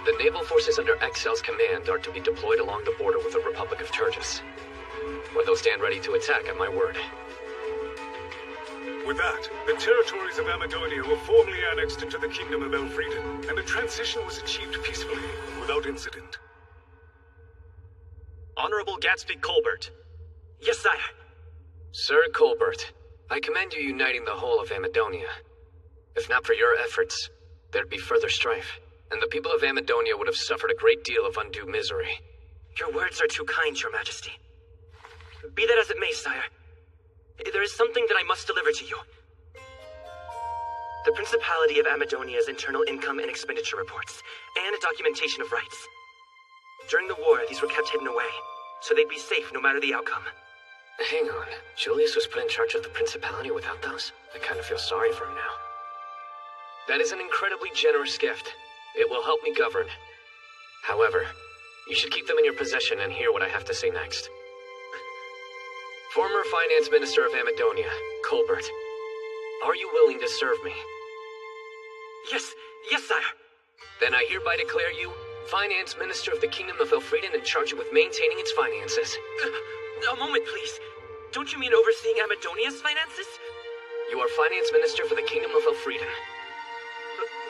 The naval forces under Excel's command are to be deployed along the border with the Republic of Turgis, where they'll stand ready to attack at my word. With that, the territories of Amadonia were formally annexed into the Kingdom of Elfrieden, and a transition was achieved peacefully, without incident. Honorable Gatsby Colbert. Yes, sire. Sir Colbert, I commend you uniting the whole of Amadonia. If not for your efforts, there'd be further strife, and the people of Amadonia would have suffered a great deal of undue misery. Your words are too kind, Your Majesty. Be that as it may, sire, there is something that I must deliver to you. The Principality of Amadonia's internal income and expenditure reports, and a documentation of rights. During the war, these were kept hidden away, so they'd be safe no matter the outcome. Hang on, Julius was put in charge of the Principality without those? I kind of feel sorry for him now. That is an incredibly generous gift. It will help me govern. However, you should keep them in your possession and hear what I have to say next. Former Finance Minister of Amadonia, Colbert. Are you willing to serve me? Yes, sire. Then I hereby declare you Finance Minister of the Kingdom of Elfrieden in charge with maintaining its finances. A moment, please. Don't you mean overseeing Amadonia's finances? You are Finance Minister for the Kingdom of Elfrieden.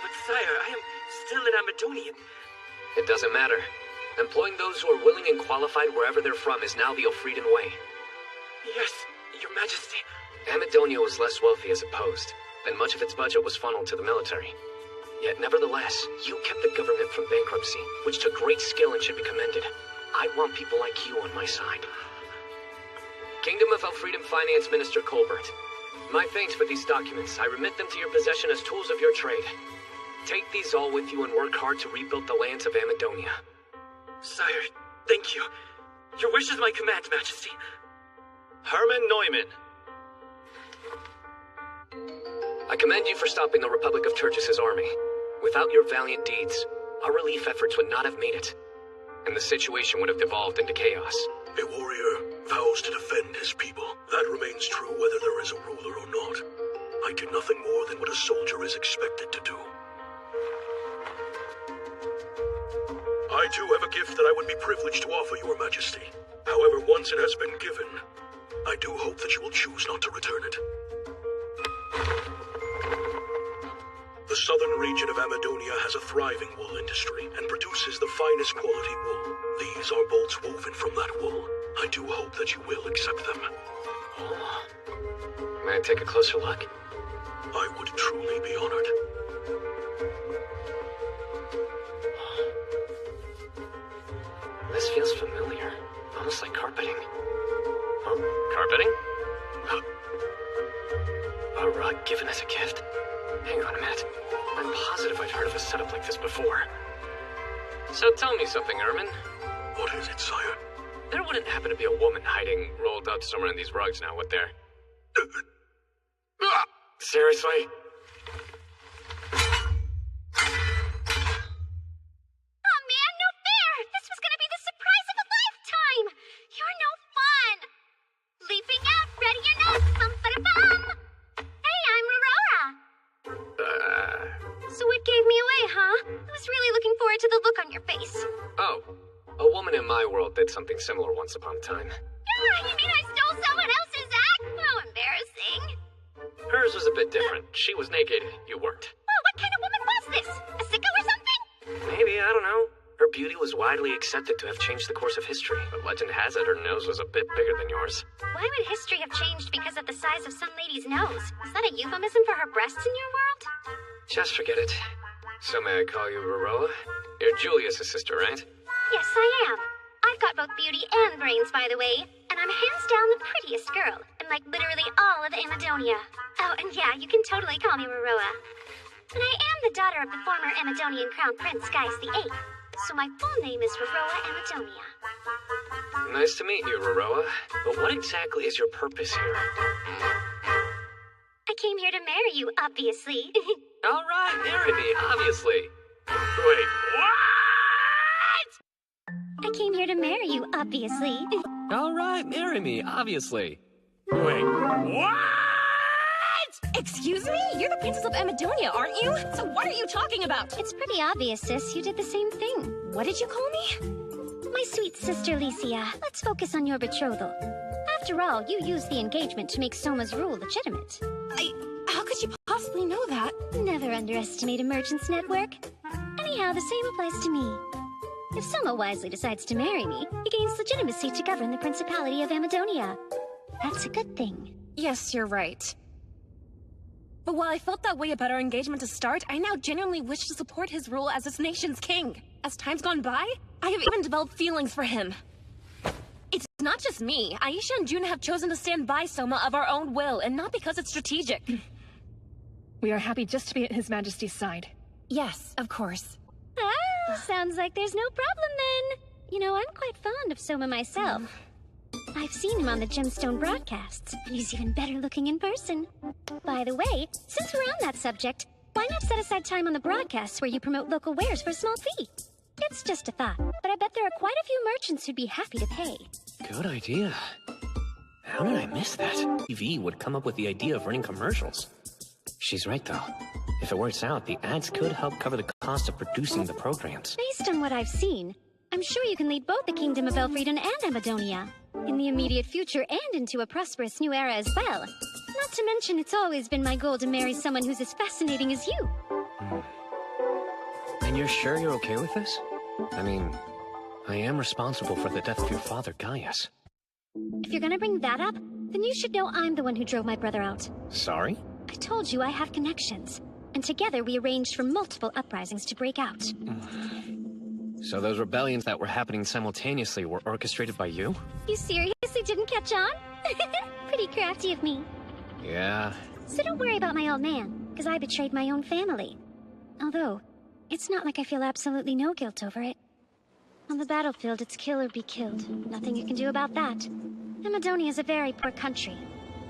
But sire, I am still an Amadonian. It doesn't matter. Employing those who are willing and qualified wherever they're from is now the Elfrieden way. Yes, Your Majesty. Amadonia was less wealthy as opposed, and much of its budget was funneled to the military. Yet nevertheless, you kept the government from bankruptcy, which took great skill and should be commended. I want people like you on my side. Kingdom of Elfrieden Finance Minister Colbert. My thanks for these documents. I remit them to your possession as tools of your trade. Take these all with you and work hard to rebuild the lands of Amadonia. Sire, thank you. Your wish is my command, Majesty. Hermann Neumann. I commend you for stopping the Republic of Turgis' army. Without your valiant deeds, our relief efforts would not have made it, and the situation would have devolved into chaos. A warrior vows to defend his people. That remains true whether there is a ruler or not. I did nothing more than what a soldier is expected to do. I too have a gift that I would be privileged to offer Your Majesty. However, once it has been given, I do hope that you will choose not to return it. The southern region of Amadonia has a thriving wool industry and produces the finest quality wool. These are bolts woven from that wool. I do hope that you will accept them. Oh. May I take a closer look? I would truly be honored. This feels familiar. Almost like carpeting. Huh? Carpeting? A rug given as a gift? Hang on a minute. I'm positive I've heard of a setup like this before. So tell me something, Ermin. What is it, sire? There wouldn't happen to be a woman hiding rolled up somewhere in these rugs now, would there? Seriously? Oh man, no fair! This was gonna be the surprise of a lifetime! You're no fun! Leaping out, ready or not, bum-ba-da-bum! Hey, I'm Aurora! So it gave me away, huh? I was really looking forward to the look on your face. Oh, a woman in my world did something similar once upon a time. Yeah, you mean I stole someone else's act? How embarrassing. Hers was a bit different. She was naked. You weren't. Oh, what kind of woman was this? A sicko or something? Maybe, I don't know. Her beauty was widely accepted to have changed the course of history, but legend has it her nose was a bit bigger than yours. Why would history have changed because of the size of some lady's nose? Is that a euphemism for her breasts in your world? Just forget it. So may I call you Roroa? You're Julius' sister, right? Yes, I am. I've got both beauty and brains, by the way, and I'm hands down the prettiest girl in, like, literally all of Amadonia. Oh, and yeah, you can totally call me Roroa. And I am the daughter of the former Amadonian Crown Prince, Gaius VIII, so my full name is Roroa Amadonia. Nice to meet you, Roroa. But what exactly is your purpose here? I came here to marry you, obviously. All right, marry me, obviously. Wait, what? I came here to marry you, obviously. All right, marry me, obviously. Wait, what? Excuse me? You're the Princess of Amadonia, aren't you? So what are you talking about? It's pretty obvious, sis. You did the same thing. What did you call me? My sweet sister, Licia. Let's focus on your betrothal. After all, you used the engagement to make Soma's rule legitimate. How could you possibly know that? Never underestimate a merchant's network. Anyhow, the same applies to me. If Soma wisely decides to marry me, he gains legitimacy to govern the Principality of Amadonia. That's a good thing. Yes, you're right. But while I felt that way about our engagement to start, I now genuinely wish to support his rule as this nation's king. As time's gone by, I have even developed feelings for him. It's not just me. Aisha and Juna have chosen to stand by Soma of our own will, and not because it's strategic. We are happy just to be at His Majesty's side. Yes, of course. Ah, sounds like there's no problem then. You know, I'm quite fond of Soma myself. I've seen him on the Gemstone broadcasts, and he's even better looking in person. By the way, since we're on that subject, why not set aside time on the broadcasts where you promote local wares for a small fee? It's just a thought, but I bet there are quite a few merchants who'd be happy to pay. Good idea. How did I miss that? TV would come up with the idea of running commercials. She's right, though. If it works out, the ads could help cover the cost of producing the programs. Based on what I've seen, I'm sure you can lead both the Kingdom of Elfrieden and Amadonia in the immediate future and into a prosperous new era as well. Not to mention, it's always been my goal to marry someone who's as fascinating as you. And you're sure you're okay with this? I mean, I am responsible for the death of your father, Gaius. If you're gonna bring that up, then you should know I'm the one who drove my brother out. Sorry? I told you I have connections, and together we arranged for multiple uprisings to break out. So those rebellions that were happening simultaneously were orchestrated by you? You seriously didn't catch on? Pretty crafty of me. Yeah. So don't worry about my old man, because I betrayed my own family. Although, it's not like I feel absolutely no guilt over it. On the battlefield, it's kill or be killed. Nothing you can do about that. Amadonia is a very poor country.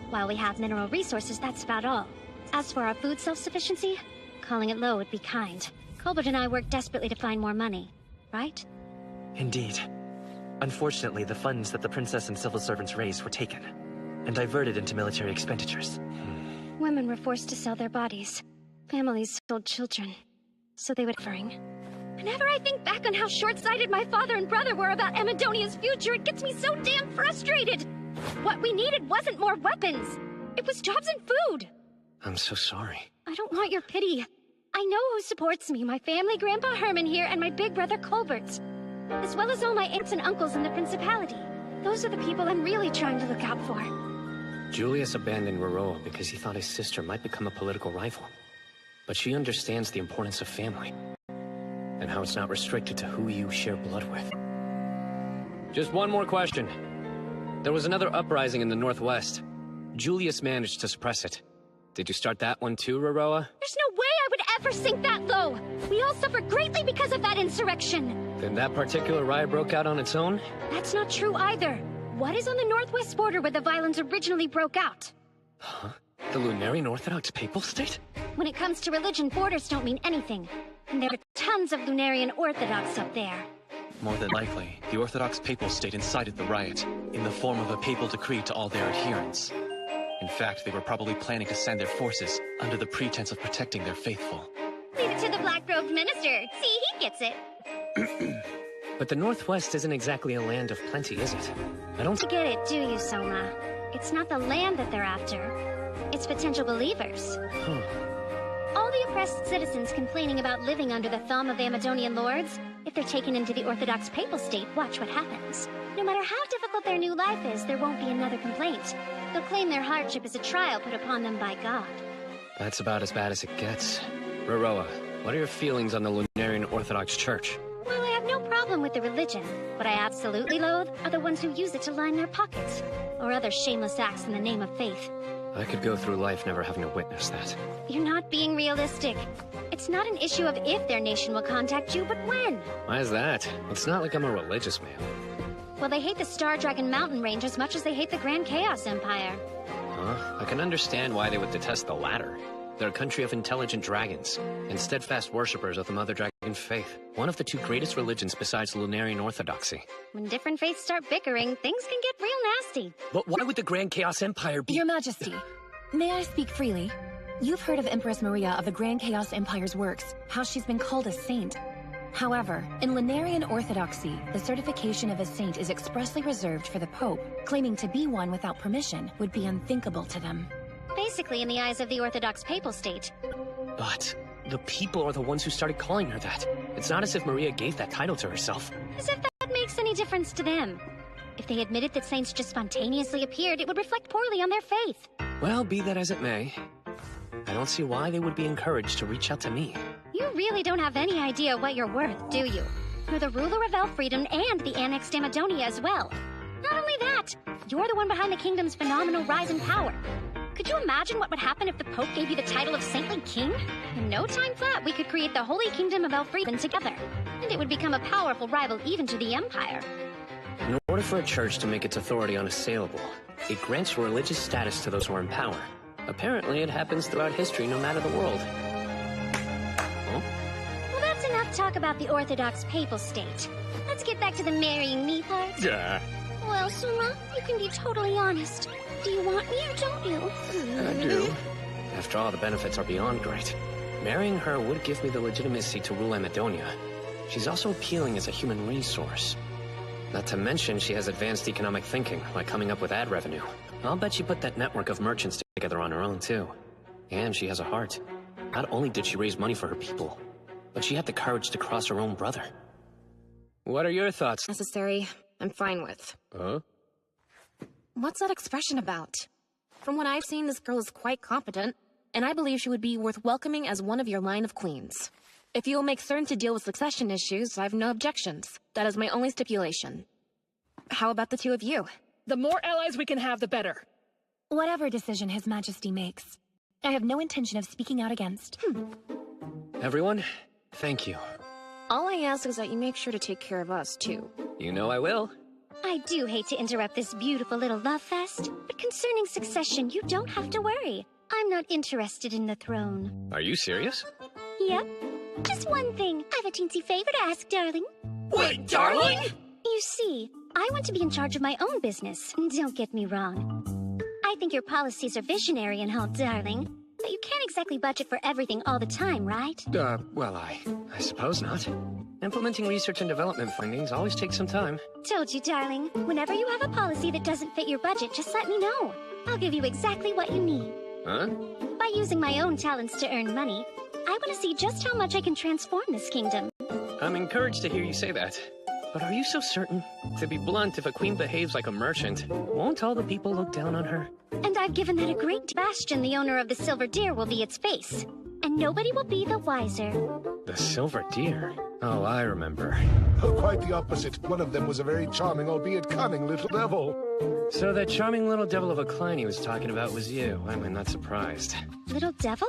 While we have mineral resources, that's about all. As for our food self-sufficiency, calling it low would be kind. Colbert and I work desperately to find more money, right? Indeed. Unfortunately, the funds that the princess and civil servants raised were taken, and diverted into military expenditures. Women were forced to sell their bodies. Families sold children. So they would suffering. Whenever I think back on how short-sighted my father and brother were about Amadonia's future, it gets me so damn frustrated! What we needed wasn't more weapons. It was jobs and food. I'm so sorry. I don't want your pity. I know who supports me, my family, Grandpa Herman here, and my big brother Colbert. As well as all my aunts and uncles in the Principality. Those are the people I'm really trying to look out for. Julius abandoned Roroa because he thought his sister might become a political rival. But she understands the importance of family. And how it's not restricted to who you share blood with. Just one more question. There was another uprising in the Northwest. Julius managed to suppress it. Did you start that one too, Roroa? There's no way I would ever sink that low! We all suffered greatly because of that insurrection! Then that particular riot broke out on its own? That's not true either. What is on the northwest border where the violence originally broke out? Huh? The Lunarian Orthodox Papal State? When it comes to religion, borders don't mean anything. And there are tons of Lunarian Orthodox up there. More than likely, the Orthodox Papal State incited the riot, in the form of a papal decree to all their adherents. In fact, they were probably planning to send their forces under the pretense of protecting their faithful. Leave it to the black-robed minister. See, he gets it. But the Northwest isn't exactly a land of plenty, is it? I don't You get it, do you, Soma? It's not the land that they're after. It's potential believers. Huh. All the oppressed citizens complaining about living under the thumb of the Amadonian lords, if they're taken into the Orthodox Papal State, watch what happens. No matter how difficult their new life is, there won't be another complaint. They'll claim their hardship is a trial put upon them by God. That's about as bad as it gets. Roroa, what are your feelings on the Lunarian Orthodox Church? Well, I have no problem with the religion. What I absolutely loathe are the ones who use it to line their pockets, or other shameless acts in the name of faith. I could go through life never having to witness that. You're not being realistic. It's not an issue of if their nation will contact you, but when. Why is that? It's not like I'm a religious man. Well, they hate the Star Dragon Mountain Range as much as they hate the Grand Chaos Empire. Huh? I can understand why they would detest the latter. They're a country of intelligent dragons, and steadfast worshippers of the Mother Dragon faith, one of the two greatest religions besides Lunarian Orthodoxy. When different faiths start bickering, things can get real nasty. But why would the Grand Chaos Empire be— Your Majesty, may I speak freely? You've heard of Empress Maria of the Grand Chaos Empire's works, how she's been called a saint. However, in Lunarian Orthodoxy, the certification of a saint is expressly reserved for the Pope. Claiming to be one without permission would be unthinkable to them. Basically in the eyes of the Orthodox Papal State. But the people are the ones who started calling her that. It's not as if Maria gave that title to herself. As if that makes any difference to them. If they admitted that saints just spontaneously appeared, it would reflect poorly on their faith. Well, be that as it may, I don't see why they would be encouraged to reach out to me. You really don't have any idea what you're worth, do you? You're the ruler of Elfrieden and the annexed Amadonia as well. Not only that, you're the one behind the kingdom's phenomenal rise in power. Could you imagine what would happen if the Pope gave you the title of Saintly King? In no time flat, we could create the Holy Kingdom of Elfrieden together, and it would become a powerful rival even to the Empire. In order for a church to make its authority unassailable, it grants religious status to those who are in power. Apparently, it happens throughout history, no matter the world. Well, that's enough talk about the Orthodox Papal State. Let's get back to the marrying me part. Yeah. Well, Suma, you can be totally honest. Do you want me or don't you? I do. After all, the benefits are beyond great. Marrying her would give me the legitimacy to rule Amadonia. She's also appealing as a human resource. Not to mention she has advanced economic thinking, like coming up with ad revenue. I'll bet she put that network of merchants together on her own, too. And she has a heart. Not only did she raise money for her people, but she had the courage to cross her own brother. What are your thoughts? Necessary. I'm fine with. Huh? What's that expression about? From what I've seen, this girl is quite competent, and I believe she would be worth welcoming as one of your line of queens. If you will make certain to deal with succession issues, I have no objections. That is my only stipulation. How about the two of you? The more allies we can have, the better. Whatever decision His Majesty makes, I have no intention of speaking out against. Everyone, thank you. All I ask is that you make sure to take care of us, too. You know I will. I do hate to interrupt this beautiful little love fest, but concerning succession, you don't have to worry. I'm not interested in the throne. Are you serious? Yep. Just one thing. I have a teensy favor to ask, darling. Wait, darling? You see, I want to be in charge of my own business. Don't get me wrong. I think your policies are visionary and all, darling. But you can't exactly budget for everything all the time, right? Well, I suppose not. Implementing research and development findings always takes some time. Told you, darling. Whenever you have a policy that doesn't fit your budget, just let me know. I'll give you exactly what you need. Huh? By using my own talents to earn money, I want to see just how much I can transform this kingdom. I'm encouraged to hear you say that. But are you so certain? To be blunt, if a queen behaves like a merchant, won't all the people look down on her? And I've given that a great Bastion, the owner of the Silver Deer, will be its face. And nobody will be the wiser. The Silver Deer? Oh, I remember. Quite the opposite. One of them was a very charming, albeit cunning little devil. So that charming little devil of a Klein he was talking about was you. I'm not surprised. Little devil?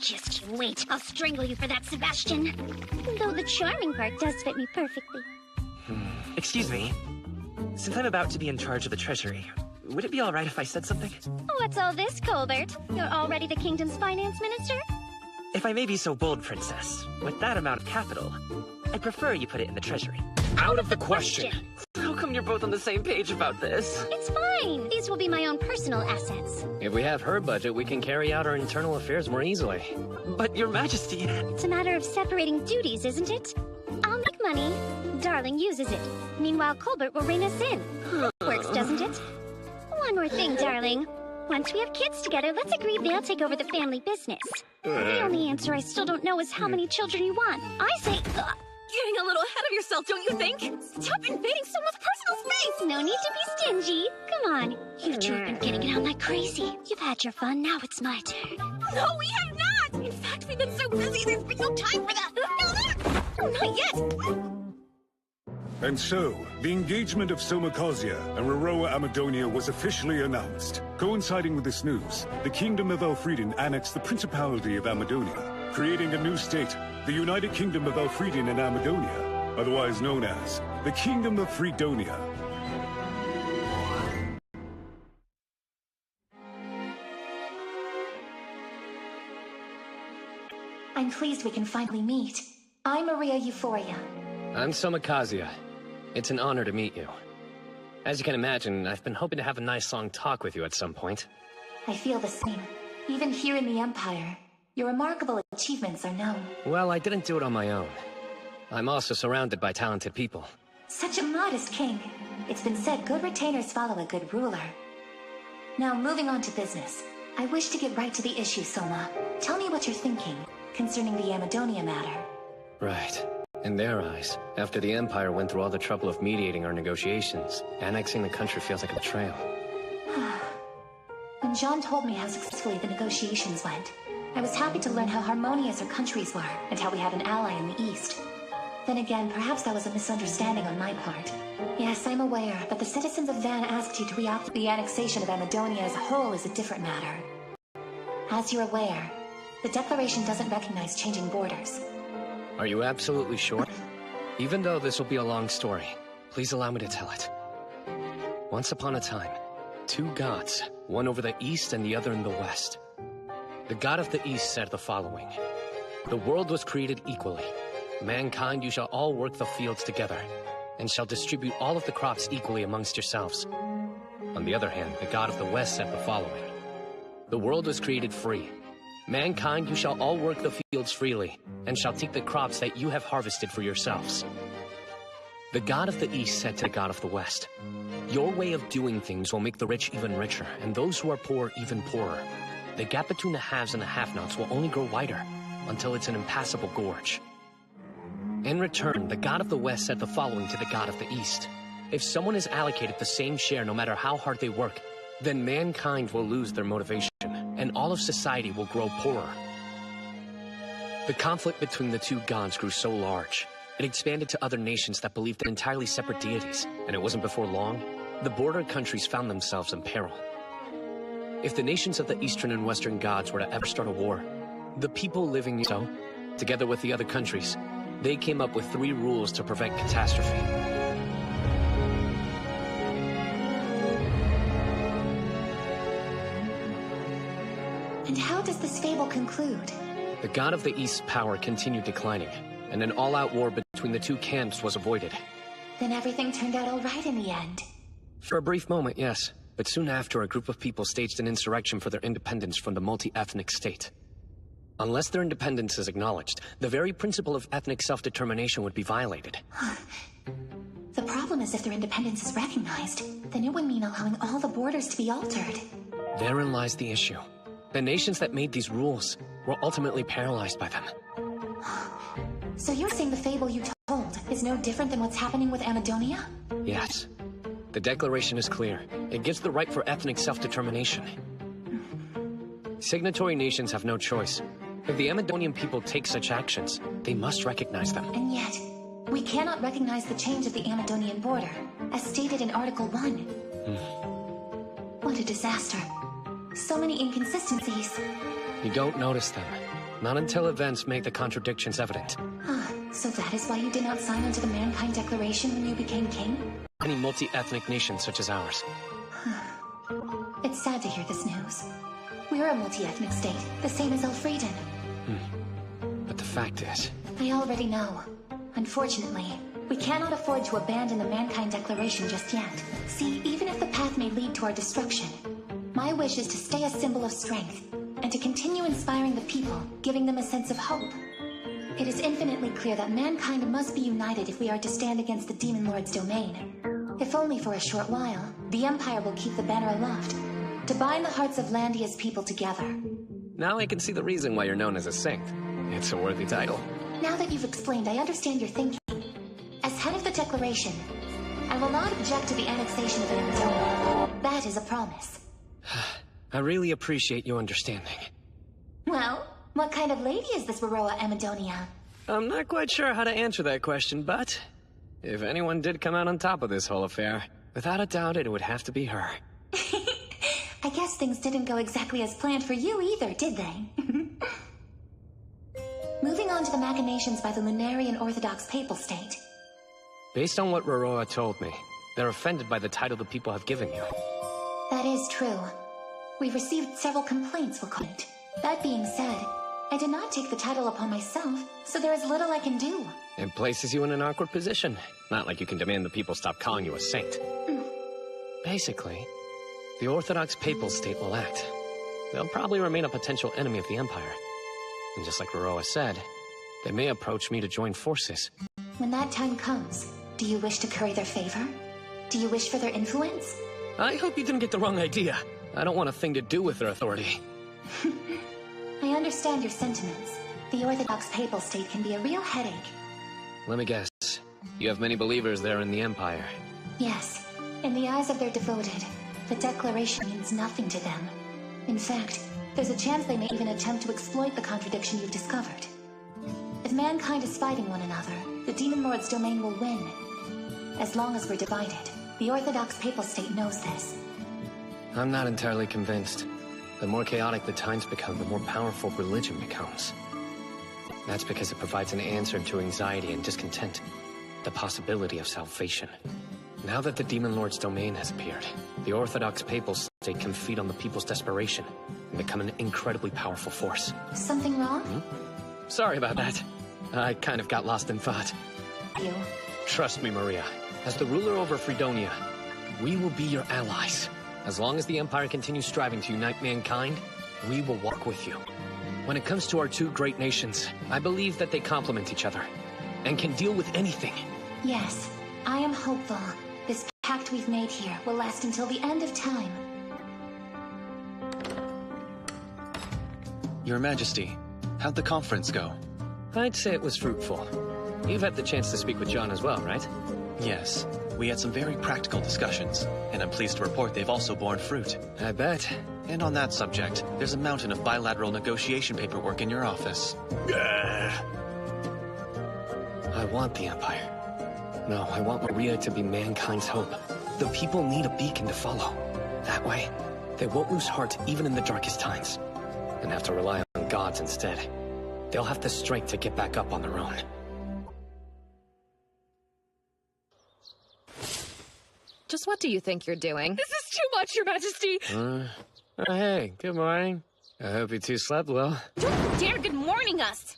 Just you wait. I'll strangle you for that, Sebastian. Though the charming part does fit me perfectly. Excuse me. Since I'm about to be in charge of the treasury, would it be alright if I said something? What's all this, Colbert? You're already the kingdom's finance minister? If I may be so bold, Princess, with that amount of capital, I'd prefer you put it in the treasury. Out of the question! How come you're both on the same page about this? It's fine. These will be my own personal assets. If we have her budget, we can carry out our internal affairs more easily. But, Your Majesty... It's a matter of separating duties, isn't it? I'll make money. Darling uses it. Meanwhile, Colbert will rein us in. Works, doesn't it? One more thing, darling. Once we have kids together, let's agree they'll take over the family business. The only answer I still don't know is how many children you want. I say... Getting a little ahead of yourself, don't you think? Stop invading someone's personal space! No need to be stingy. Come on. You two have been getting it on like crazy. You've had your fun, now it's my turn. No, we have not! In fact, we've been so busy, there's been no time for that! No, not yet! And so, the engagement of Somakasia and Roroa Amadonia was officially announced. Coinciding with this news, the Kingdom of Elfrieden annexed the Principality of Amadonia, creating a new state, the United Kingdom of Elfrieden and Amadonia, otherwise known as the Kingdom of Fredonia. I'm pleased we can finally meet. I'm Maria Euphoria. I'm Somakasia. It's an honor to meet you. As you can imagine, I've been hoping to have a nice long talk with you at some point. I feel the same. Even here in the Empire, your remarkable achievements are known. Well, I didn't do it on my own. I'm also surrounded by talented people. Such a modest king. It's been said good retainers follow a good ruler. Now, moving on to business. I wish to get right to the issue, Soma. Tell me what you're thinking concerning the Amadonia matter. Right. In their eyes, after the Empire went through all the trouble of mediating our negotiations, annexing the country feels like a betrayal. When Jean told me how successfully the negotiations went, I was happy to learn how harmonious our countries were, and how we had an ally in the East. Then again, perhaps that was a misunderstanding on my part. Yes, I'm aware, but the citizens of Van asked you to reopt the annexation of Amadonia as a whole is a different matter. As you're aware, the Declaration doesn't recognize changing borders. Are you absolutely sure? Even though this will be a long story, please allow me to tell it. Once upon a time, two gods, one over the east and the other in the west. The god of the east said the following: "The world was created equally. Mankind, you shall all work the fields together, and shall distribute all of the crops equally amongst yourselves." On the other hand, the god of the west said the following: "The world was created free. Mankind, you shall all work the fields freely, and shall take the crops that you have harvested for yourselves." The god of the east said to the god of the west, "Your way of doing things will make the rich even richer, and those who are poor even poorer. The gap between the haves and the have-nots will only grow wider, until it's an impassable gorge." In return, the god of the west said the following to the god of the east: "If someone is allocated the same share no matter how hard they work, then mankind will lose their motivation, and all of society will grow poorer." The conflict between the two gods grew so large, it expanded to other nations that believed in entirely separate deities, and it wasn't before long, the border countries found themselves in peril. If the nations of the eastern and western gods were to ever start a war, the people living so, together with the other countries, they came up with 3 rules to prevent catastrophe. And how does this fable conclude? The god of the East's power continued declining, and an all-out war between the two camps was avoided. Then everything turned out all right in the end. For a brief moment, yes. But soon after, a group of people staged an insurrection for their independence from the multi-ethnic state. Unless their independence is acknowledged, the very principle of ethnic self-determination would be violated. The problem is if their independence is recognized, then it would mean allowing all the borders to be altered. Therein lies the issue. The nations that made these rules were ultimately paralyzed by them. So you're saying the fable you told is no different than what's happening with Amadonia? Yes. The Declaration is clear. It gives the right for ethnic self-determination. Signatory nations have no choice. If the Amadonian people take such actions, they must recognize them. And yet, we cannot recognize the change of the Amadonian border, as stated in Article 1. What a disaster. So many inconsistencies. You don't notice them. Not until events make the contradictions evident. So that is why you did not sign onto the Mankind Declaration when you became king? Any multi-ethnic nation such as ours. It's sad to hear this news. We're a multi-ethnic state, the same as Elfrieden. But the fact is... I already know. Unfortunately, we cannot afford to abandon the Mankind Declaration just yet. See, even if the path may lead to our destruction, my wish is to stay a symbol of strength, and to continue inspiring the people, giving them a sense of hope. It is infinitely clear that mankind must be united if we are to stand against the Demon Lord's domain. If only for a short while, the Empire will keep the banner aloft, to bind the hearts of Landia's people together. Now I can see the reason why you're known as a saint. It's a worthy title. Now that you've explained, I understand your thinking. As head of the Declaration, I will not object to the annexation of Amadonia. That is a promise. I really appreciate you understanding. Well, what kind of lady is this Roroa Amadonia? I'm not quite sure how to answer that question, but... if anyone did come out on top of this whole affair, without a doubt it would have to be her. I guess things didn't go exactly as planned for you either, did they? Moving on to the machinations by the Lunarian Orthodox Papal State. Based on what Roroa told me, they're offended by the title the people have given you. That is true. We've received several complaints, we'll call it. That being said, I did not take the title upon myself, so there is little I can do. It places you in an awkward position. Not like you can demand the people stop calling you a saint. Basically, the Orthodox Papal State will act. They'll probably remain a potential enemy of the Empire. And just like Roroa said, they may approach me to join forces. When that time comes, do you wish to curry their favor? Do you wish for their influence? I hope you didn't get the wrong idea. I don't want a thing to do with their authority. I understand your sentiments. The Orthodox Papal State can be a real headache. Let me guess. You have many believers there in the Empire. Yes. In the eyes of their devoted, the Declaration means nothing to them. In fact, there's a chance they may even attempt to exploit the contradiction you've discovered. If mankind is fighting one another, the Demon Lord's domain will win. As long as we're divided, the Orthodox Papal State knows this. I'm not entirely convinced. The more chaotic the times become, the more powerful religion becomes. That's because it provides an answer to anxiety and discontent. The possibility of salvation. Now that the Demon Lord's domain has appeared, the Orthodox Papal State can feed on the people's desperation and become an incredibly powerful force. Something wrong? Sorry about that. I kind of got lost in thought. You. Trust me, Maria. As the ruler over Fredonia, we will be your allies. As long as the Empire continues striving to unite mankind, we will walk with you. When it comes to our two great nations, I believe that they complement each other and can deal with anything. Yes, I am hopeful. This pact we've made here will last until the end of time. Your Majesty, how'd the conference go? I'd say it was fruitful. You've had the chance to speak with John as well, right? Yes. We had some very practical discussions, and I'm pleased to report they've also borne fruit. I bet. And on that subject, there's a mountain of bilateral negotiation paperwork in your office. I want the Empire. No, I want Maria to be mankind's hope. The people need a beacon to follow. That way, they won't lose heart even in the darkest times, and have to rely on gods instead. They'll have the strength to get back up on their own. Just what do you think you're doing? This is too much, Your Majesty! Hey, good morning. I hope you two slept well. Don't dare good morning us!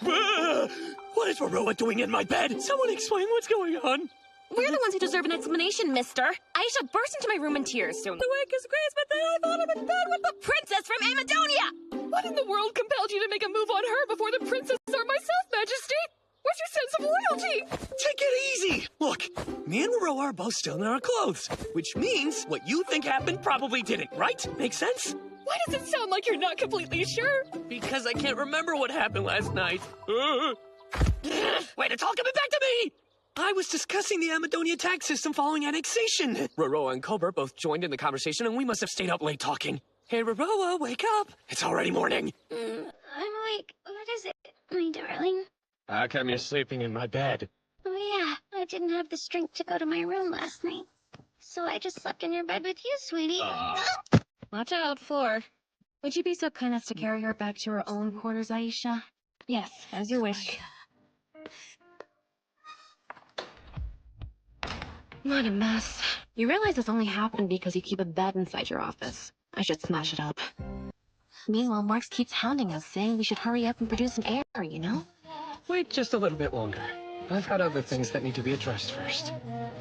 What is Roroa doing in my bed? Someone explain what's going on. We're the ones who deserve an explanation, mister. Aisha burst into my room in tears soon. The wake is grace, but then I thought I'm in bed with the princess from Amadonia! What in the world compelled you to make a move on her before the princess or myself, Majesty? Where's your sense of loyalty? Take it easy! Look, me and Roroa are both still in our clothes, which means what you think happened probably didn't, right? Make sense? Why does it sound like you're not completely sure? Because I can't remember what happened last night. Wait, it's all coming back to me! I was discussing the Amadonia tax system following annexation. Roroa and Cobra both joined in the conversation, and we must have stayed up late talking. Hey, Roroa, wake up! It's already morning. I'm awake. What is it, my darling? How come you're sleeping in my bed? Oh yeah, I didn't have the strength to go to my room last night. So I just slept in your bed with you, sweetie. Watch out, floor. Would you be so kind as to carry her back to her own quarters, Aisha? Yes, as you wish. What a mess. You realize this only happened because you keep a bed inside your office. I should smash it up. Meanwhile, Marks keeps hounding us, saying we should hurry up and produce some air, you know? Wait just a little bit longer. I've got other things that need to be addressed first.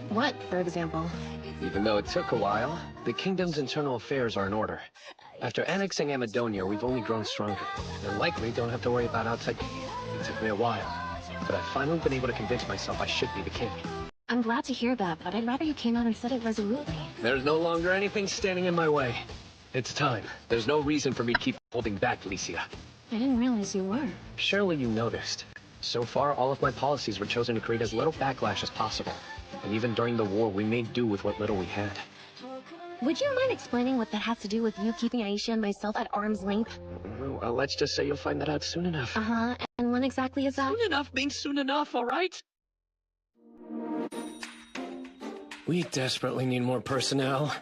What, for example? Even though it took a while, the kingdom's internal affairs are in order. After annexing Amadonia, we've only grown stronger, and likely don't have to worry about outside. It took me a while, but I've finally been able to convince myself I should be the king. I'm glad to hear that, but I'd rather you came out and said it resolutely. There's no longer anything standing in my way. It's time. There's no reason for me to keep holding back, Licia. I didn't realize you were. Surely you noticed. So far, all of my policies were chosen to create as little backlash as possible. And even during the war, we made do with what little we had. Would you mind explaining what that has to do with you keeping Aisha and myself at arm's length? Well, let's just say you'll find that out soon enough. Uh-huh, and when exactly is that? Soon enough being soon enough, all right? We desperately need more personnel.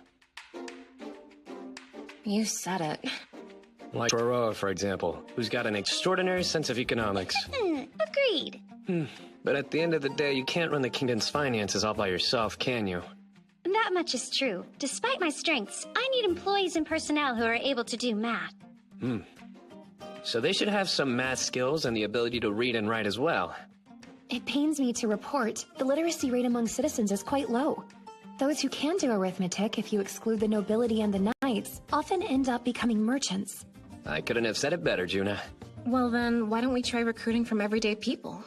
You said it. Like Roroa, for example, who's got an extraordinary sense of economics. Agreed. But at the end of the day, you can't run the kingdom's finances all by yourself, can you? That much is true. Despite my strengths, I need employees and personnel who are able to do math. So they should have some math skills and the ability to read and write as well. It pains me to report, the literacy rate among citizens is quite low. Those who can do arithmetic, if you exclude the nobility and the knights, often end up becoming merchants. I couldn't have said it better, Juna. Well then, why don't we try recruiting from everyday people?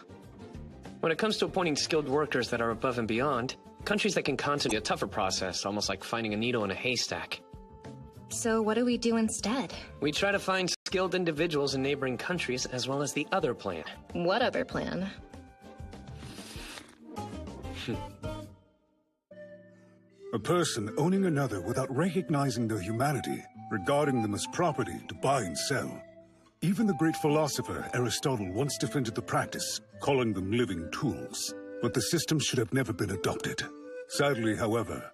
When it comes to appointing skilled workers that are above and beyond, countries that can concentrate a tougher process, almost like finding a needle in a haystack. So what do we do instead? We try to find skilled individuals in neighboring countries, as well as the other plan. What other plan? A person owning another without recognizing their humanity, regarding them as property to buy and sell. Even the great philosopher Aristotle once defended the practice, calling them living tools. But the system should have never been adopted. Sadly, however,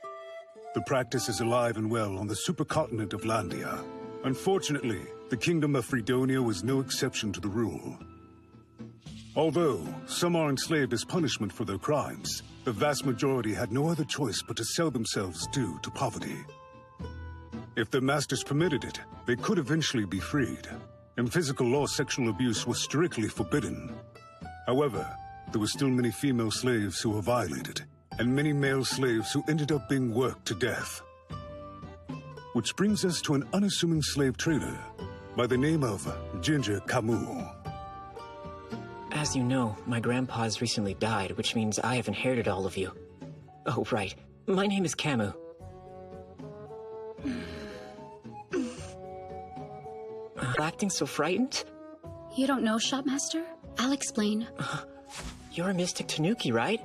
the practice is alive and well on the supercontinent of Landia. Unfortunately, the Kingdom of Freedonia was no exception to the rule. Although some are enslaved as punishment for their crimes, the vast majority had no other choice but to sell themselves due to poverty. If their masters permitted it, they could eventually be freed. In physical law, sexual abuse was strictly forbidden. However, there were still many female slaves who were violated, and many male slaves who ended up being worked to death. Which brings us to an unassuming slave trader by the name of Ginger Camus. As you know, my grandpa has recently died, which means I have inherited all of you. Oh, right. My name is Camus. Acting so frightened? You don't know, Shopmaster? I'll explain. You're a Mystic Tanuki, right?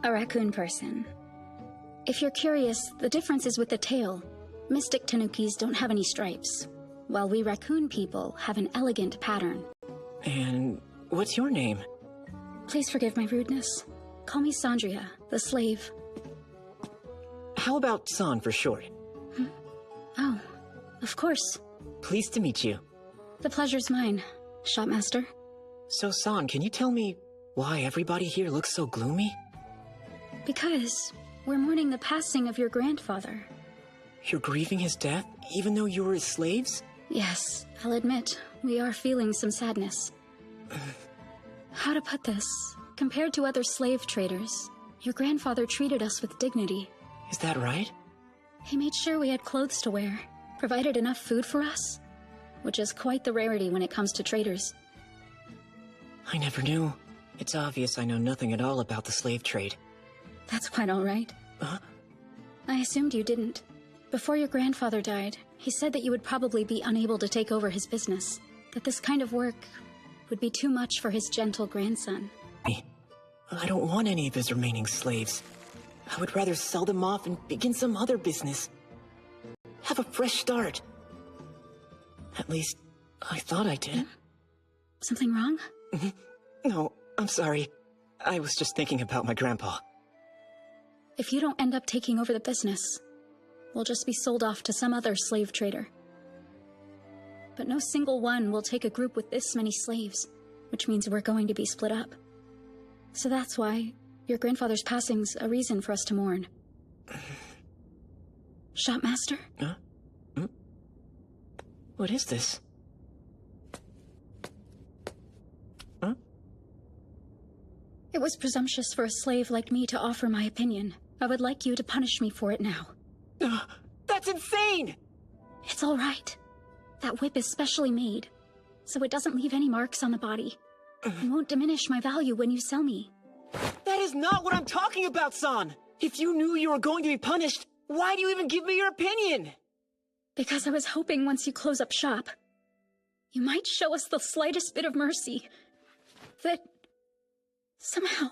A raccoon person. If you're curious, the difference is with the tail. Mystic Tanukis don't have any stripes, while we raccoon people have an elegant pattern. And what's your name? Please forgive my rudeness. Call me Sandria, the slave. How about San for short? Oh, of course. Pleased to meet you. The pleasure's mine, Shopmaster. So, San, can you tell me why everybody here looks so gloomy? Because we're mourning the passing of your grandfather. You're grieving his death, even though you were his slaves? Yes, I'll admit, we are feeling some sadness. How to put this? Compared to other slave traders, your grandfather treated us with dignity. Is that right? He made sure we had clothes to wear, provided enough food for us, which is quite the rarity when it comes to traders. I never knew. It's obvious I know nothing at all about the slave trade. That's quite all right. I assumed you didn't. Before your grandfather died, he said that you would probably be unable to take over his business, that this kind of work would be too much for his gentle grandson. I don't want any of his remaining slaves. I would rather sell them off and begin some other business. Have a fresh start. At least, I thought I did. Something wrong? No, I'm sorry. I was just thinking about my grandpa. If you don't end up taking over the business, we'll just be sold off to some other slave trader. but no single one will take a group with this many slaves, which means we're going to be split up. So that's why your grandfather's passing's a reason for us to mourn. Shopmaster? Huh? Hmm? What is this? Huh? It was presumptuous for a slave like me to offer my opinion. I would like you to punish me for it now. That's insane! It's all right. That whip is specially made, so it doesn't leave any marks on the body. It won't diminish my value when you sell me. That is not what I'm talking about, San! If you knew you were going to be punished, why do you even give me your opinion? Because I was hoping once you close up shop, you might show us the slightest bit of mercy. That somehow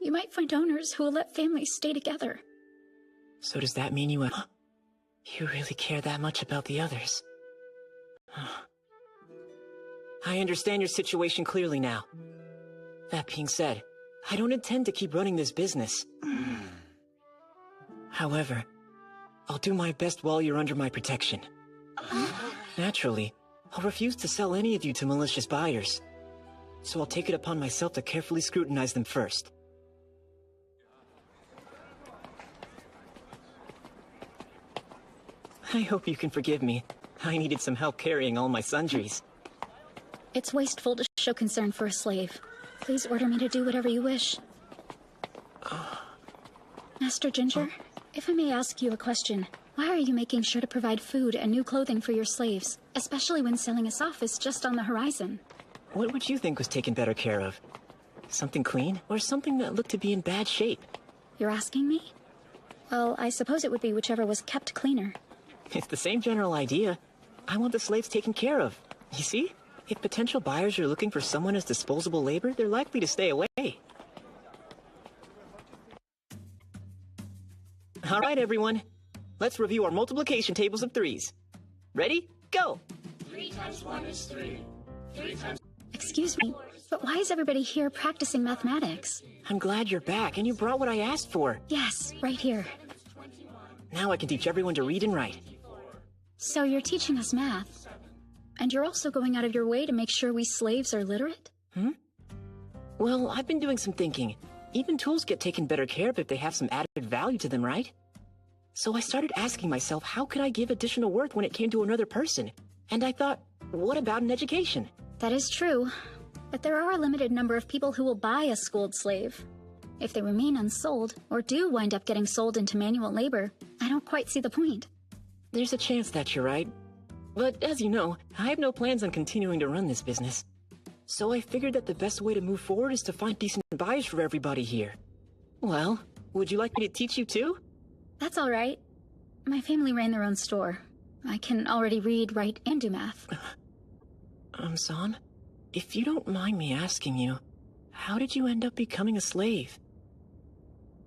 you might find owners who will let families stay together. So does that mean you really care that much about the others? I understand your situation clearly now. That being said, I don't intend to keep running this business. However, I'll do my best while you're under my protection. Naturally, I'll refuse to sell any of you to malicious buyers. So I'll take it upon myself to carefully scrutinize them first. I hope you can forgive me. I needed some help carrying all my sundries. It's wasteful to show concern for a slave. Please order me to do whatever you wish. Master Ginger, if I may ask you a question, why are you making sure to provide food and new clothing for your slaves, especially when selling us off is just on the horizon? What would you think was taken better care of? Something clean, or something that looked to be in bad shape? You're asking me? Well, I suppose it would be whichever was kept cleaner. It's the same general idea. I want the slaves taken care of. You see? If potential buyers are looking for someone as disposable labor, they're likely to stay away. All right, everyone. Let's review our multiplication tables of threes. Ready? Go! 3 times 1 is 3. 3 times... Excuse me, but why is everybody here practicing mathematics? I'm glad you're back, and you brought what I asked for. Yes, right here. Now I can teach everyone to read and write. So you're teaching us math. And you're also going out of your way to make sure we slaves are literate? Well, I've been doing some thinking. Even tools get taken better care of if they have some added value to them, right? So I started asking myself, how could I give additional worth when it came to another person? And I thought, what about an education? That is true. But there are a limited number of people who will buy a schooled slave. If they remain unsold, or do wind up getting sold into manual labor, I don't quite see the point. There's a chance that you're right. But as you know, I have no plans on continuing to run this business. So I figured that the best way to move forward is to find decent buyers for everybody here. Well, would you like me to teach you too? That's all right. My family ran their own store. I can already read, write, and do math. San, if you don't mind me asking you, how did you end up becoming a slave?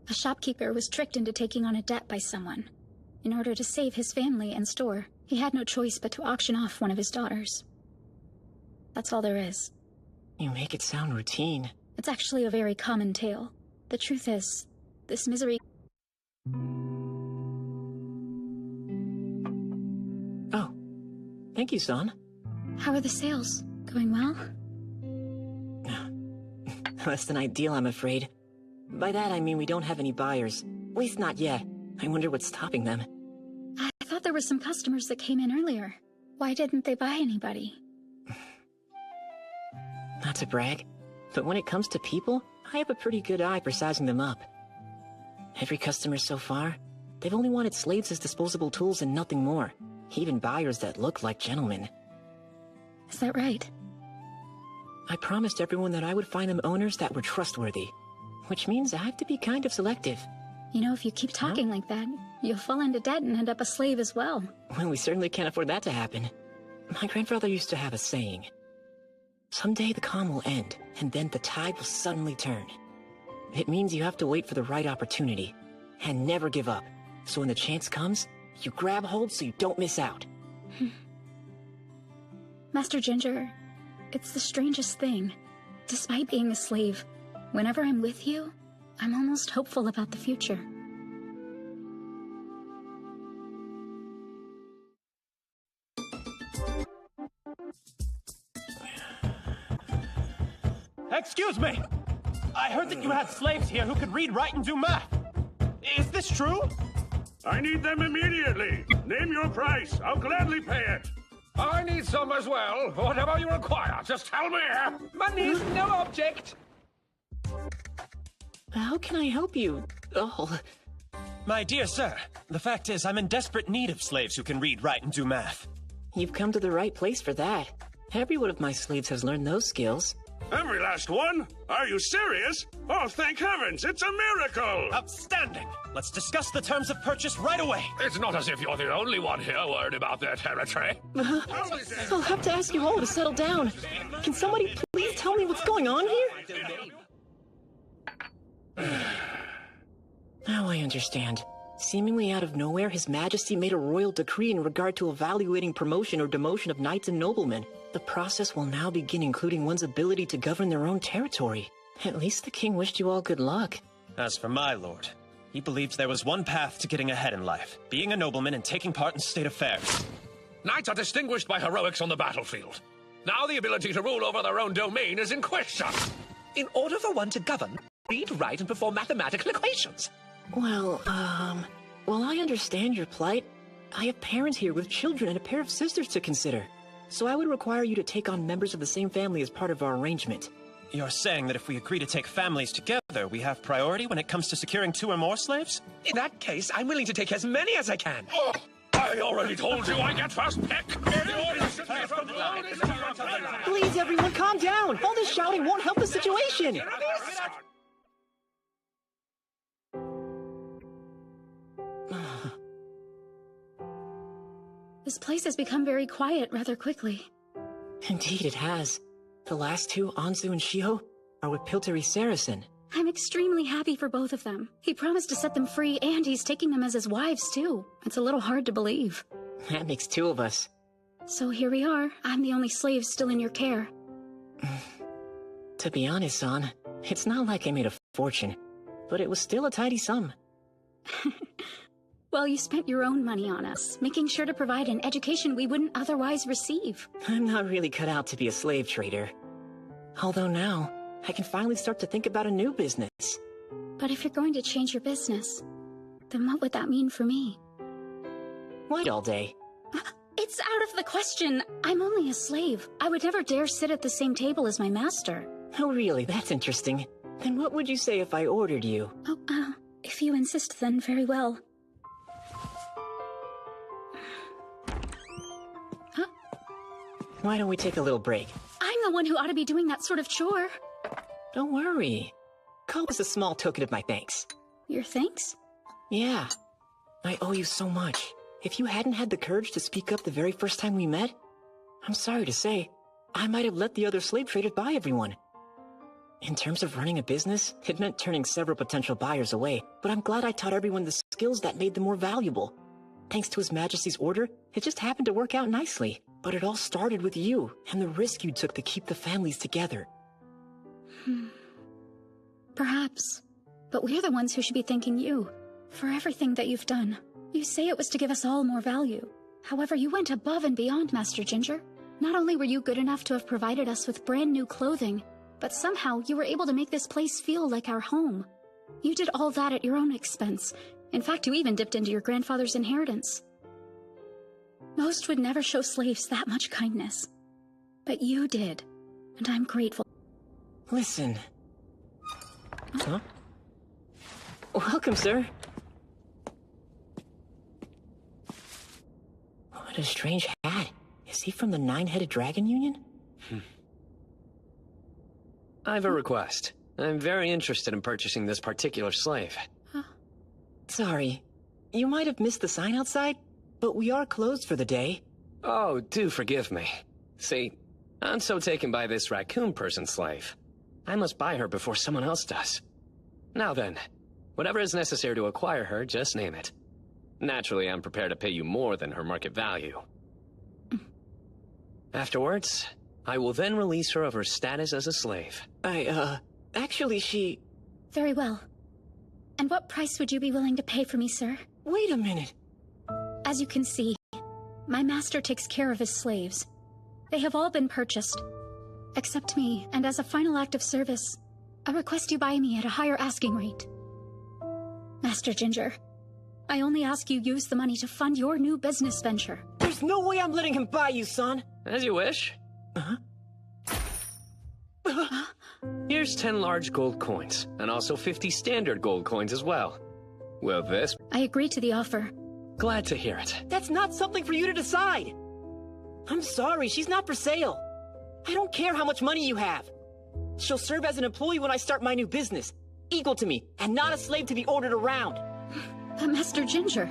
A shopkeeper was tricked into taking on a debt by someone. In order to save his family and store, he had no choice but to auction off one of his daughters. That's all there is. You make it sound routine. It's actually a very common tale. The truth is, this misery... Oh, thank you, San. How are the sales? Going well? Less than ideal, I'm afraid. By that, I mean we don't have any buyers. At least not yet. I wonder what's stopping them. I thought there were some customers that came in earlier. Why didn't they buy anybody? Not to brag, but when it comes to people, I have a pretty good eye for sizing them up. Every customer so far, they've only wanted slaves as disposable tools and nothing more. Even buyers that look like gentlemen. Is that right? I promised everyone that I would find them owners that were trustworthy, which means I have to be kind of selective. You know, if you keep talking like that, you'll fall into debt and end up a slave as well. Well, we certainly can't afford that to happen. My grandfather used to have a saying. Someday the calm will end, and then the tide will suddenly turn. It means you have to wait for the right opportunity, and never give up. So when the chance comes, you grab hold so you don't miss out. Master Ginger, it's the strangest thing. Despite being a slave, whenever I'm with you, I'm almost hopeful about the future. Excuse me! I heard that you had slaves here who could read, write, and do math. Is this true? I need them immediately. Name your price. I'll gladly pay it. I need some as well. Whatever you require, just tell me. Money's no object. How can I help you? Oh. My dear sir, the fact is I'm in desperate need of slaves who can read, write, and do math. You've come to the right place for that. Every one of my slaves has learned those skills. Every last one? Are you serious? Oh, thank heavens, it's a miracle! Outstanding! Let's discuss the terms of purchase right away. It's not as if you're the only one here worried about their territory. I'll have to ask you all to settle down. Can somebody please tell me what's going on here? Now I understand. Seemingly out of nowhere, His Majesty made a royal decree in regard to evaluating promotion or demotion of knights and noblemen. The process will now begin including one's ability to govern their own territory. At least the king wished you all good luck. As for my lord, he believed there was one path to getting ahead in life, being a nobleman and taking part in state affairs. Knights are distinguished by heroics on the battlefield. Now the ability to rule over their own domain is in question. In order for one to govern, read, write, and perform mathematical equations. Well, while I understand your plight, I have parents here with children and a pair of sisters to consider. So I would require you to take on members of the same family as part of our arrangement. You're saying that if we agree to take families together, we have priority when it comes to securing 2 or more slaves? In that case, I'm willing to take as many as I can. Oh, I already told you I get first pick. Please, everyone, calm down. All this shouting won't help the situation. This place has become very quiet rather quickly. Indeed, it has. The last 2, Anzu and Shiho, are with Pilteri Saracen. I'm extremely happy for both of them. He promised to set them free, and he's taking them as his wives, too. It's a little hard to believe. That makes 2 of us. So here we are. I'm the only slave still in your care. To be honest, San, it's not like I made a fortune, but it was still a tidy sum. Well, you spent your own money on us, making sure to provide an education we wouldn't otherwise receive. I'm not really cut out to be a slave trader. Although now, I can finally start to think about a new business. But if you're going to change your business, then what would that mean for me? Wait all day. It's out of the question. I'm only a slave. I would never dare sit at the same table as my master. Oh, really? That's interesting. Then what would you say if I ordered you? Oh, if you insist, then very well. Why don't we take a little break? I'm the one who ought to be doing that sort of chore. Don't worry. Call this a small token of my thanks. Your thanks? Yeah. I owe you so much. If you hadn't had the courage to speak up the very first time we met, I'm sorry to say, I might have let the other slave traders buy everyone. In terms of running a business, it meant turning several potential buyers away, but I'm glad I taught everyone the skills that made them more valuable. Thanks to His Majesty's order, it just happened to work out nicely. But it all started with you, and the risk you took to keep the families together. Perhaps. But we're the ones who should be thanking you for everything that you've done. You say it was to give us all more value. However, you went above and beyond, Master Ginger. Not only were you good enough to have provided us with brand new clothing, but somehow you were able to make this place feel like our home. You did all that at your own expense. In fact, you even dipped into your grandfather's inheritance. Most would never show slaves that much kindness. But you did, and I'm grateful. Listen. Huh? Welcome, sir. What a strange hat. Is he from the Nine-Headed Dragon Union? I have a request. I'm very interested in purchasing this particular slave. Sorry. You might have missed the sign outside, but we are closed for the day. Oh, do forgive me. See, I'm so taken by this raccoon person slave. I must buy her before someone else does. Now then, whatever is necessary to acquire her, just name it. Naturally, I'm prepared to pay you more than her market value. Afterwards, I will then release her of her status as a slave. Actually, she... Very well. And what price would you be willing to pay for me, sir? Wait a minute. As you can see, my master takes care of his slaves. They have all been purchased. accept me, and as a final act of service, I request you buy me at a higher asking rate. Master Ginger, I only ask you use the money to fund your new business venture. There's no way I'm letting him buy you, son. As you wish. Here's 10 large gold coins, and also 50 standard gold coins as well. Will this... I agree to the offer. Glad to hear it. That's not something for you to decide. I'm sorry, she's not for sale. I don't care how much money you have. She'll serve as an employee when I start my new business. Equal to me, and not a slave to be ordered around. But Master Ginger...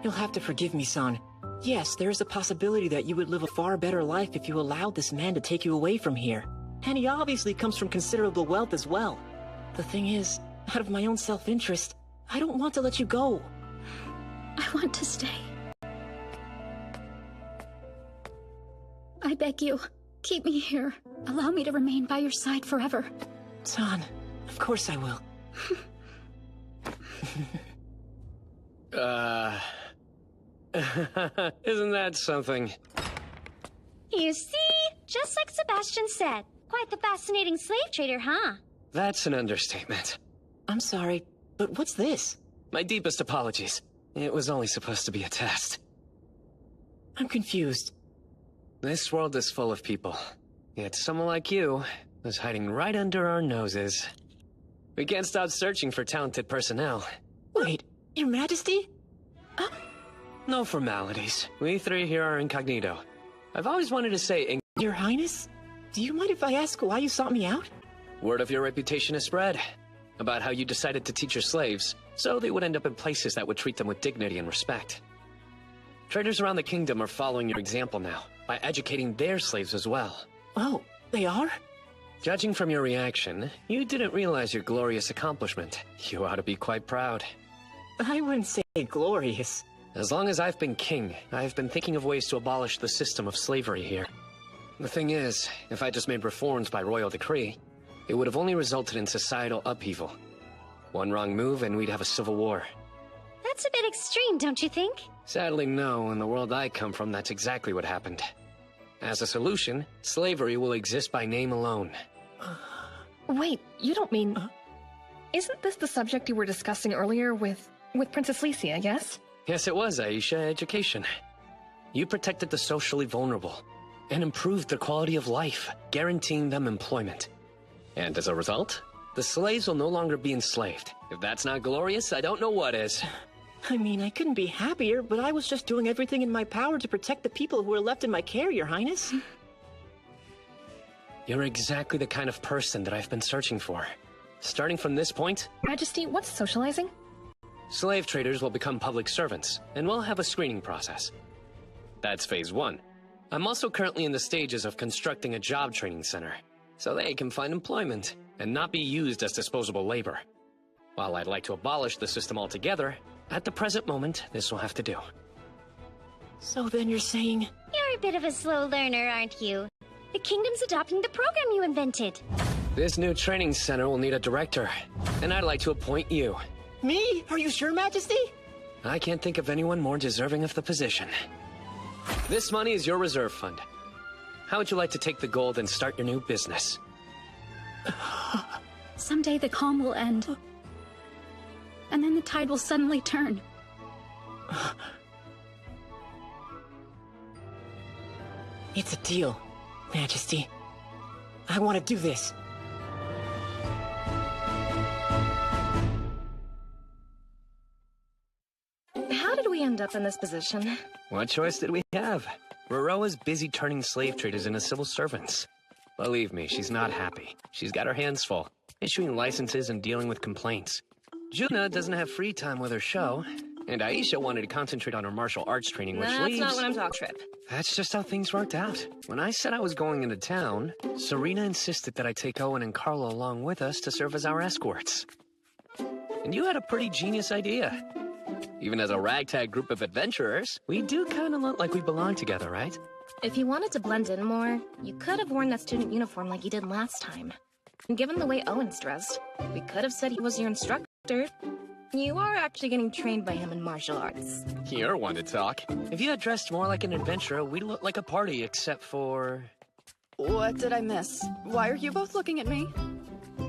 You'll have to forgive me, son. Yes, there is a possibility that you would live a far better life if you allowed this man to take you away from here. And he obviously comes from considerable wealth as well. The thing is, out of my own self-interest, I don't want to let you go. I want to stay. I beg you, keep me here. Allow me to remain by your side forever. Son, of course I will. Isn't that something? You see? Just like Sebastian said. Quite the fascinating slave trader, huh? That's an understatement. I'm sorry, but what's this? My deepest apologies. It was only supposed to be a test. I'm confused. This world is full of people. Yet someone like you is hiding right under our noses. We can't stop searching for talented personnel. Wait, Your Majesty? No formalities. We three here are incognito. I've always wanted to say Your Highness? Do you mind if I ask why you sought me out? Word of your reputation has spread. About how you decided to teach your slaves, so they would end up in places that would treat them with dignity and respect. Traders around the kingdom are following your example now, by educating their slaves as well. Oh, they are? Judging from your reaction, you didn't realize your glorious accomplishment. You ought to be quite proud. I wouldn't say glorious. As long as I've been king, I've been thinking of ways to abolish the system of slavery here. The thing is, if I just made reforms by royal decree, it would have only resulted in societal upheaval. One wrong move and we'd have a civil war. That's a bit extreme, don't you think? Sadly, no. In the world I come from, that's exactly what happened. As a solution, slavery will exist by name alone. Wait, you don't mean... Isn't this the subject you were discussing earlier with Princess Licia, yes? Yes, it was, Aisha. Education. You protected the socially vulnerable and improved their quality of life, guaranteeing them employment. And as a result, the slaves will no longer be enslaved. If that's not glorious, I don't know what is. I mean, I couldn't be happier, but I was just doing everything in my power to protect the people who were left in my care, Your Highness. You're exactly the kind of person that I've been searching for. Starting from this point... Majesty, what's socializing? Slave traders will become public servants, and we'll have a screening process. That's phase 1. I'm also currently in the stages of constructing a job training center, so they can find employment and not be used as disposable labor. While I'd like to abolish the system altogether, at the present moment, this will have to do. So then you're saying... You're a bit of a slow learner, aren't you? The kingdom's adopting the program you invented. This new training center will need a director, and I'd like to appoint you. Me? Are you sure, Majesty? I can't think of anyone more deserving of the position. This money is your reserve fund. How would you like to take the gold and start your new business? Someday the calm will end. And then the tide will suddenly turn. It's a deal, Majesty. I want to do this. How did we end up in this position? What choice did we have? Roroa's busy turning slave traders into civil servants. Believe me, she's not happy. She's got her hands full, issuing licenses and dealing with complaints. Juna doesn't have free time with her show, and Aisha wanted to concentrate on her martial arts training, which leaves... That's not what I'm talking Trip. That's just how things worked out. When I said I was going into town, Serena insisted that I take Owen and Carla along with us to serve as our escorts. And you had a pretty genius idea. Even as a ragtag group of adventurers, we do kind of look like we belong together, right? If you wanted to blend in more, you could have worn that student uniform like you did last time. And given the way Owen's dressed, we could have said he was your instructor. You are actually getting trained by him in martial arts. You're one to talk. If you had dressed more like an adventurer, we'd look like a party, except for... What did I miss? Why are you both looking at me?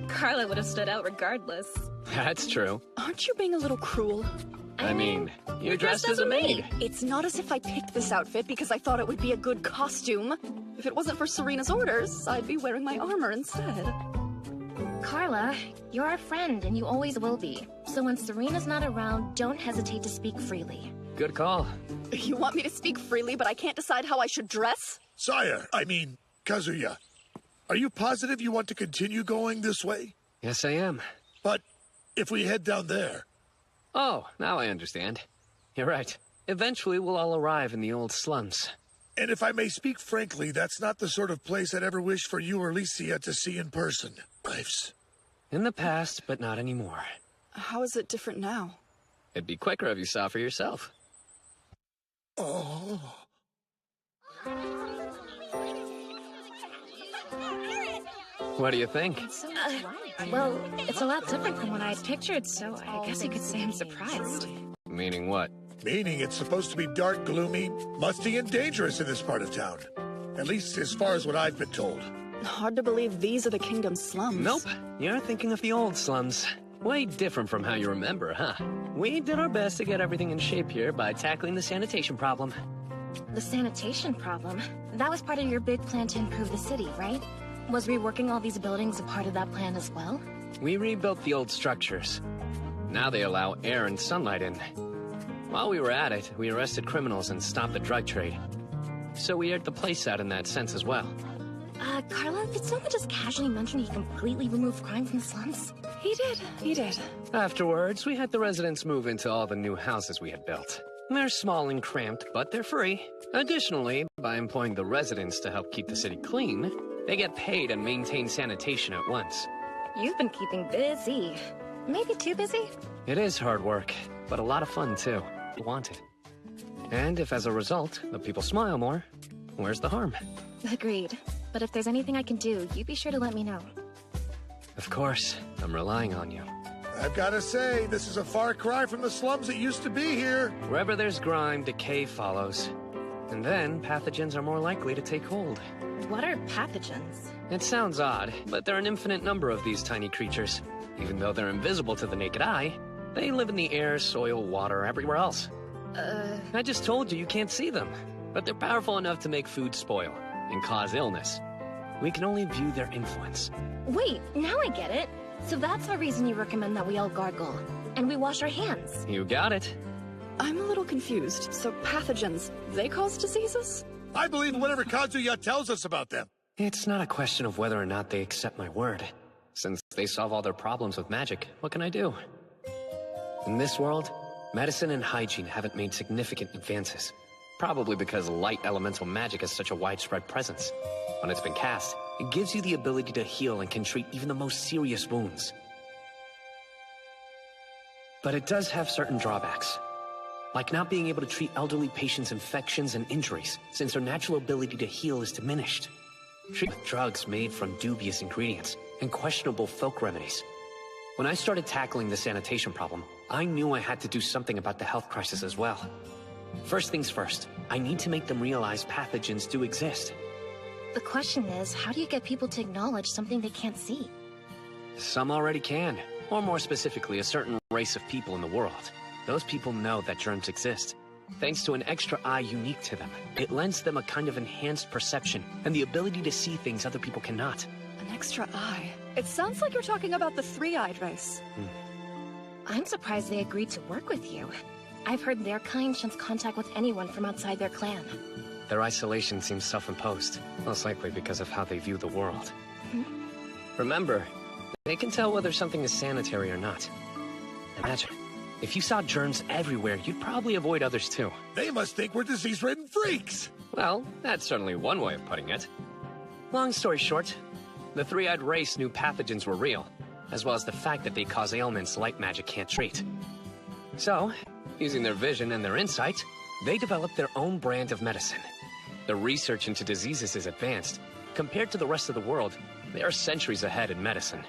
Carla would have stood out regardless. That's true. Aren't you being a little cruel? I mean, you're dressed as a maid. It's not as if I picked this outfit because I thought it would be a good costume. If it wasn't for Serena's orders, I'd be wearing my armor instead. Carla, you're our friend, and you always will be. So when Serena's not around, don't hesitate to speak freely. Good call. You want me to speak freely, but I can't decide how I should dress? Sire, I mean, Kazuya, are you positive you want to continue going this way? Yes, I am. But if we head down there... Oh, now I understand. You're right. Eventually we'll all arrive in the old slums. And if I may speak frankly, that's not the sort of place I'd ever wish for you or Licia to see in person. Lives. In the past, but not anymore. How is it different now? It'd be quicker if you saw for yourself. Oh... What do you think? Well, it's a lot different from what I had pictured, so I guess you could say I'm surprised. Meaning what? Meaning it's supposed to be dark, gloomy, musty, and dangerous in this part of town. At least as far as what I've been told. Hard to believe these are the kingdom's slums. Nope. You're thinking of the old slums. Way different from how you remember, huh? We did our best to get everything in shape here by tackling the sanitation problem. The sanitation problem? That was part of your big plan to improve the city, right? Was reworking all these buildings a part of that plan as well? We rebuilt the old structures. Now they allow air and sunlight in. While we were at it, we arrested criminals and stopped the drug trade. So we aired the place out in that sense as well. Carla, did someone just casually mention he completely removed crime from the slums? He did. Afterwards, we had the residents move into all the new houses we had built. They're small and cramped, but they're free. Additionally, by employing the residents to help keep the city clean, they get paid and maintain sanitation at once. You've been keeping busy. Maybe too busy? It is hard work, but a lot of fun too. You want it. And if as a result, the people smile more, where's the harm? Agreed. But if there's anything I can do, you be sure to let me know. Of course. I'm relying on you. I've got to say, this is a far cry from the slums that used to be here. Wherever there's grime, decay follows. And then, pathogens are more likely to take hold. What are pathogens? It sounds odd, but there are an infinite number of these tiny creatures. Even though they're invisible to the naked eye, they live in the air, soil, water, everywhere else. I just told you can't see them. But they're powerful enough to make food spoil and cause illness. We can only view their influence. Wait, now I get it. So that's the reason you recommend that we all gargle. And we wash our hands. You got it. I'm a little confused. So pathogens, they cause diseases? I believe whatever Kazuya tells us about them. It's not a question of whether or not they accept my word. Since they solve all their problems with magic, what can I do? In this world, medicine and hygiene haven't made significant advances. Probably because light elemental magic has such a widespread presence. When it's been cast, it gives you the ability to heal and can treat even the most serious wounds. But it does have certain drawbacks. Like not being able to treat elderly patients' infections and injuries, since their natural ability to heal is diminished. Treat with drugs made from dubious ingredients and questionable folk remedies. When I started tackling the sanitation problem, I knew I had to do something about the health crisis as well. First things first, I need to make them realize pathogens do exist. The question is, how do you get people to acknowledge something they can't see? Some already can, or more specifically, a certain race of people in the world. Those people know that germs exist. Thanks to an extra eye unique to them, it lends them a kind of enhanced perception and the ability to see things other people cannot. An extra eye? It sounds like you're talking about the three-eyed race. I'm surprised they agreed to work with you. I've heard their kind shuns contact with anyone from outside their clan. Their isolation seems self-imposed, most likely because of how they view the world. Remember, they can tell whether something is sanitary or not. Imagine, if you saw germs everywhere, you'd probably avoid others too. They must think we're disease-ridden freaks! Well, that's certainly one way of putting it. Long story short, the three-eyed race knew pathogens were real, as well as the fact that they cause ailments light magic can't treat. So, using their vision and their insight, they developed their own brand of medicine. The research into diseases is advanced. Compared to the rest of the world, they are centuries ahead in medicine.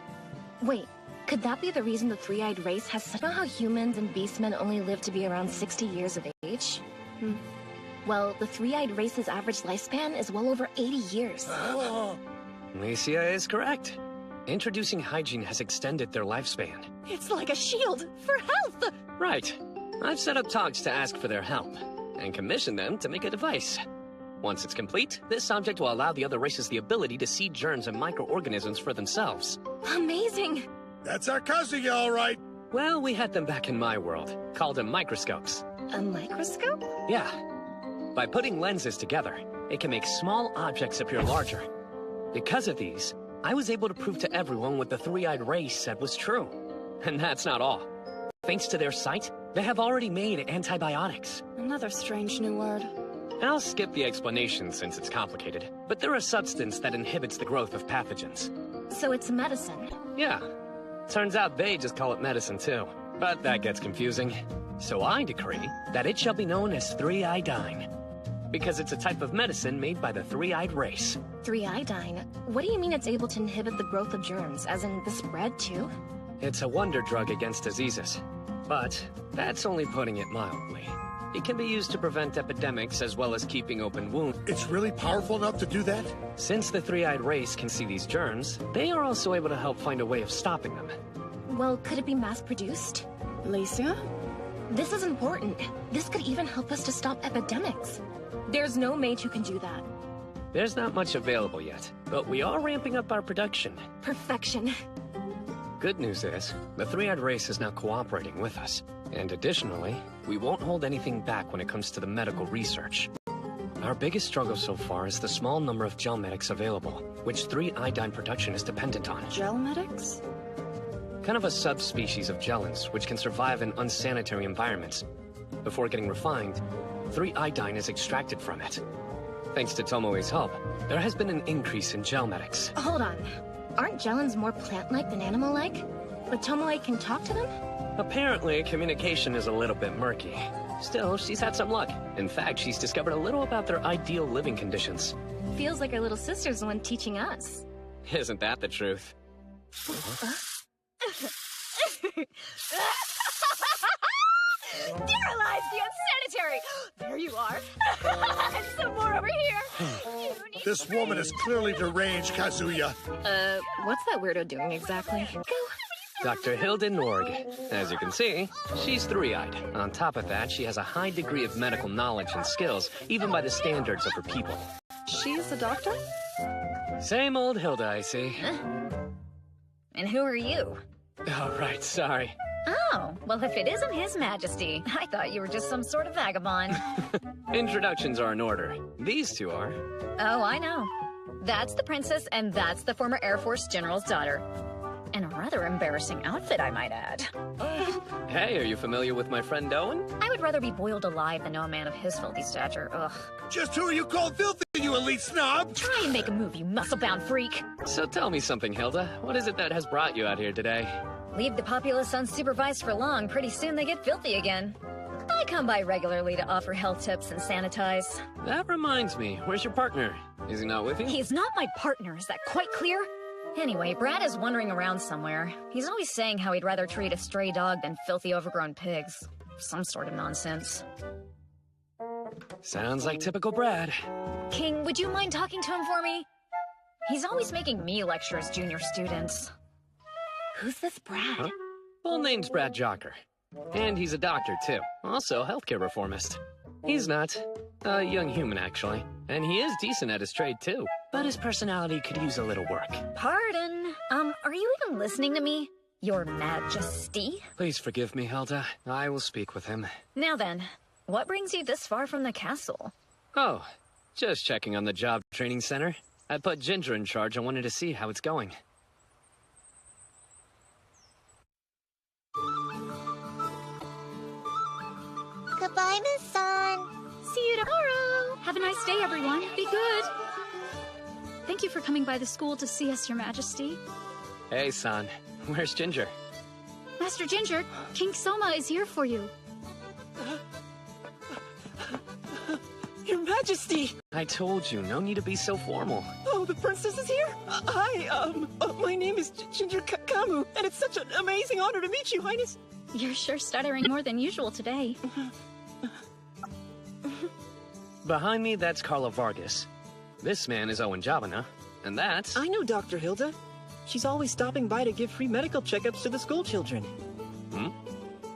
Wait, could that be the reason the three-eyed race has such... how humans and beastmen only live to be around 60 years of age? Well, the three-eyed race's average lifespan is well over 80 years. Licia is correct. Introducing hygiene has extended their lifespan. It's like a shield for health! Right. I've set up talks to ask for their help, and commissioned them to make a device. Once it's complete, this object will allow the other races the ability to see germs and microorganisms for themselves. Amazing! That's our Kazuya, all right! Well, we had them back in my world, called them microscopes. A microscope? Yeah. By putting lenses together, it can make small objects appear larger. Because of these, I was able to prove to everyone what the three-eyed race said was true. And that's not all. Thanks to their sight, they have already made antibiotics. Another strange new word. I'll skip the explanation since it's complicated, but they're a substance that inhibits the growth of pathogens. So it's medicine? Yeah. Turns out they just call it medicine too, but that gets confusing. So I decree that it shall be known as three-iodine, because it's a type of medicine made by the three-eyed race. Three-iodine? What do you mean it's able to inhibit the growth of germs, as in the spread too? It's a wonder drug against diseases, but that's only putting it mildly. It can be used to prevent epidemics as well as keeping open wounds. It's really powerful enough to do that? Since the three-eyed race can see these germs, they are also able to help find a way of stopping them. Well, could it be mass-produced? Licia? This is important. This could even help us to stop epidemics. There's no mage who can do that. There's not much available yet, but we are ramping up our production. Perfection. Good news is, the three-eyed race is now cooperating with us. And additionally, we won't hold anything back when it comes to the medical research. Our biggest struggle so far is the small number of gel medics available, which three-iodine production is dependent on. Gel medics? Kind of a subspecies of gelins, which can survive in unsanitary environments. Before getting refined, three-iodine is extracted from it. Thanks to Tomoe's help, there has been an increase in gel medics. Hold on. Aren't gelins more plant-like than animal-like? But Tomoe can talk to them? Apparently, communication is a little bit murky. Still, she's had some luck. In fact, she's discovered a little about their ideal living conditions. Feels like our little sister's the one teaching us. Isn't that the truth? Sterilize the unsanitary! There you are. And some more over here. This woman is clearly deranged, Kazuya. What's that weirdo doing exactly? Go. Dr. Hilda Norg. As you can see, she's three-eyed. On top of that, she has a high degree of medical knowledge and skills, even by the standards of her people. She's a doctor? Same old Hilda, I see. And who are you? Oh, right, sorry. Oh, well, if it isn't His Majesty, I thought you were just some sort of vagabond. Introductions are in order. These two are. Oh, I know. That's the princess, and that's the former Air Force General's daughter. And a rather embarrassing outfit, I might add. Hey, are you familiar with my friend Owen? I would rather be boiled alive than know a man of his filthy stature. Ugh. Just who are you called filthy, you elite snob? Try and make a move, you muscle-bound freak. So tell me something, Hilda. What is it that has brought you out here today? Leave the populace unsupervised for long, pretty soon they get filthy again. I come by regularly to offer health tips and sanitize. That reminds me, where's your partner? Is he not with you? He's not my partner, is that quite clear? Anyway, Brad is wandering around somewhere. He's always saying how he'd rather treat a stray dog than filthy overgrown pigs. Some sort of nonsense. Sounds like typical Brad. King, would you mind talking to him for me? He's always making me lecture his junior students. Who's this Brad? Huh? Full name's Brad Jocker. And he's a doctor, too. Also a healthcare reformist. He's not. A young human, actually. And he is decent at his trade, too. But his personality could use a little work. Pardon? Are you even listening to me? Your Majesty? Please forgive me, Hilda. I will speak with him. Now then, what brings you this far from the castle? Oh, just checking on the job training center. I put Ginger in charge. I wanted to see how it's going. Goodbye, Miss San. See you tomorrow. Have a nice day, everyone. Be good. Thank you for coming by the school to see us, Your Majesty. Hey, San. Where's Ginger? Master Ginger, King Soma is here for you. Your Majesty! I told you, no need to be so formal. Oh, the princess is here? Hi, my name is Ginger Kamu, and it's such an amazing honor to meet you, Highness. You're sure stuttering more than usual today. Behind me, that's Carla Vargas. This man is Owen Javana, and that's... I know Dr. Hilda. She's always stopping by to give free medical checkups to the school children. Hmm?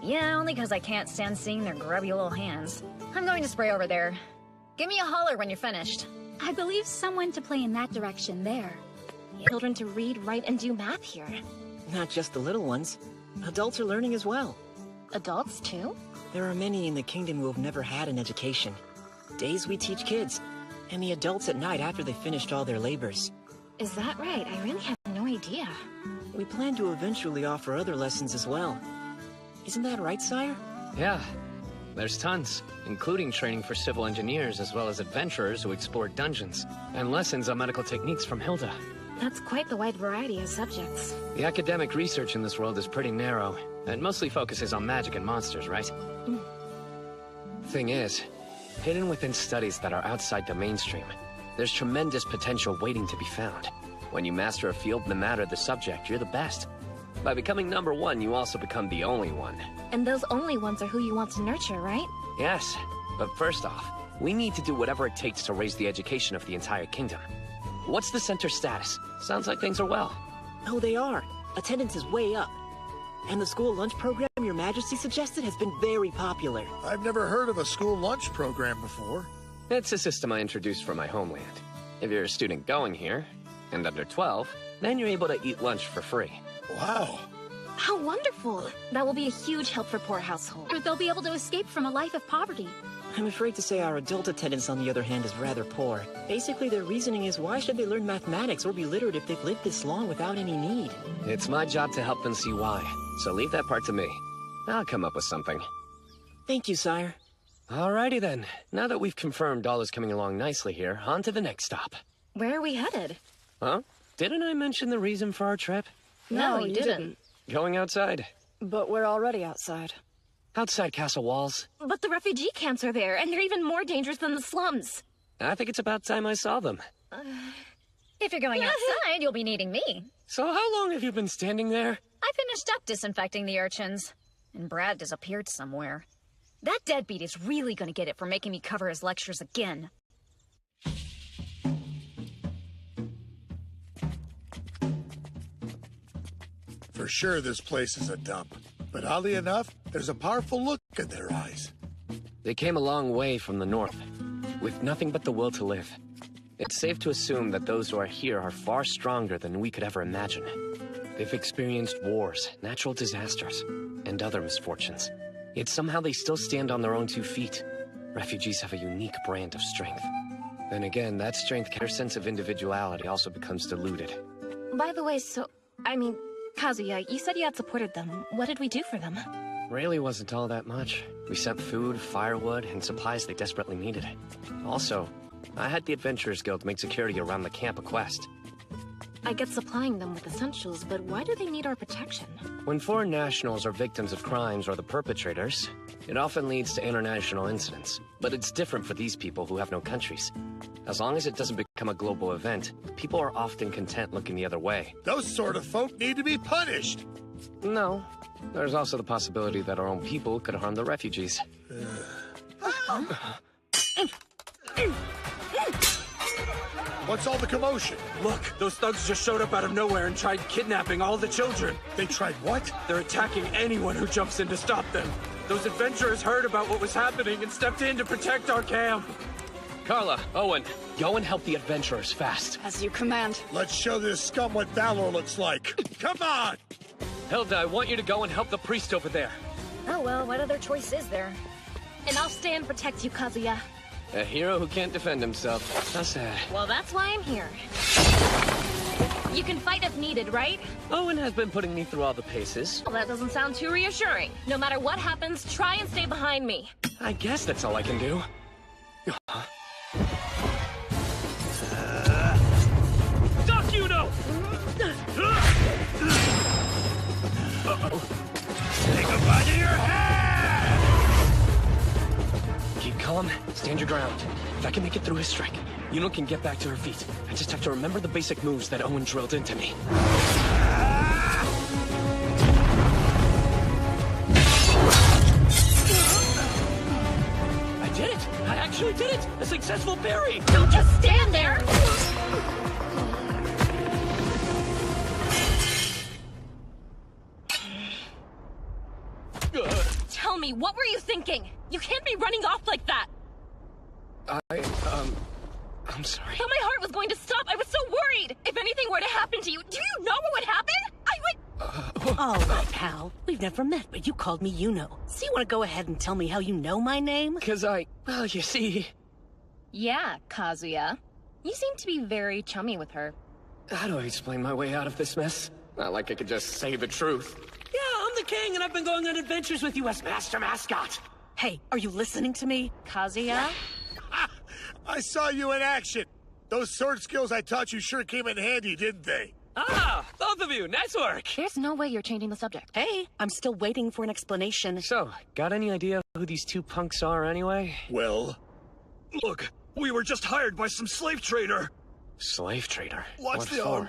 Yeah, only because I can't stand seeing their grubby little hands. I'm going to spray over there. Give me a holler when you're finished. I believe someone to play in that direction there. Children to read, write, and do math here. Not just the little ones. Adults are learning as well. Adults, too? There are many in the kingdom who have never had an education. Days we teach kids, and the adults at night after they finished all their labors. Is that right? I really had no idea. We plan to eventually offer other lessons as well. Isn't that right, sire? Yeah. There's tons, including training for civil engineers as well as adventurers who explore dungeons, and lessons on medical techniques from Hilda. That's quite the wide variety of subjects. The academic research in this world is pretty narrow, and mostly focuses on magic and monsters, right? Thing is, hidden within studies that are outside the mainstream, there's tremendous potential waiting to be found. When you master a field, no matter the subject, you're the best. By becoming #1, you also become the only one. And those only ones are who you want to nurture, right? Yes, but first off, we need to do whatever it takes to raise the education of the entire kingdom. What's the center's status? Sounds like things are well. Oh, they are. Attendance is way up. And the school lunch program Your Majesty suggested has been very popular. I've never heard of a school lunch program before. It's a system I introduced for my homeland. If you're a student going here, and under 12, then you're able to eat lunch for free. Wow. How wonderful! That will be a huge help for poor households. Or they'll be able to escape from a life of poverty. I'm afraid to say our adult attendance, on the other hand, is rather poor. Basically, their reasoning is, why should they learn mathematics or be literate if they've lived this long without any need? It's my job to help them see why, so leave that part to me. I'll come up with something. Thank you, sire. Alrighty then. Now that we've confirmed all is coming along nicely here, on to the next stop. Where are we headed? Huh? Didn't I mention the reason for our trip? No, you didn't. Going outside. But we're already outside. Outside castle walls. But the refugee camps are there, and they're even more dangerous than the slums. I think it's about time I saw them. If you're going outside, you'll be needing me. So how long have you been standing there? I finished up disinfecting the urchins, and Brad disappeared somewhere. That deadbeat is really gonna get it for making me cover his lectures again. For sure this place is a dump. But oddly enough, there's a powerful look in their eyes. They came a long way from the north, with nothing but the will to live. It's safe to assume that those who are here are far stronger than we could ever imagine. They've experienced wars, natural disasters, and other misfortunes. Yet somehow they still stand on their own 2 feet. Refugees have a unique brand of strength. Then again, that strength, their sense of individuality also becomes diluted. By the way, Kazuya, you said you had supported them. What did we do for them? Really wasn't all that much. We sent food, firewood, and supplies they desperately needed. Also, I had the Adventurers Guild make security around the camp a quest. I get supplying them with essentials, but why do they need our protection? When foreign nationals are victims of crimes or the perpetrators, it often leads to international incidents. But it's different for these people who have no countries. As long as it doesn't become a global event, people are often content looking the other way. Those sort of folk need to be punished. No. There's also the possibility that our own people could harm the refugees. What's all the commotion? Look, those thugs just showed up out of nowhere and tried kidnapping all the children. They tried what? They're attacking anyone who jumps in to stop them. Those adventurers heard about what was happening and stepped in to protect our camp. Carla, Owen, go and help the adventurers fast. As you command. Let's show this scum what valor looks like. Come on! Hilda, I want you to go and help the priest over there. Oh well, what other choice is there? And I'll stay and protect you, Kazuya. A hero who can't defend himself. How sad. Well, that's why I'm here. You can fight if needed, right? Owen has been putting me through all the paces. Well, that doesn't sound too reassuring. No matter what happens, try and stay behind me. I guess that's all I can do. Duck, you know! Uh-oh. Say goodbye to your head! Keep calm, stand your ground. If I can make it through his strike, Yuno can get back to her feet. I just have to remember the basic moves that Owen drilled into me. I did it! I actually did it! A Barry! Don't just stand there! Tell me, what were you thinking? You can't be running off like that! I'm sorry. I thought my heart was going to stop. I was so worried. If anything were to happen to you, do you know what would happen? I would... All right, pal. We've never met, but you called me Yuno. So you want to go ahead and tell me how you know my name? Well, you see... Yeah, Kazuya. You seem to be very chummy with her. How do I explain my way out of this mess? Not like I could just say the truth. Yeah, I'm the king, and I've been going on adventures with you as Master Mascot. Hey, are you listening to me? Kazuya? I saw you in action. Those sword skills I taught you sure came in handy, didn't they? Ah, both of you, nice work. There's no way you're changing the subject. Hey, I'm still waiting for an explanation. So, got any idea who these two punks are anyway? Well... Look, we were just hired by some slave trader. Slave trader? Watch What the for? arm.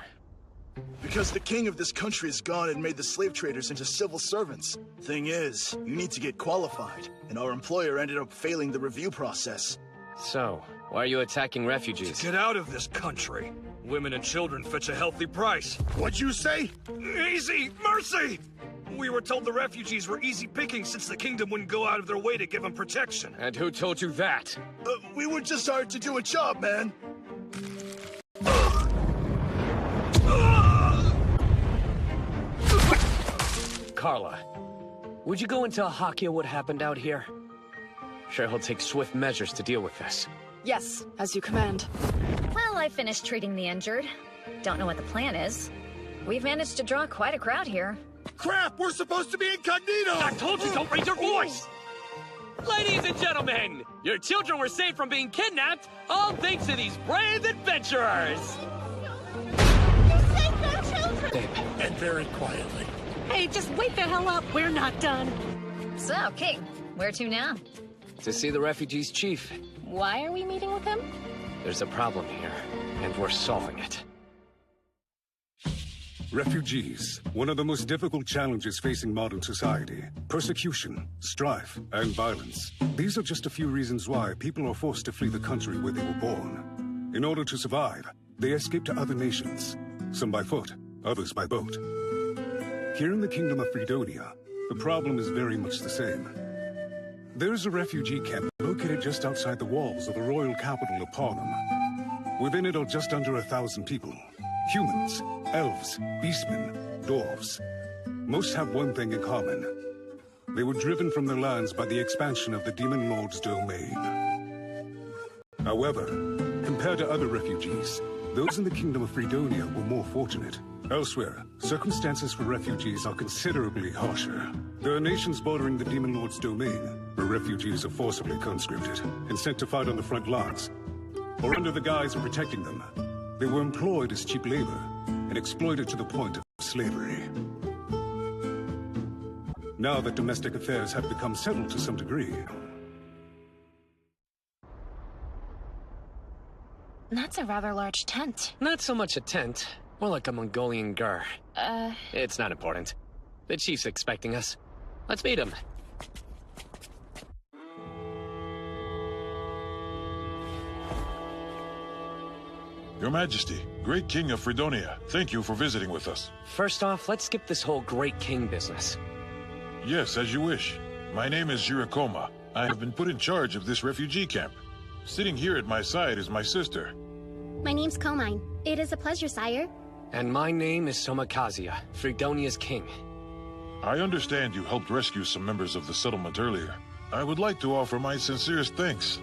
Because the king of this country is gone and made the slave traders into civil servants. Thing is, you need to get qualified, and our employer ended up failing the review process. So, why are you attacking refugees? To get out of this country. Women and children fetch a healthy price. What'd you say? Easy! Mercy! We were told the refugees were easy picking since the kingdom wouldn't go out of their way to give them protection. And who told you that? We were just hired to do a job, man. Carla, would you go into Hakia what happened out here? Sure, he'll take swift measures to deal with this. Yes, as you command. Well, I finished treating the injured. Don't know what the plan is. We've managed to draw quite a crowd here. Crap! We're supposed to be incognito! I told you, don't raise your voice! Ladies and gentlemen, your children were saved from being kidnapped, all thanks to these brave adventurers! And very quietly. Hey, just wait the hell up. We're not done. So, King, where to now? To see the refugees' chief. Why are we meeting with him? There's a problem here, and we're solving it. Refugees, one of the most difficult challenges facing modern society. Persecution, strife, and violence. These are just a few reasons why people are forced to flee the country where they were born. In order to survive, they escape to other nations, some by foot, others by boat. Here in the Kingdom of Fredonia, the problem is very much the same. There's a refugee camp located just outside the walls of the royal capital of Parnum. Within it are just under 1,000 people. Humans, elves, beastmen, dwarves. Most have one thing in common. They were driven from their lands by the expansion of the Demon Lord's domain. However, compared to other refugees, those in the Kingdom of Fredonia were more fortunate. Elsewhere, circumstances for refugees are considerably harsher. There are nations bordering the Demon Lord's domain, where refugees are forcibly conscripted and sent to fight on the front lines. Or under the guise of protecting them, they were employed as cheap labor and exploited to the point of slavery. Now that domestic affairs have become settled to some degree... That's a rather large tent. Not so much a tent, more like a Mongolian gur. It's not important. The chief's expecting us. Let's meet him. Your Majesty, Great King of Fredonia, thank you for visiting with us. First off, let's skip this whole Great King business. Yes, as you wish. My name is Jirikoma. I have been put in charge of this refugee camp. Sitting here at my side is my sister. My name's Komine. It is a pleasure, sire. And my name is Soma Kazuya, Fredonia's king. I understand you helped rescue some members of the settlement earlier. I would like to offer my sincerest thanks.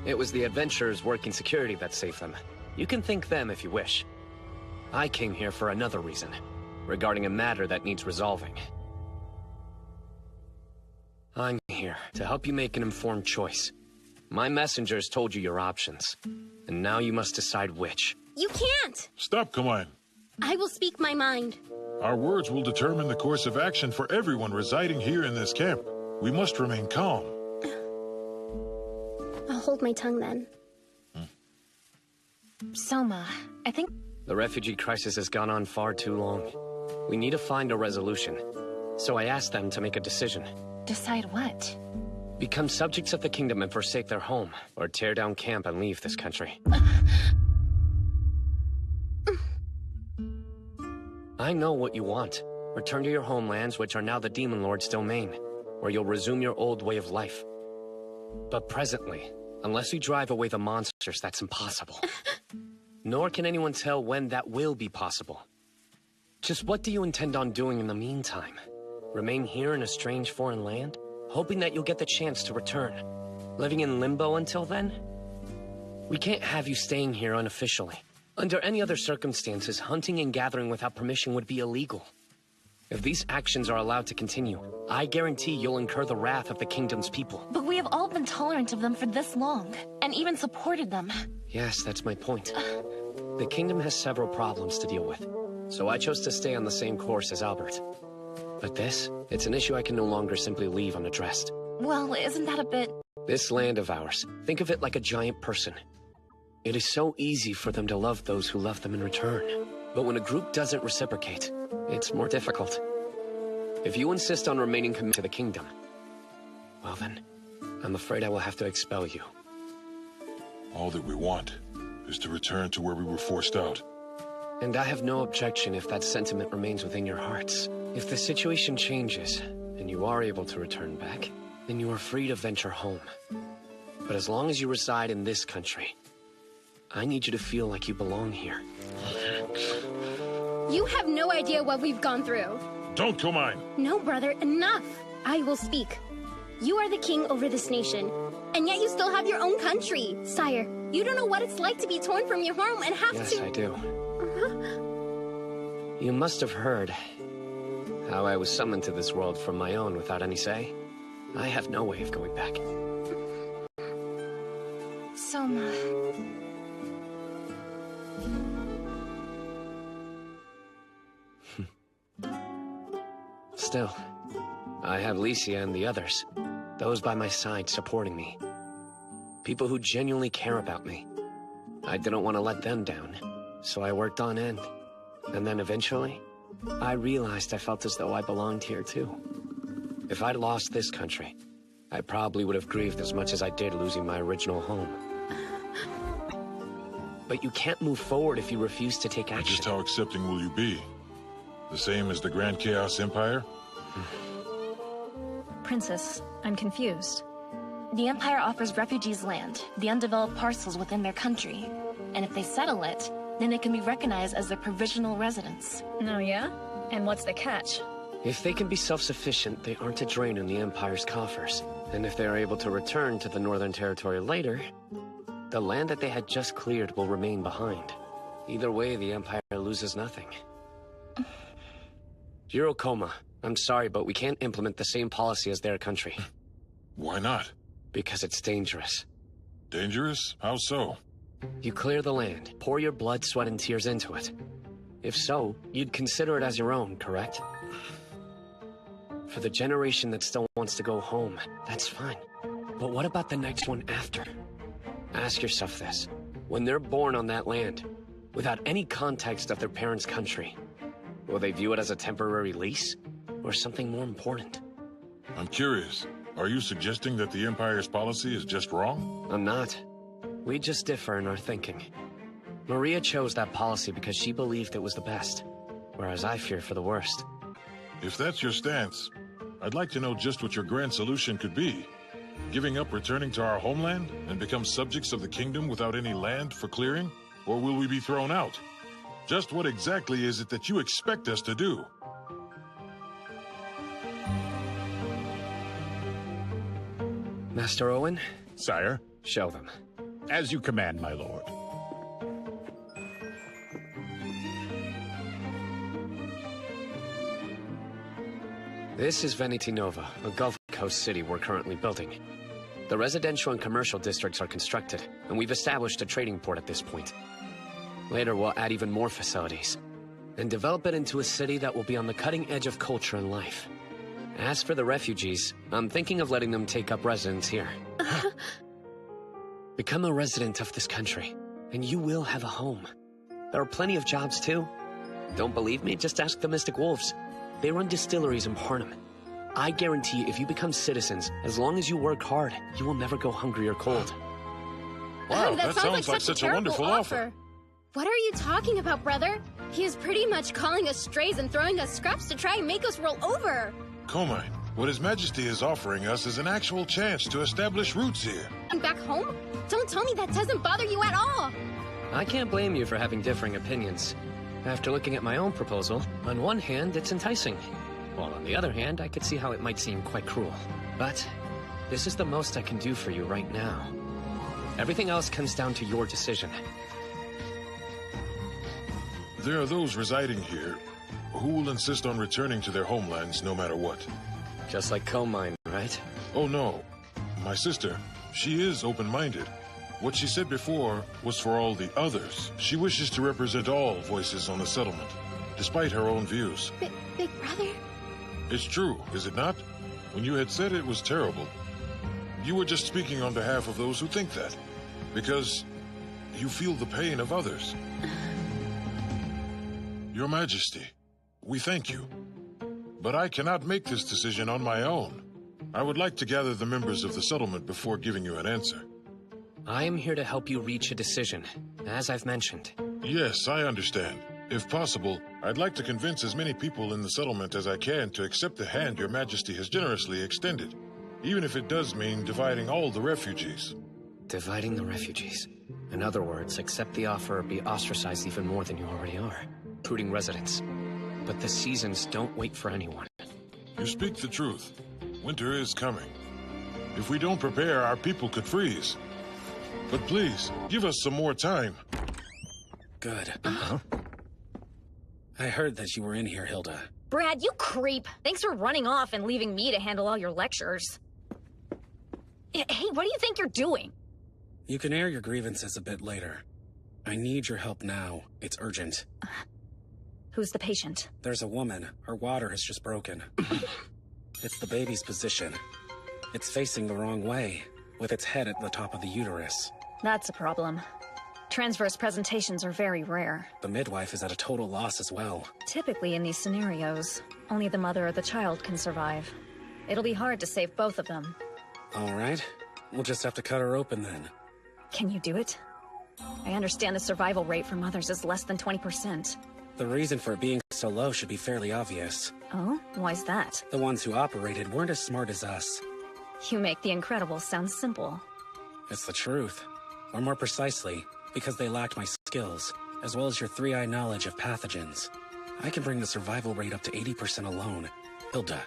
It was the adventurers working security that saved them. You can thank them if you wish. I came here for another reason, regarding a matter that needs resolving. I'm here to help you make an informed choice. My messengers told you your options, and now you must decide which. You can't! Stop, Komine. I will speak my mind. Our words will determine the course of action for everyone residing here in this camp. We must remain calm. I'll hold my tongue then. Soma, I think... The refugee crisis has gone on far too long. We need to find a resolution. So I asked them to make a decision. Decide what? Become subjects of the kingdom and forsake their home, or tear down camp and leave this country. I know what you want. Return to your homelands, which are now the Demon Lord's domain, where you'll resume your old way of life. But presently, unless you drive away the monsters, that's impossible. Nor can anyone tell when that will be possible. Just what do you intend on doing in the meantime? Remain here in a strange foreign land, hoping that you'll get the chance to return? Living in limbo until then? We can't have you staying here unofficially. Under any other circumstances, hunting and gathering without permission would be illegal. If these actions are allowed to continue, I guarantee you'll incur the wrath of the kingdom's people. But we have all been tolerant of them for this long, and even supported them. Yes, that's my point. The kingdom has several problems to deal with, so I chose to stay on the same course as Albert. But this, it's an issue I can no longer simply leave unaddressed. Well, isn't that a bit... This land of ours, think of it like a giant person. It is so easy for them to love those who love them in return. But when a group doesn't reciprocate, it's more difficult. If you insist on remaining committed to the kingdom, well then, I'm afraid I will have to expel you. All that we want is to return to where we were forced out. And I have no objection if that sentiment remains within your hearts. If the situation changes, and you are able to return back, then you are free to venture home. But as long as you reside in this country, I need you to feel like you belong here. You have no idea what we've gone through. Don't go mine. No, brother, enough. I will speak. You are the king over this nation, and yet you still have your own country. Sire, you don't know what it's like to be torn from your home and have to... Yes, I do. You must have heard how I was summoned to this world from my own without any say. I have no way of going back. Soma... Still, I have Licia and the others, those by my side supporting me. People who genuinely care about me. I didn't want to let them down, so I worked on end. And then eventually, I realized I felt as though I belonged here too. If I'd lost this country, I probably would have grieved as much as I did losing my original home. But you can't move forward if you refuse to take action. Just how accepting will you be? The same as the Grand Chaos Empire? Princess, I'm confused. The Empire offers refugees land, the undeveloped parcels within their country. And if they settle it, then it can be recognized as their provisional residence. Oh yeah? And what's the catch? If they can be self-sufficient, they aren't a drain on the Empire's coffers. And if they are able to return to the Northern Territory later, the land that they had just cleared will remain behind. Either way, the Empire loses nothing. Yurokoma, I'm sorry, but we can't implement the same policy as their country. Why not? Because it's dangerous. Dangerous? How so? You clear the land, pour your blood, sweat, and tears into it. If so, you'd consider it as your own, correct? For the generation that still wants to go home, that's fine. But what about the next one after? Ask yourself this. When they're born on that land, without any context of their parents' country, will they view it as a temporary lease, or something more important? I'm curious. Are you suggesting that the Empire's policy is just wrong? I'm not. We just differ in our thinking. Maria chose that policy because she believed it was the best, whereas I fear for the worst. If that's your stance, I'd like to know just what your grand solution could be. Giving up returning to our homeland and become subjects of the kingdom without any land for clearing? Or will we be thrown out? Just what exactly is it that you expect us to do? Master Owen? Sire? Show them. As you command, my lord. This is Veneti Nova, a Gulf Coast city we're currently building. The residential and commercial districts are constructed, and we've established a trading port at this point. Later, we'll add even more facilities, and develop it into a city that will be on the cutting edge of culture and life. As for the refugees, I'm thinking of letting them take up residence here. Become a resident of this country, and you will have a home. There are plenty of jobs, too. Don't believe me? Just ask the Mystic Wolves. They run distilleries in Parnham. I guarantee if you become citizens, as long as you work hard, you will never go hungry or cold. Wow, that sounds like such a a wonderful terrible offer. What are you talking about, brother? He is pretty much calling us strays and throwing us scraps to try and make us roll over. Comine, what His Majesty is offering us is an actual chance to establish roots here. And back home? Don't tell me that doesn't bother you at all. I can't blame you for having differing opinions. After looking at my own proposal, on one hand, it's enticing. While on the other hand, I could see how it might seem quite cruel. But this is the most I can do for you right now. Everything else comes down to your decision. There are those residing here who will insist on returning to their homelands no matter what. Just like Comine, right? Oh no. My sister, she is open-minded. What she said before was for all the others. She wishes to represent all voices on the settlement, despite her own views. Big brother? It's true, is it not? When you had said it was terrible, you were just speaking on behalf of those who think that, because you feel the pain of others. Your Majesty, we thank you. But I cannot make this decision on my own. I would like to gather the members of the settlement before giving you an answer. I am here to help you reach a decision, as I've mentioned. Yes, I understand. If possible, I'd like to convince as many people in the settlement as I can to accept the hand Your Majesty has generously extended, even if it does mean dividing all the refugees. Dividing the refugees. In other words, accept the offer or be ostracized even more than you already are, recruiting residents. But the seasons don't wait for anyone. You speak the truth. Winter is coming. If we don't prepare, our people could freeze. But please, give us some more time. Good. I heard that you were in here, Hilda. Brad, you creep. Thanks for running off and leaving me to handle all your lectures. Hey, what do you think you're doing? You can air your grievances a bit later. I need your help now. It's urgent. Who's the patient? There's a woman. Her water has just broken. It's the baby's position. It's facing the wrong way, with its head at the top of the uterus. That's a problem. Transverse presentations are very rare. The midwife is at a total loss as well. Typically in these scenarios, only the mother or the child can survive. It'll be hard to save both of them. All right. We'll just have to cut her open then. Can you do it? I understand the survival rate for mothers is less than 20%. The reason for it being so low should be fairly obvious. Oh? Why's that? The ones who operated weren't as smart as us. You make the incredible sound simple. It's the truth. Or more precisely, because they lacked my skills, as well as your three-eye knowledge of pathogens. I can bring the survival rate up to 80% alone. Hilda,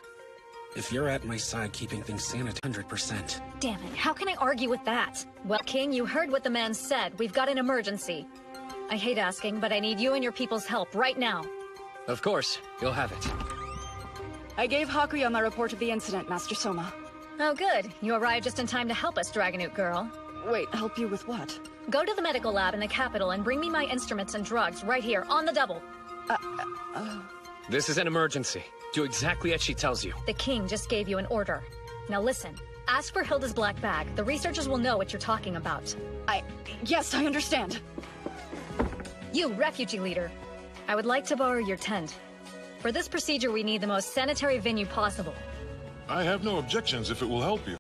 if you're at my side keeping things sanitary 100%. Damn it, how can I argue with that? Well, King, you heard what the man said. We've got an emergency. I hate asking, but I need you and your people's help right now. Of course, you'll have it. I gave Hakuya my report of the incident, Master Soma. Oh, good. You arrived just in time to help us, Dragonute Girl. Wait, help you with what? Go to the medical lab in the capital and bring me my instruments and drugs right here, on the double. This is an emergency. Do exactly as she tells you. The king just gave you an order. Now listen, ask for Hilda's black bag. The researchers will know what you're talking about. Yes, I understand. You, refugee leader. I would like to borrow your tent. For this procedure, we need the most sanitary venue possible. I have no objections if it will help you.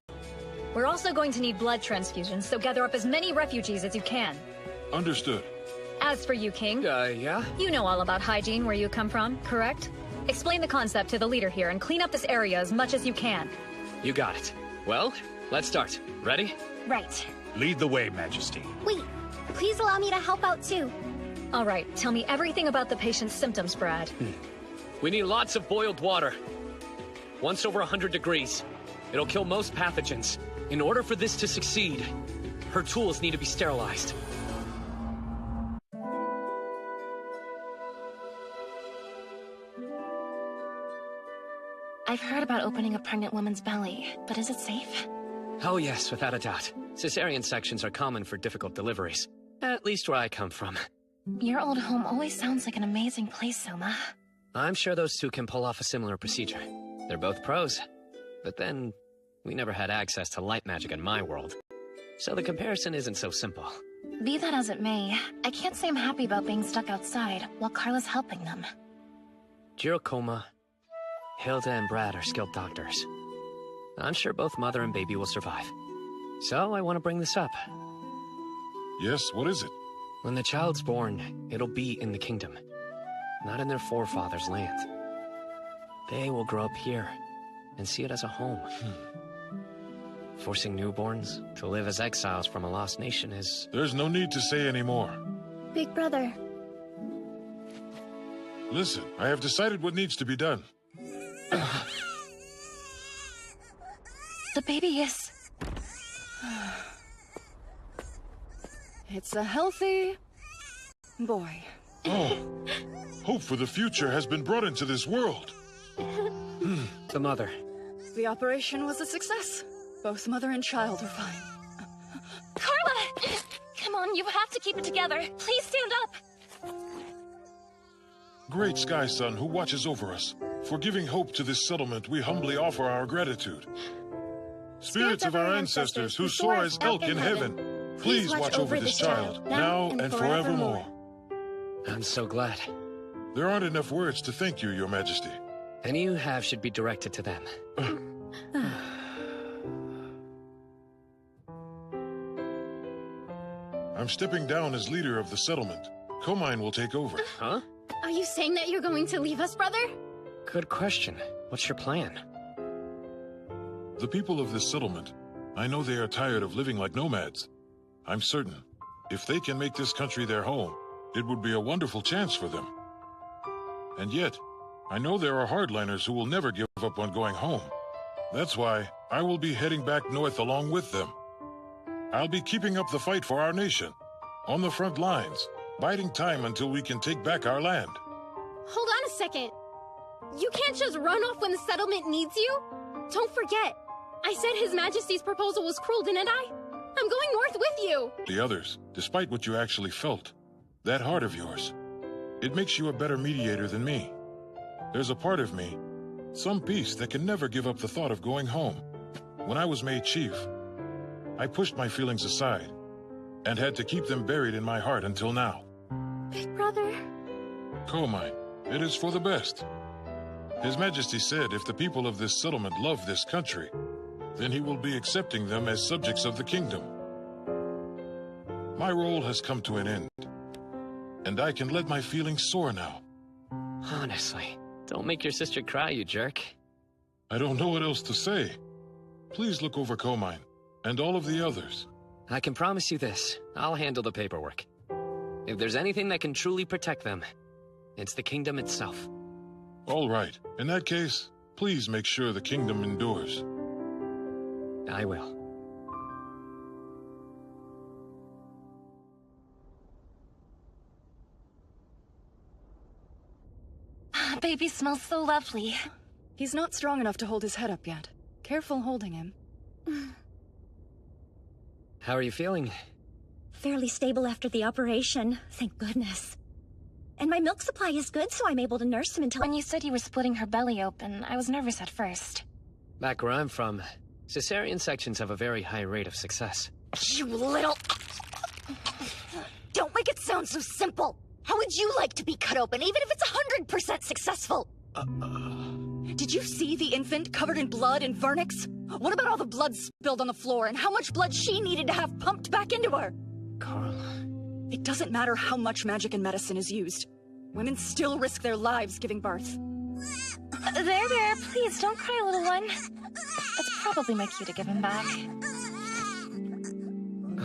We're also going to need blood transfusions, so gather up as many refugees as you can. Understood. As for you, King. Yeah? You know all about hygiene where you come from, correct? Explain the concept to the leader here and clean up this area as much as you can. You got it. Well, let's start. Ready? Right. Lead the way, Majesty. Wait, please allow me to help out too. All right, tell me everything about the patient's symptoms, Brad. We need lots of boiled water. Once over 100 degrees. It'll kill most pathogens. In order for this to succeed, her tools need to be sterilized. I've heard about opening a pregnant woman's belly, but is it safe? Oh yes, without a doubt. Cesarean sections are common for difficult deliveries. At least where I come from. Your old home always sounds like an amazing place, Soma. I'm sure those two can pull off a similar procedure. They're both pros. But then, we never had access to light magic in my world. So the comparison isn't so simple. Be that as it may, I can't say I'm happy about being stuck outside while Carla's helping them. Jirokoma, Hilda and Brad are skilled doctors. I'm sure both mother and baby will survive. So I want to bring this up. Yes, what is it? When the child's born, it'll be in the kingdom, not in their forefathers' land. They will grow up here and see it as a home. Forcing newborns to live as exiles from a lost nation is... There's no need to say any more. Big brother. Listen, I have decided what needs to be done. The baby is... It's a healthy... boy. Oh, hope for the future has been brought into this world. The mother. The operation was a success. Both mother and child are fine. Carla! Come on, you have to keep it together. Please stand up. Great Sky Son, who watches over us, for giving hope to this settlement, we humbly offer our gratitude. Spirits of our ancestors who soar as elk in heaven, please watch over this child, now and forevermore. I'm so glad. There aren't enough words to thank you, Your Majesty. Any you have should be directed to them. I'm stepping down as leader of the settlement. Comine will take over. Huh? Are you saying that you're going to leave us, brother? Good question. What's your plan? The people of this settlement, I know they are tired of living like nomads. I'm certain, if they can make this country their home, it would be a wonderful chance for them. And yet, I know there are hardliners who will never give up on going home. That's why I will be heading back north along with them. I'll be keeping up the fight for our nation, on the front lines, biding time until we can take back our land. Hold on a second. You can't just run off when the settlement needs you. Don't forget, I said His Majesty's proposal was cruel, didn't I? I'm going north with you. The others, despite what you actually felt, that heart of yours, it makes you a better mediator than me. There's a part of me, some piece that can never give up the thought of going home. When I was made chief, I pushed my feelings aside and had to keep them buried in my heart until now. Big brother. Comine, it is for the best. His Majesty said if the people of this settlement love this country, then he will be accepting them as subjects of the kingdom. My role has come to an end, and I can let my feelings soar now. Honestly, don't make your sister cry, you jerk. I don't know what else to say. Please look over Comine and all of the others. I can promise you this. I'll handle the paperwork. If there's anything that can truly protect them, it's the kingdom itself. All right. In that case, please make sure the kingdom endures. I will. Baby smells so lovely. He's not strong enough to hold his head up yet. Careful holding him. How are you feeling? Fairly stable after the operation, thank goodness. And my milk supply is good, so I'm able to nurse him until— When you said you were splitting her belly open, I was nervous at first. Back where I'm from, cesarean sections have a very high rate of success. You little... Don't make it sound so simple. How would you like to be cut open, even if it's 100% successful? Did you see the infant covered in blood and vernix? What about all the blood spilled on the floor and how much blood she needed to have pumped back into her? Carla... It doesn't matter how much magic and medicine is used. Women still risk their lives giving birth. There, please don't cry, little one. That's probably my cue to give him back.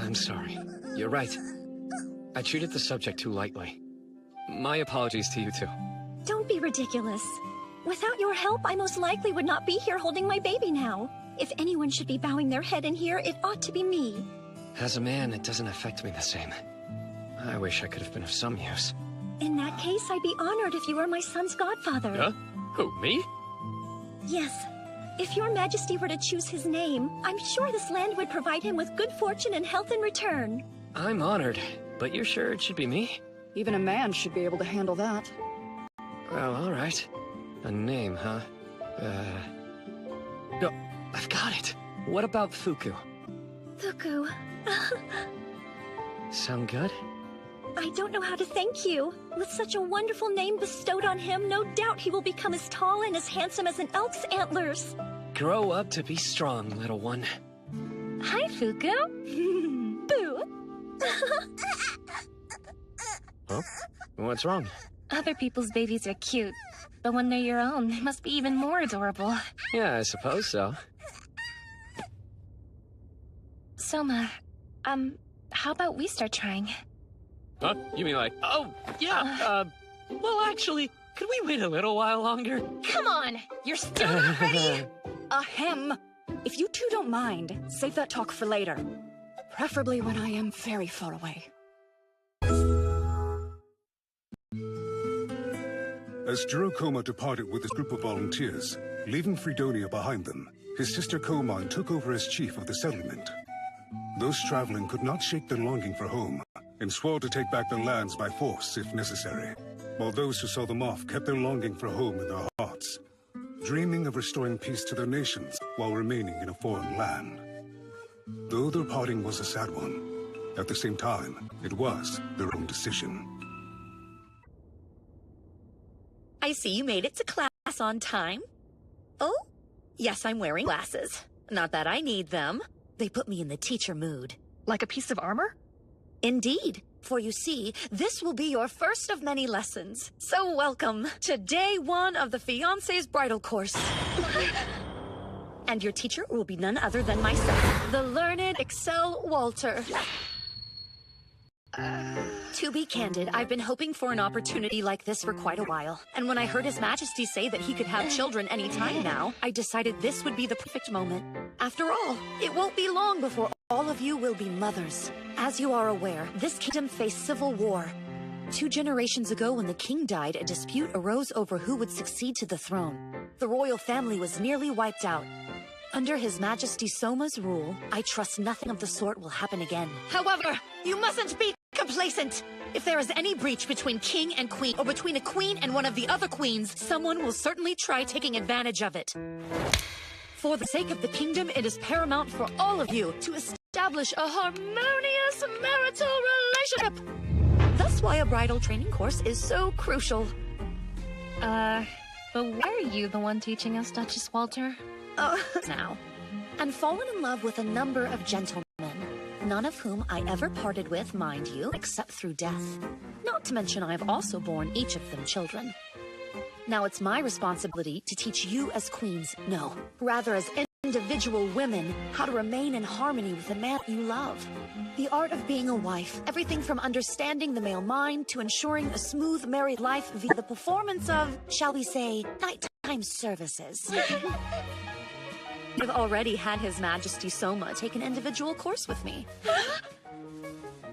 I'm sorry. You're right. I treated the subject too lightly. My apologies to you too. Don't be ridiculous. Without your help, I most likely would not be here holding my baby now. If anyone should be bowing their head in here, it ought to be me. As a man, it doesn't affect me the same. I wish I could have been of some use. In that case, I'd be honored if you were my son's godfather. Huh? Who, me? Yes. If your majesty were to choose his name, I'm sure this land would provide him with good fortune and health in return. I'm honored, but you're sure it should be me? Even a man should be able to handle that. Well, all right. A name, huh? No, I've got it. What about Fuku? Fuku. Sound good? I don't know how to thank you. With such a wonderful name bestowed on him, no doubt he will become as tall and as handsome as an elk's antlers. Grow up to be strong, little one. Hi, Fuku. Boo. Huh? What's wrong? Other people's babies are cute, but when they're your own, they must be even more adorable. Yeah, I suppose so. Soma, how about we start trying? Huh? You mean like, oh, yeah, well, actually, could we wait a little while longer? Come on! You're still not ready? Ahem. If you two don't mind, save that talk for later. Preferably when I am very far away. As Jiro Koma departed with his group of volunteers, leaving Fredonia behind them, his sister Komon took over as chief of the settlement. Those traveling could not shake their longing for home, and swore to take back their lands by force if necessary, while those who saw them off kept their longing for home in their hearts, dreaming of restoring peace to their nations while remaining in a foreign land. Though their parting was a sad one, at the same time, it was their own decision. I see you made it to class on time. Oh, yes, I'm wearing glasses. Not that I need them. They put me in the teacher mood. Like a piece of armor? Indeed. For you see, this will be your first of many lessons. So welcome to day 1 of the Fiancé's Bridal Course. And your teacher will be none other than myself, the learned Excel Walter. To be candid, I've been hoping for an opportunity like this for quite a while. And when I heard His Majesty say that he could have children any time now, I decided this would be the perfect moment. After all, it won't be long before all of you will be mothers. As you are aware, this kingdom faced civil war. 2 generations ago, when the king died, a dispute arose over who would succeed to the throne. The royal family was nearly wiped out. Under His Majesty Soma's rule, I trust nothing of the sort will happen again. However, you mustn't be complacent! If there is any breach between king and queen, or between a queen and one of the other queens, someone will certainly try taking advantage of it. For the sake of the kingdom, it is paramount for all of you to establish a harmonious marital relationship. That's why a bridal training course is so crucial. But why are you the one teaching us, Duchess Walter? Now. And fallen in love with a number of gentlemen, none of whom I ever parted with, mind you, except through death. Not to mention I have also borne each of them children. Now it's my responsibility to teach you as queens, no, rather as individual women, how to remain in harmony with the man you love. The art of being a wife, everything from understanding the male mind to ensuring a smooth married life via the performance of, shall we say, nighttime services. I've already had His Majesty Soma take an individual course with me.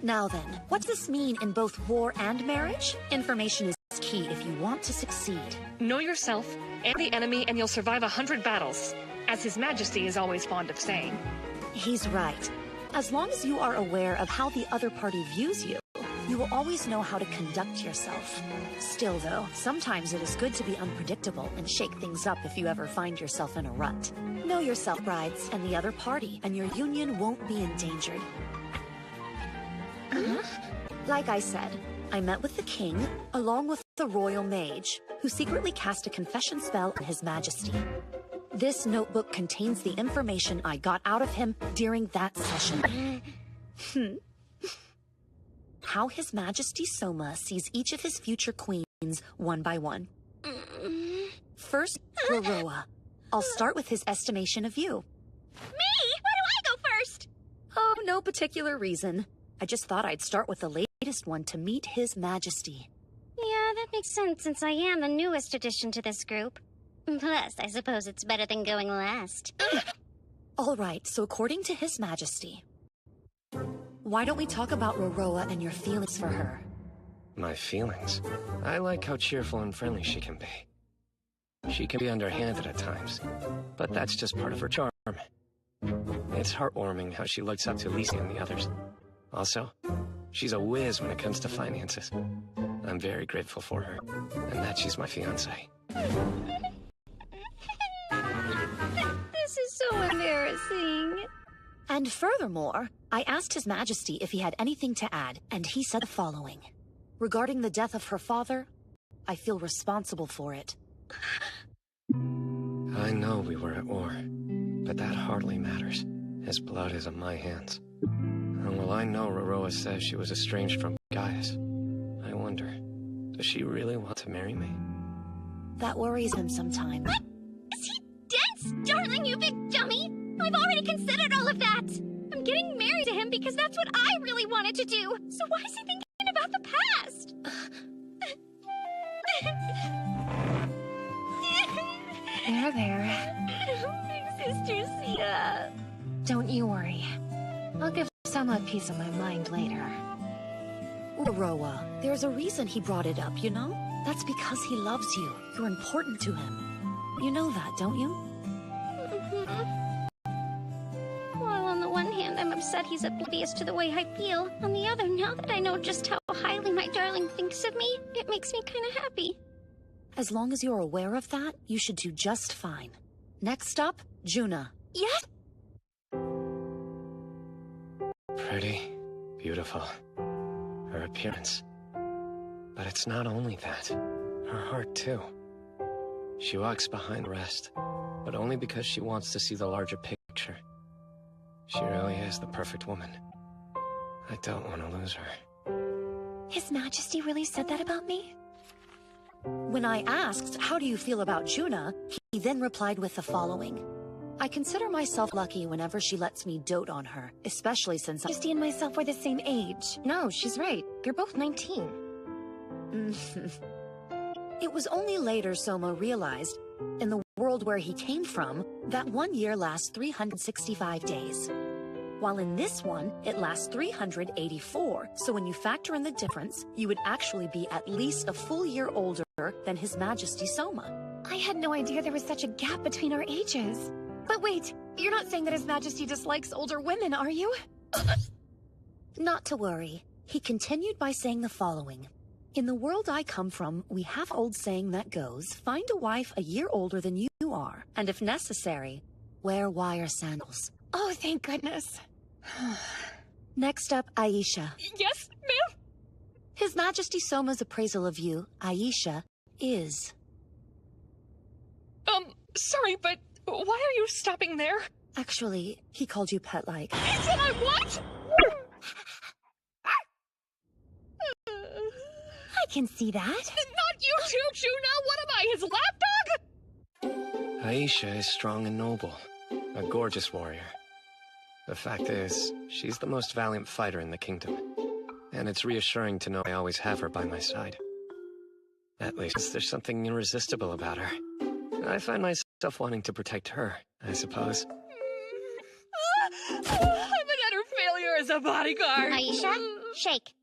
Now then, what does this mean in both war and marriage? Information is key if you want to succeed. Know yourself and the enemy and you'll survive 100 battles, as His Majesty is always fond of saying. He's right. As long as you are aware of how the other party views you, you will always know how to conduct yourself. Still though, sometimes it is good to be unpredictable and shake things up if you ever find yourself in a rut. Know yourself, brides, and the other party, and your union won't be endangered. Like I said, I met with the king, along with the royal mage, who secretly cast a confession spell on His Majesty. This notebook contains the information I got out of him during that session. How His Majesty Soma sees each of his future queens one by one. First, Roroa. I'll start with his estimation of you. Me? Why do I go first? Oh, no particular reason. I just thought I'd start with the latest one to meet His Majesty. Yeah, that makes sense since I am the newest addition to this group. Plus, I suppose it's better than going last. All right, so according to His Majesty, why don't we talk about Roroa and your feelings for her? My feelings? I like how cheerful and friendly she can be. She can be underhanded at times, but that's just part of her charm. It's heartwarming how she looks up to Lisa and the others. Also, she's a whiz when it comes to finances. I'm very grateful for her, and that she's my fiancé. This is so embarrassing. And furthermore, I asked His Majesty if he had anything to add, and he said the following. Regarding the death of her father, I feel responsible for it. I know we were at war, but that hardly matters. His blood is on my hands. And while I know Roroa says she was estranged from Gaius, I wonder, does she really want to marry me? That worries him sometimes. What? Is he dense? Darling, you big dummy! I've already considered all of that! I'm getting married to him because that's what I really wanted to do! So why is he thinking about the past? There. Big sister Sia. Don't you worry. I'll give Soma a piece of my mind later. Roroa, there's a reason he brought it up, you know? That's because he loves you. You're important to him. You know that, don't you? While on the one hand, I'm upset he's oblivious to the way I feel. On the other, now that I know just how highly my darling thinks of me, it makes me kind of happy. As long as you're aware of that, you should do just fine. Next up, Juna. Yes? Pretty, beautiful. Her appearance. But it's not only that. Her heart, too. She walks behind the rest, but only because she wants to see the larger picture. She really is the perfect woman. I don't want to lose her. His Majesty really said that about me? When I asked, how do you feel about Juna, he then replied with the following. I consider myself lucky whenever she lets me dote on her, especially since Majesty and myself were the same age. No, she's right. You're both 19. It was only later Soma realized, in the world where he came from, that 1 year lasts 365 days. While in this one, it lasts 384, so when you factor in the difference, you would actually be at least a full year older than His Majesty Soma. I had no idea there was such a gap between our ages. But wait, you're not saying that His Majesty dislikes older women, are you? Not to worry. He continued by saying the following. In the world I come from, we have old saying that goes, find a wife a year older than you are, and if necessary, wear wire sandals. Oh, thank goodness. Next up, Aisha. Yes, ma'am? His Majesty Soma's appraisal of you, Aisha, is... Sorry, but why are you stopping there? Actually, he called you pet-like. He said I what? I can see that. Not you too, Juna! What am I, his lapdog? Aisha is strong and noble, a gorgeous warrior. The fact is, she's the most valiant fighter in the kingdom, and it's reassuring to know I always have her by my side. At least there's something irresistible about her. I find myself wanting to protect her, I suppose. I'm an utter failure as a bodyguard. Aisha, shake.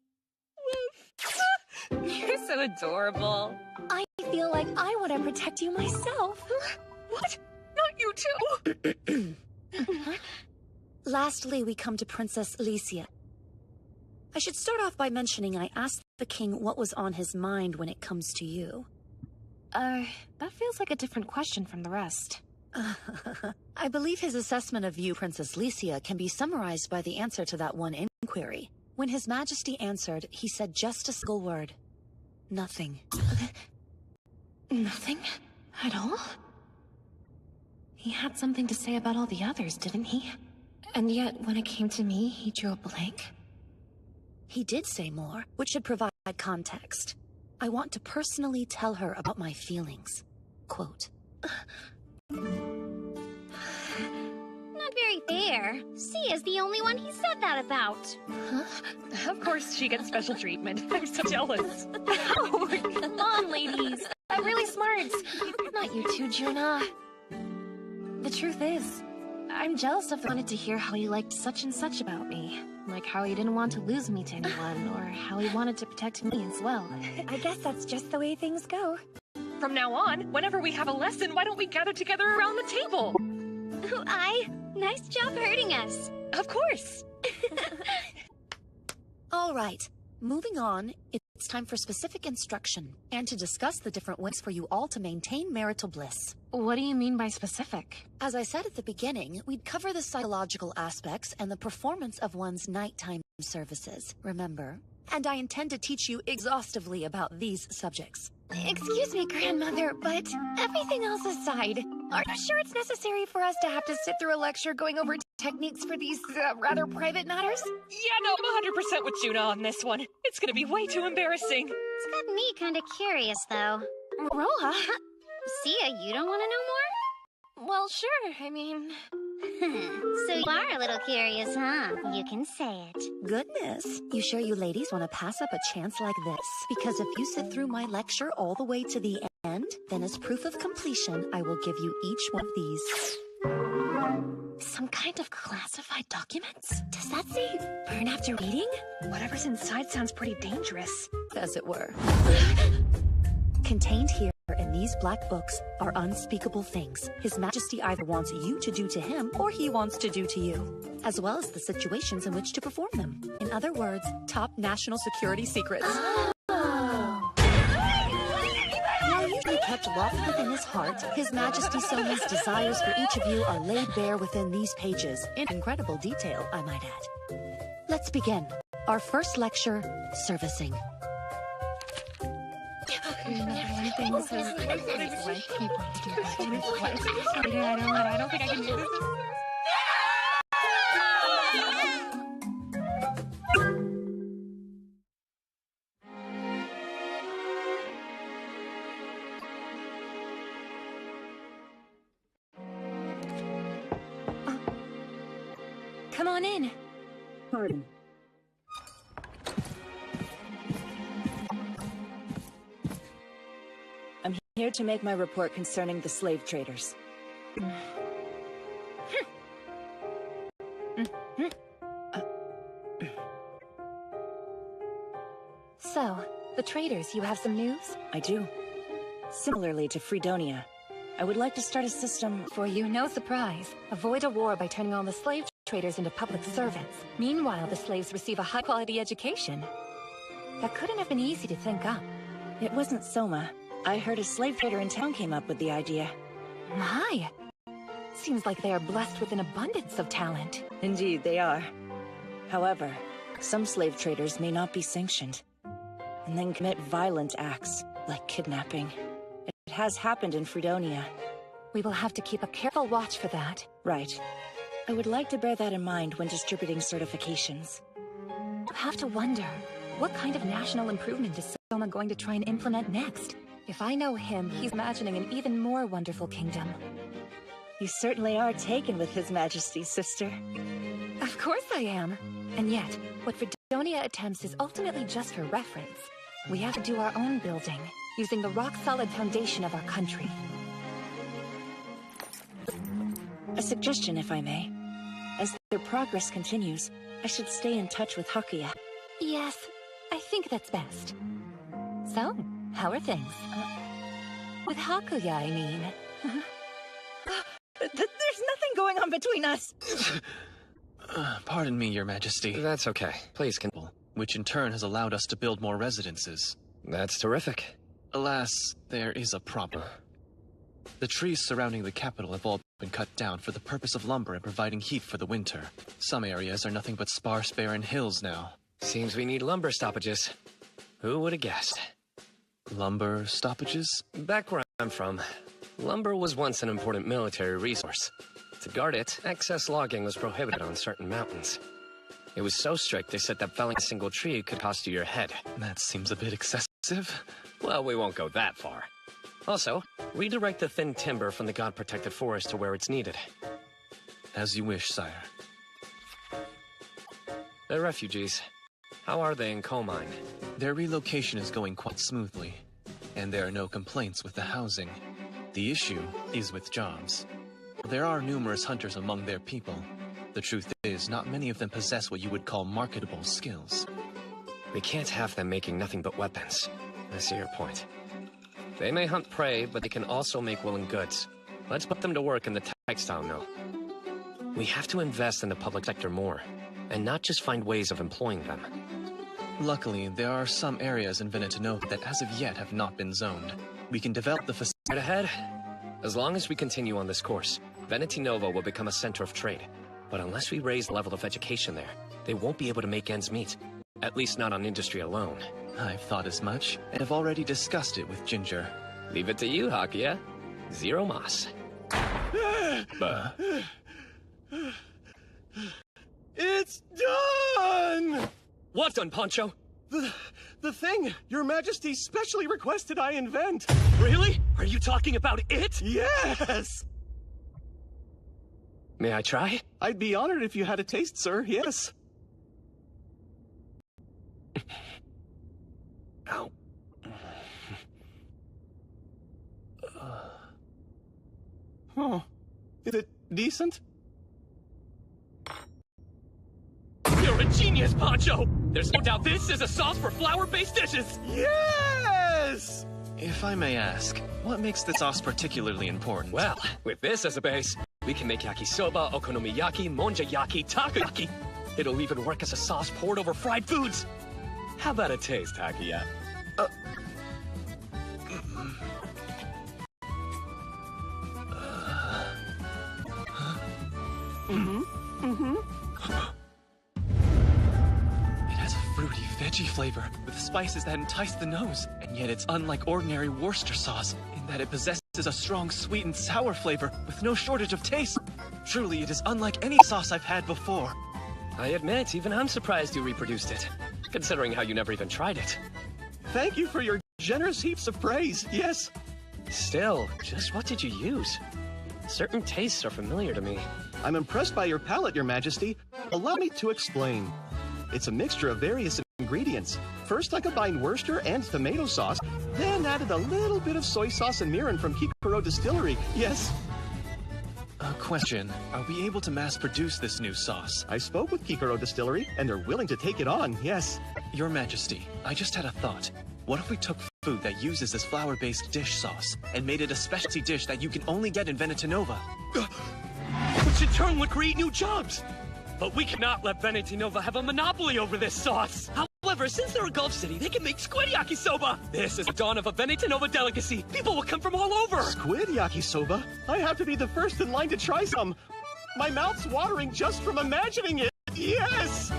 You're so adorable. I feel like I want to protect you myself. What? Not you too? Lastly, we come to Princess Alicia. I should start off by mentioning I asked the king what was on his mind when it comes to you. That feels like a different question from the rest. I believe his assessment of you, Princess Alicia, can be summarized by the answer to that one inquiry. When His Majesty answered, he said just a single word. Nothing. Nothing? At all? He had something to say about all the others, didn't he? And yet, when it came to me, he drew a blank. He did say more, which should provide context. I want to personally tell her about my feelings. Quote. Not very fair. Sia's the only one he said that about. Huh? Of course she gets special treatment. I'm so jealous. Oh, come on, ladies. I'm really smart. Not you two, Juna. The truth is, I'm jealous of wanted to hear how he liked such and such about me. Like how he didn't want to lose me to anyone, or how he wanted to protect me as well. I guess that's just the way things go. From now on, whenever we have a lesson, why don't we gather together around the table? Nice job hurting us. Of course. All right, moving on, it's it's time for specific instruction, and to discuss the different ways for you all to maintain marital bliss. What do you mean by specific? As I said at the beginning, we'd cover the psychological aspects and the performance of one's nighttime services, remember? And I intend to teach you exhaustively about these subjects. Excuse me, Grandmother, but everything else aside, are you sure it's necessary for us to have to sit through a lecture going over techniques for these rather private matters? Yeah, no, I'm 100% with Juna on this one. It's gonna be way too embarrassing. It's got me kinda curious, though. Rolla? Sia, you don't want to know more? Well, sure, I mean... So you are a little curious, huh? You can say it. Goodness. You sure you ladies want to pass up a chance like this? Because if you sit through my lecture all the way to the end, then as proof of completion, I will give you each one of these. Some kind of classified documents? Does that say burn after reading? Whatever's inside sounds pretty dangerous. As it were. Contained here in these black books are unspeakable things His Majesty either wants you to do to him or he wants to do to you, as well as the situations in which to perform them. In other words, top national security secrets. While usually kept locked within his heart, His Majesty Soma's desires for each of you are laid bare within these pages, in incredible detail, I might add. Let's begin. Our first lecture, servicing. I don't think I can do this. Come on in. Pardon. I'm here to make my report concerning the slave traders. So, the traders, you have some news? I do. Similarly to Fredonia, I would like to start a system... For you, no surprise. Avoid a war by turning all the slave traders into public servants. Meanwhile, the slaves receive a high-quality education. That couldn't have been easy to think up. It wasn't Soma. I heard a slave trader in town came up with the idea. My! Seems like they are blessed with an abundance of talent. Indeed, they are. However, some slave traders may not be sanctioned, and then commit violent acts, like kidnapping. It has happened in Fredonia. We will have to keep a careful watch for that. Right. I would like to bear that in mind when distributing certifications. You have to wonder, what kind of national improvement is Soma going to try and implement next? If I know him, he's imagining an even more wonderful kingdom. You certainly are taken with His Majesty's sister. Of course I am. And yet, what Fredonia attempts is ultimately just for reference. We have to do our own building, using the rock-solid foundation of our country. A suggestion, if I may. As their progress continues, I should stay in touch with Hakuya. Yes, I think that's best. So, how are things? With Hakuya, I mean. There's nothing going on between us! Pardon me, Your Majesty. That's okay. Please, continue. Which in turn has allowed us to build more residences. That's terrific. Alas, there is a problem. The trees surrounding the capital have all been cut down for the purpose of lumber and providing heat for the winter. Some areas are nothing but sparse, barren hills now. Seems we need lumber stoppages. Who would have guessed? Lumber stoppages? Back where I'm from, lumber was once an important military resource. To guard it, excess logging was prohibited on certain mountains. It was so strict they said that felling a single tree could cost you your head. That seems a bit excessive. Well, we won't go that far. Also, redirect the thin timber from the god-protected forest to where it's needed. As you wish, sire. The refugees. How are they in coal mine? Their relocation is going quite smoothly, and there are no complaints with the housing. The issue is with jobs. There are numerous hunters among their people. The truth is, not many of them possess what you would call marketable skills. We can't have them making nothing but weapons. I see your point. They may hunt prey, but they can also make woolen goods. Let's put them to work in the textile mill. We have to invest in the public sector more, and not just find ways of employing them. Luckily, there are some areas in Venetinova that as of yet have not been zoned. We can develop the facility. Right ahead. As long as we continue on this course, Venetinova will become a center of trade. But unless we raise the level of education there, they won't be able to make ends meet. At least not on industry alone. I've thought as much, and have already discussed it with Ginger. Leave it to you, Hakia. Zero Moss. It's done! What done, Poncho? The thing Your Majesty specially requested I invent. Really? Are you talking about it? Yes! May I try? I'd be honored if you had a taste, sir, yes. Ow. Oh, is it decent? You're a genius, Poncho! There's no doubt this is a sauce for flour-based dishes! Yes! If I may ask, what makes this sauce particularly important? Well, with this as a base, we can make yakisoba, okonomiyaki, monjayaki, takoyaki. It'll even work as a sauce poured over fried foods. How about a taste, Hakia? It has a fruity, veggie flavor with spices that entice the nose, and yet it's unlike ordinary Worcester sauce in that it possesses a strong sweet and sour flavor with no shortage of taste. Truly, it is unlike any sauce I've had before. I admit, even I'm surprised you reproduced it, considering how you never even tried it. Thank you for your generous heaps of praise, yes. Still, just what did you use? Certain tastes are familiar to me. I'm impressed by your palate, Your Majesty. Allow me to explain. It's a mixture of various ingredients. First, I combined Worcester and tomato sauce, then added a little bit of soy sauce and mirin from Kikoro Distillery. Yes. A question. Are we able to mass-produce this new sauce? I spoke with Kikoro Distillery, and they're willing to take it on, yes. Your Majesty, I just had a thought. What if we took food that uses this flour-based dish sauce and made it a specialty dish that you can only get in Venetinova? Which in turn would create new jobs! But we cannot let Venetinova have a monopoly over this sauce! However, since they're a Gulf city, they can make squid yakisoba! This is the dawn of a Venetinova delicacy! People will come from all over! Squid yakisoba? I have to be the first in line to try some! My mouth's watering just from imagining it! Yes!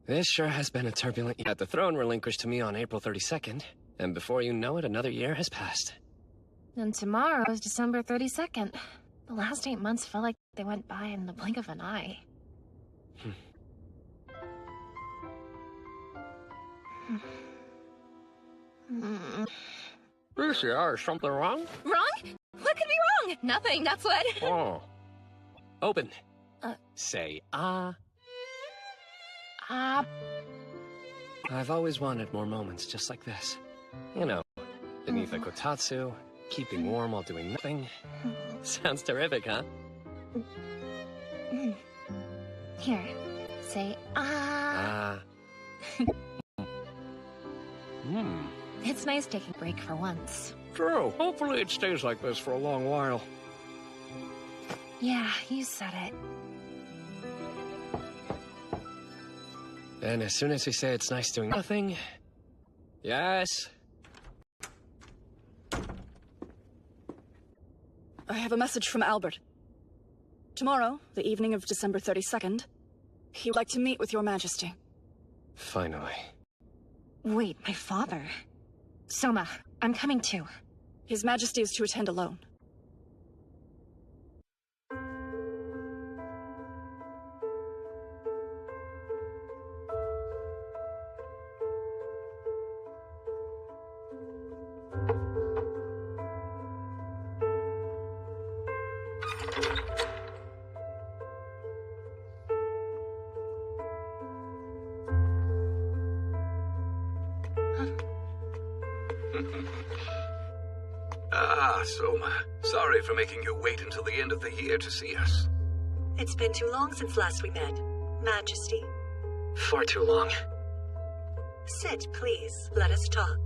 This sure has been a turbulent year. The throne relinquished to me on April 32nd, and before you know it, another year has passed. And tomorrow is December 32nd. The last 8 months felt like they went by in the blink of an eye. Lucia, is something wrong? Wrong? What could be wrong? Nothing, that's what. Oh. Open. Say, ah. Ah. I've always wanted more moments just like this. You know, beneath a kotatsu, keeping warm while doing nothing. Sounds terrific, huh? Here, say ah. It's nice taking a break for once. True. Hopefully it stays like this for a long while. Yeah, you said it. And as soon as we say it's nice doing nothing... Yes? I have a message from Albert. Tomorrow, the evening of December 32nd, he would like to meet with Your Majesty. Finally. Wait, my father? Soma, I'm coming too. His Majesty is to attend alone. Soma. Sorry for making you wait until the end of the year to see us. It's been too long since last we met, Majesty. Far too long. Sit, please. Let us talk.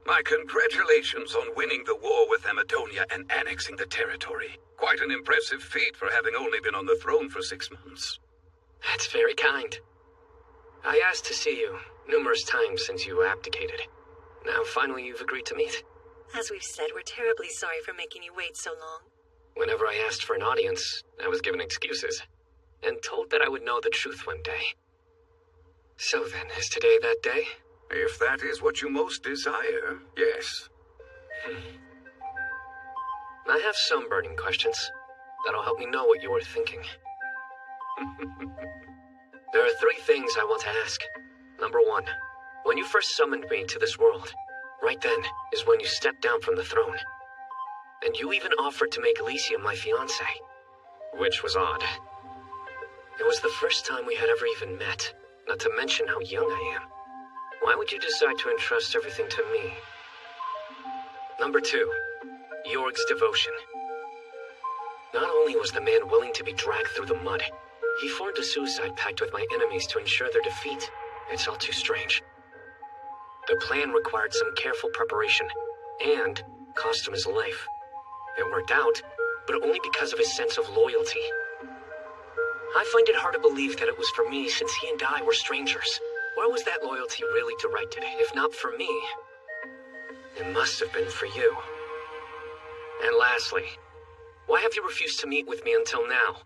My congratulations on winning the war with Amadonia and annexing the territory. Quite an impressive feat for having only been on the throne for 6 months. That's very kind. I asked to see you numerous times since you abdicated. Now finally you've agreed to meet. As we've said, we're terribly sorry for making you wait so long. Whenever I asked for an audience, I was given excuses, and told that I would know the truth one day. So then, is today that day? If that is what you most desire, yes. I have some burning questions that'll help me know what you were thinking. There are 3 things I want to ask. Number 1, when you first summoned me to this world, right then is when you stepped down from the throne. And you even offered to make Alicia my fiancé, which was odd. It was the first time we had ever even met, not to mention how young I am. Why would you decide to entrust everything to me? Number 2, Jorg's devotion. Not only was the man willing to be dragged through the mud, he formed a suicide pact with my enemies to ensure their defeat. It's all too strange. The plan required some careful preparation, and cost him his life. It worked out, but only because of his sense of loyalty. I find it hard to believe that it was for me, since he and I were strangers. Where was that loyalty really directed, if not for me? It must have been for you. And lastly, why have you refused to meet with me until now?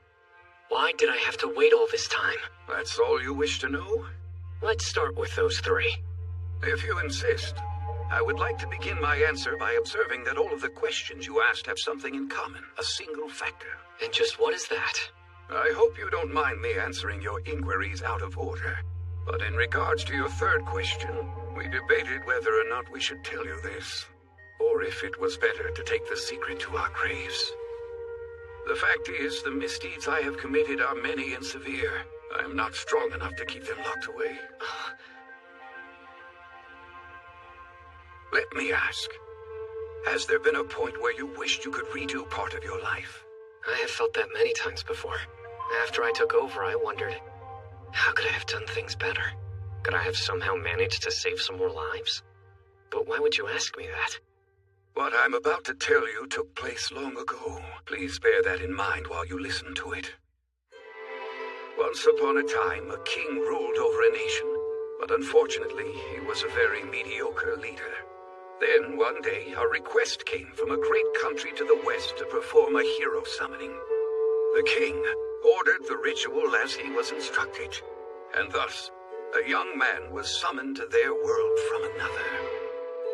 Why did I have to wait all this time? That's all you wish to know? Let's start with those 3. If you insist, I would like to begin my answer by observing that all of the questions you asked have something in common, a single factor. And just what is that? I hope you don't mind me answering your inquiries out of order. But in regards to your 3rd question, we debated whether or not we should tell you this, or if it was better to take the secret to our graves. The fact is, the misdeeds I have committed are many and severe. I am not strong enough to keep them locked away. Let me ask, has there been a point where you wished you could redo part of your life? I have felt that many times before. After I took over, I wondered, how could I have done things better? Could I have somehow managed to save some more lives? But why would you ask me that? What I'm about to tell you took place long ago. Please bear that in mind while you listen to it. Once upon a time, a king ruled over a nation, but unfortunately, he was a very mediocre leader. Then, one day, a request came from a great country to the west to perform a hero summoning. The king ordered the ritual as he was instructed, and thus, a young man was summoned to their world from another.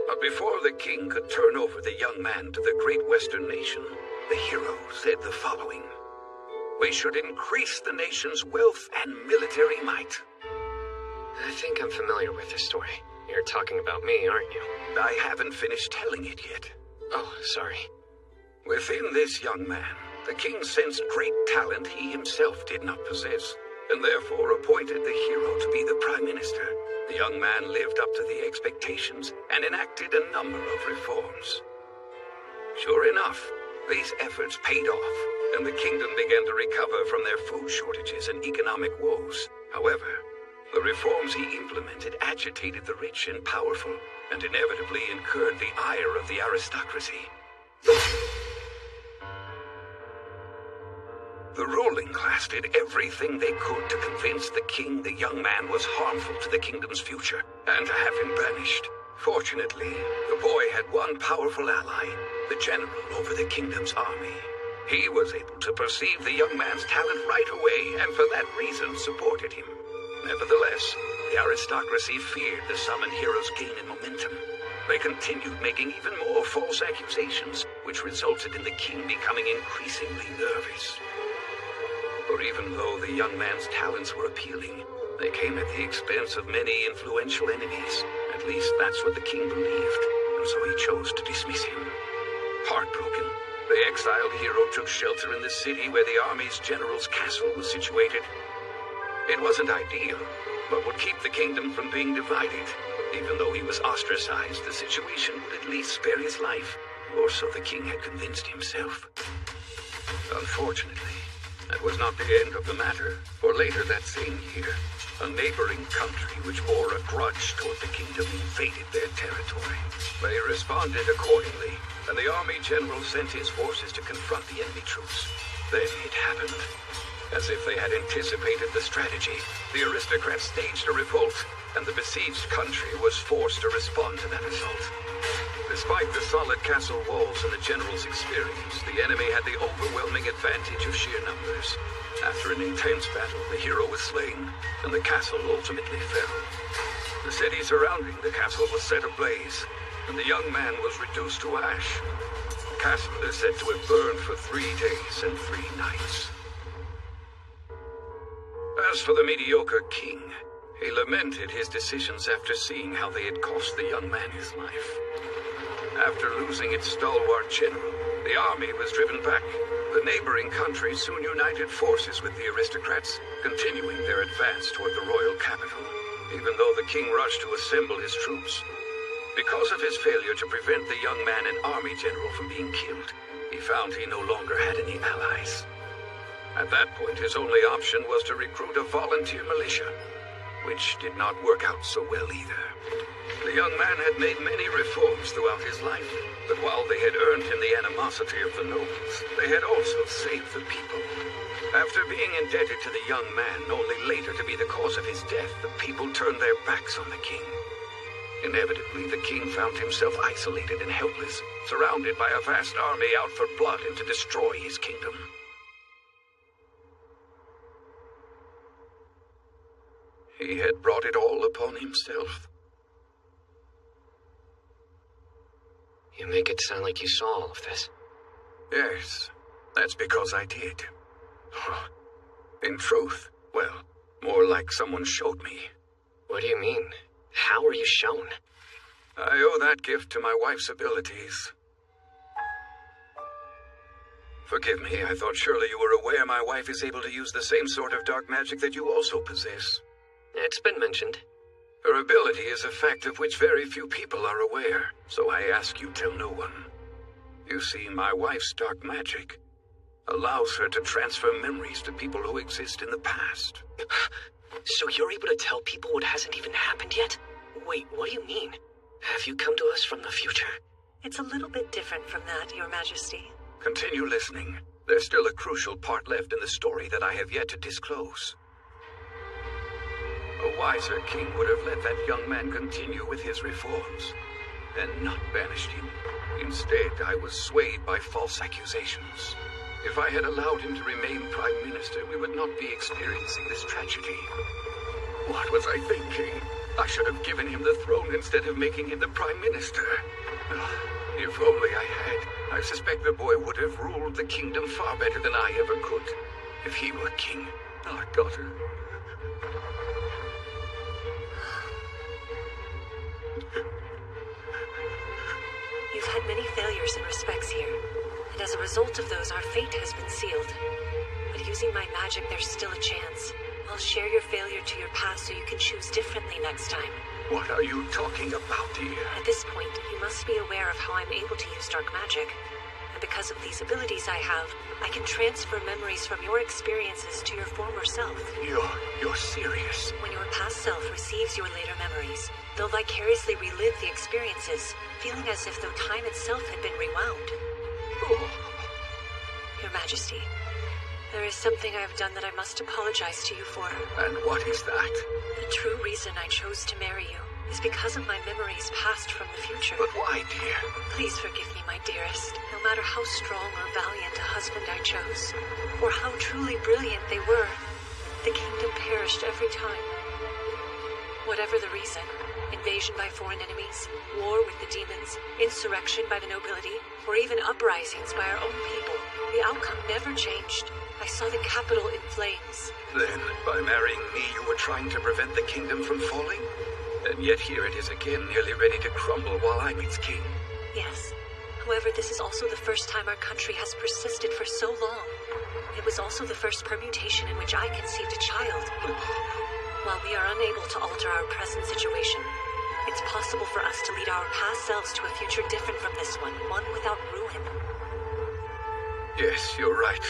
But before the king could turn over the young man to the great western nation, the hero said the following: "We should increase the nation's wealth and military might." I think I'm familiar with this story. You're talking about me, aren't you? I haven't finished telling it yet. Oh, sorry. Within this young man, the king sensed great talent he himself did not possess, and therefore appointed the hero to be the prime minister. The young man lived up to the expectations and enacted a number of reforms. Sure enough, these efforts paid off, and the kingdom began to recover from their food shortages and economic woes. However, the reforms he implemented agitated the rich and powerful, and inevitably incurred the ire of the aristocracy. The ruling class did everything they could to convince the king the young man was harmful to the kingdom's future, and to have him banished. Fortunately, the boy had one powerful ally, the general over the kingdom's army. He was able to perceive the young man's talent right away, and for that reason supported him. Nevertheless, the aristocracy feared the summoned hero's gain in momentum. They continued making even more false accusations, which resulted in the king becoming increasingly nervous. For even though the young man's talents were appealing, they came at the expense of many influential enemies. At least that's what the king believed, and so he chose to dismiss him. Heartbroken, the exiled hero took shelter in the city where the army's general's castle was situated. It wasn't ideal, but would keep the kingdom from being divided. Even though he was ostracized, the situation would at least spare his life, or so the king had convinced himself. Unfortunately, that was not the end of the matter, for later that same year, A neighboring country which bore a grudge toward the kingdom invaded their territory. They responded accordingly, and the army general sent his forces to confront the enemy troops. Then it happened. As if they had anticipated the strategy, the aristocrats staged a revolt, and the besieged country was forced to respond to that assault. Despite the solid castle walls and the general's experience, the enemy had the overwhelming advantage of sheer numbers. After an intense battle, the hero was slain, and the castle ultimately fell. The city surrounding the castle was set ablaze, and the young man was reduced to ash. The castle is said to have burned for 3 days and 3 nights. As for the mediocre king, he lamented his decisions after seeing how they had cost the young man his life. After losing its stalwart general, the army was driven back. The neighboring countries soon united forces with the aristocrats, continuing their advance toward the royal capital, even though the king rushed to assemble his troops. Because of his failure to prevent the young man and army general from being killed, he found he no longer had any allies. At that point, his only option was to recruit a volunteer militia, which did not work out so well either. The young man had made many reforms throughout his life, but while they had earned him the animosity of the nobles, they had also saved the people. After being indebted to the young man, only later to be the cause of his death, the people turned their backs on the king. Inevitably, the king found himself isolated and helpless, surrounded by a vast army out for blood and to destroy his kingdom. He had brought it all upon himself. You make it sound like you saw all of this. Yes, that's because I did. In truth, well, more like someone showed me. What do you mean? How were you shown? I owe that gift to my wife's abilities. Forgive me, I thought surely you were aware my wife is able to use the same sort of dark magic that you also possess. It's been mentioned. Her ability is a fact of which very few people are aware, so I ask you tell no one. You see, my wife's dark magic allows her to transfer memories to people who exist in the past. So you're able to tell people what hasn't even happened yet? Wait, what do you mean? Have you come to us from the future? It's a little bit different from that, Your Majesty. Continue listening. There's still a crucial part left in the story that I have yet to disclose. A wiser king would have let that young man continue with his reforms, and not banished him. Instead, I was swayed by false accusations. If I had allowed him to remain Prime Minister, we would not be experiencing this tragedy. What was I thinking? I should have given him the throne instead of making him the Prime Minister. If only I had. I suspect the boy would have ruled the kingdom far better than I ever could. If he were king, our daughter... You've had many failures in respects here, and as a result of those, our fate has been sealed. But using my magic, there's still a chance. I'll share your failure to your past so you can choose differently next time. What are you talking about, dear? At this point, you must be aware of how I'm able to use dark magic. And because of these abilities I have, I can transfer memories from your experiences to your former self. You're serious? When your past self receives your later memories, they'll vicariously relive the experiences, feeling as if though time itself had been rewound. Oh. Your Majesty, there is something I have done that I must apologize to you for. And what is that? The true reason I chose to marry you is because of my memories passed from the future. But why, dear? Please forgive me, my dearest. No matter how strong or valiant a husband I chose, or how truly brilliant they were, the kingdom perished every time. Whatever the reason, invasion by foreign enemies, war with the demons, insurrection by the nobility, or even uprisings by our own people, the outcome never changed. I saw the capital in flames. Then, by marrying me, you were trying to prevent the kingdom from falling? And yet here it is again, nearly ready to crumble while I'm its king. Yes. However, this is also the first time our country has persisted for so long. It was also the first permutation in which I conceived a child. While we are unable to alter our present situation, it's possible for us to lead our past selves to a future different from this one without ruin. Yes, you're right.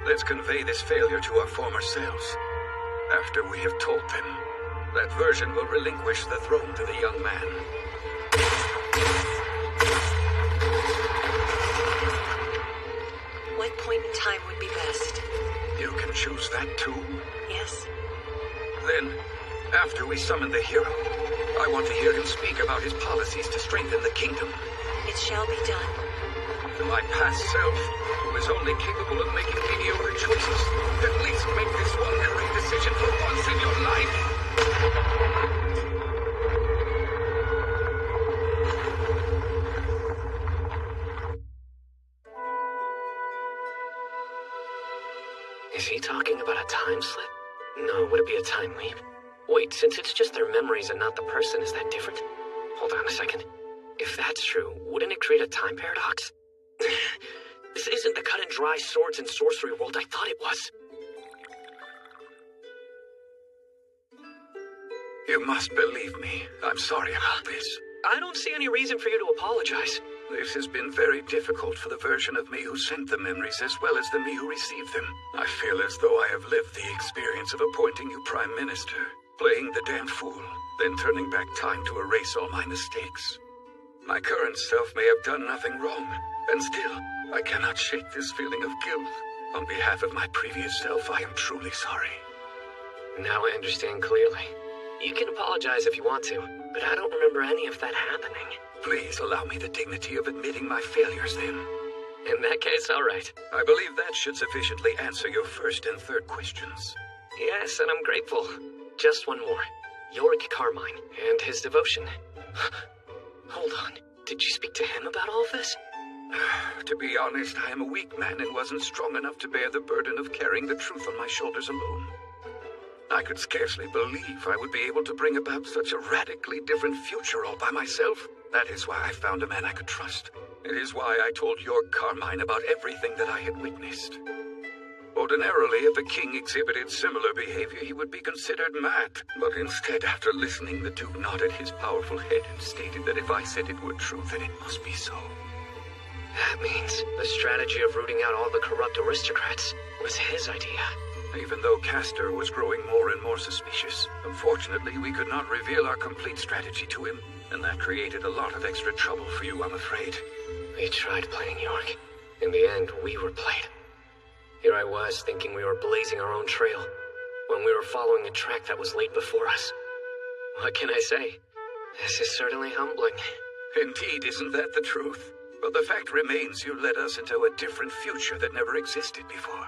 Let's convey this failure to our former selves, after we have told them that version will relinquish the throne to the young man. What point in time would be best? You can choose that too? Yes. Then, after we summon the hero, I want to hear him speak about his policies to strengthen the kingdom. It shall be done. To my past self, who is only capable of making mediocre choices, at least make this one correct decision for once in your life. Is he talking about a time slip? No, would it be a time leap? Wait, since it's just their memories and not the person, is that different? Hold on a second. If that's true, wouldn't it create a time paradox? This isn't the cut and dry swords and sorcery world I thought it was. You must believe me. I'm sorry about this. I don't see any reason for you to apologize. This has been very difficult for the version of me who sent the memories as well as the me who received them. I feel as though I have lived the experience of appointing you Prime Minister, playing the damned fool, then turning back time to erase all my mistakes. My current self may have done nothing wrong, and still, I cannot shake this feeling of guilt. On behalf of my previous self, I am truly sorry. Now I understand clearly. You can apologize if you want to, but I don't remember any of that happening. Please allow me the dignity of admitting my failures then. In that case, all right. I believe that should sufficiently answer your first and third questions. Yes, and I'm grateful. Just one more. Yorick Carmine and his devotion. Hold on. Did you speak to him about all of this? To be honest, I am a weak man and wasn't strong enough to bear the burden of carrying the truth on my shoulders alone. I could scarcely believe I would be able to bring about such a radically different future all by myself. That is why I found a man I could trust. It is why I told York Carmine about everything that I had witnessed. Ordinarily, if a king exhibited similar behavior, he would be considered mad. But instead, after listening, the Duke nodded his powerful head and stated that if I said it were true, then it must be so. That means the strategy of rooting out all the corrupt aristocrats was his idea. Even though Castor was growing more and more suspicious, unfortunately we could not reveal our complete strategy to him, and that created a lot of extra trouble for you, I'm afraid. We tried playing York. In the end, we were played. Here I was, thinking we were blazing our own trail, when we were following a track that was laid before us. What can I say? This is certainly humbling. Indeed, isn't that the truth? But the fact remains you led us into a different future that never existed before.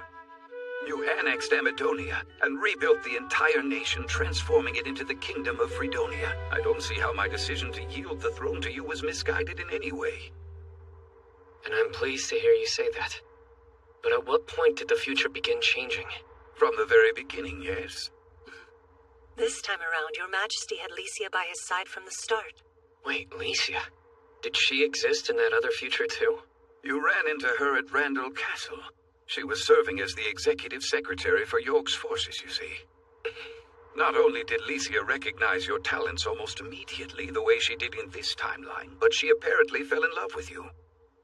You annexed Amadonia and rebuilt the entire nation, transforming it into the Kingdom of Fredonia. I don't see how my decision to yield the throne to you was misguided in any way. And I'm pleased to hear you say that. But at what point did the future begin changing? From the very beginning, yes. This time around, Your Majesty had Licia by his side from the start. Wait, Licia? Did she exist in that other future too? You ran into her at Randall Castle. She was serving as the executive secretary for York's forces, you see. Not only did Licia recognize your talents almost immediately, the way she did in this timeline, but she apparently fell in love with you.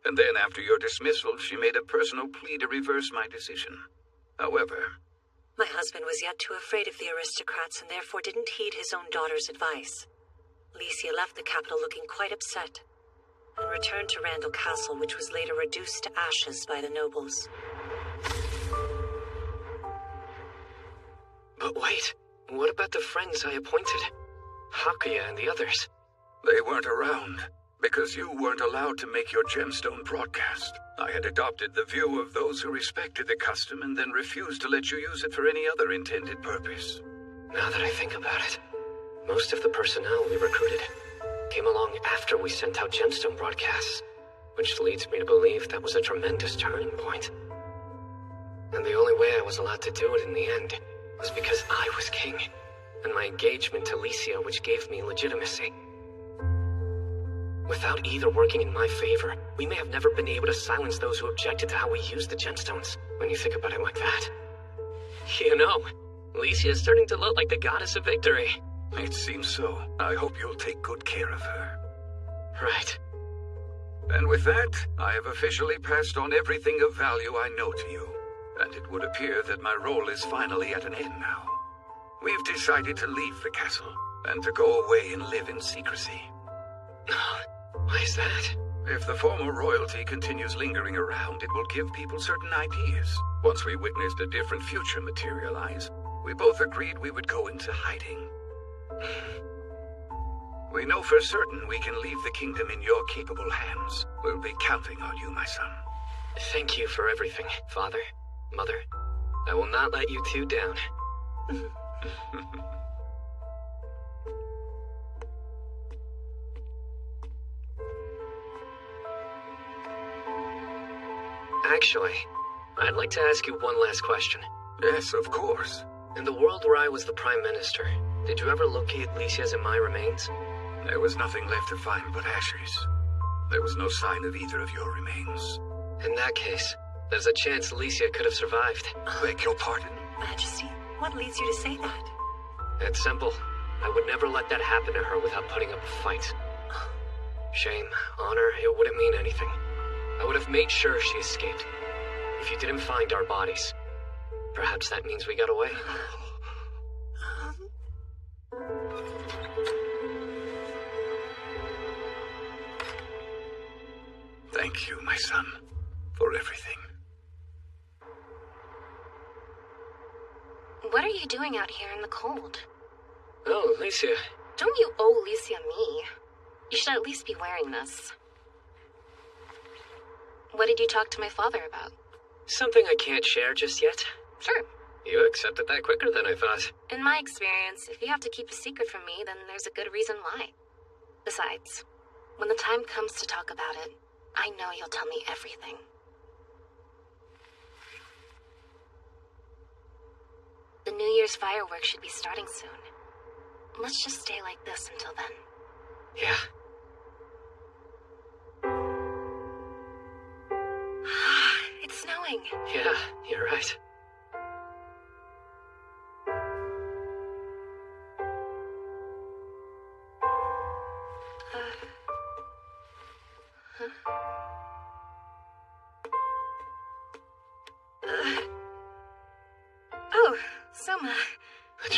And then after your dismissal, she made a personal plea to reverse my decision. However... My husband was yet too afraid of the aristocrats and therefore didn't heed his own daughter's advice. Licia left the capital looking quite upset, and returned to Randall Castle, which was later reduced to ashes by the nobles. But wait, what about the friends I appointed? Hakuya and the others? They weren't around, because you weren't allowed to make your gemstone broadcast. I had adopted the view of those who respected the custom and then refused to let you use it for any other intended purpose. Now that I think about it, most of the personnel we recruited came along after we sent out gemstone broadcasts, which leads me to believe that was a tremendous turning point. And the only way I was allowed to do it in the end was because I was king, and my engagement to Licia, which gave me legitimacy. Without either working in my favor, we may have never been able to silence those who objected to how we used the gemstones, when you think about it like that. You know, Licia is starting to look like the goddess of victory. It seems so. I hope you'll take good care of her. Right. And with that, I have officially passed on everything of value I know to you. And it would appear that my role is finally at an end now. We've decided to leave the castle and to go away and live in secrecy. Why is that? If the former royalty continues lingering around, it will give people certain ideas. Once we witnessed a different future materialize, we both agreed we would go into hiding. We know for certain we can leave the kingdom in your capable hands. We'll be counting on you, my son. Thank you for everything, Father, Mother. I will not let you two down. Actually, I'd like to ask you one last question. Yes, of course. In the world where I was the Prime Minister, did you ever locate Lysia's and my remains? There was nothing left to find but ashes. There was no sign of either of your remains. In that case, there's a chance Lysia could have survived. Beg your pardon? Majesty, what leads you to say that? It's simple. I would never let that happen to her without putting up a fight. Shame, honor, it wouldn't mean anything. I would have made sure she escaped. If you didn't find our bodies, perhaps that means we got away. Thank you, my son, for everything. What are you doing out here in the cold? Oh, Lysia. Don't you owe Lysia me? You should at least be wearing this. What did you talk to my father about? Something I can't share just yet. Sure. You accepted that quicker than I thought. In my experience, if you have to keep a secret from me, then there's a good reason why. Besides, when the time comes to talk about it, I know you'll tell me everything. The New Year's fireworks should be starting soon. Let's just stay like this until then. Yeah. It's snowing. Yeah, you're right. Oh, Soma. The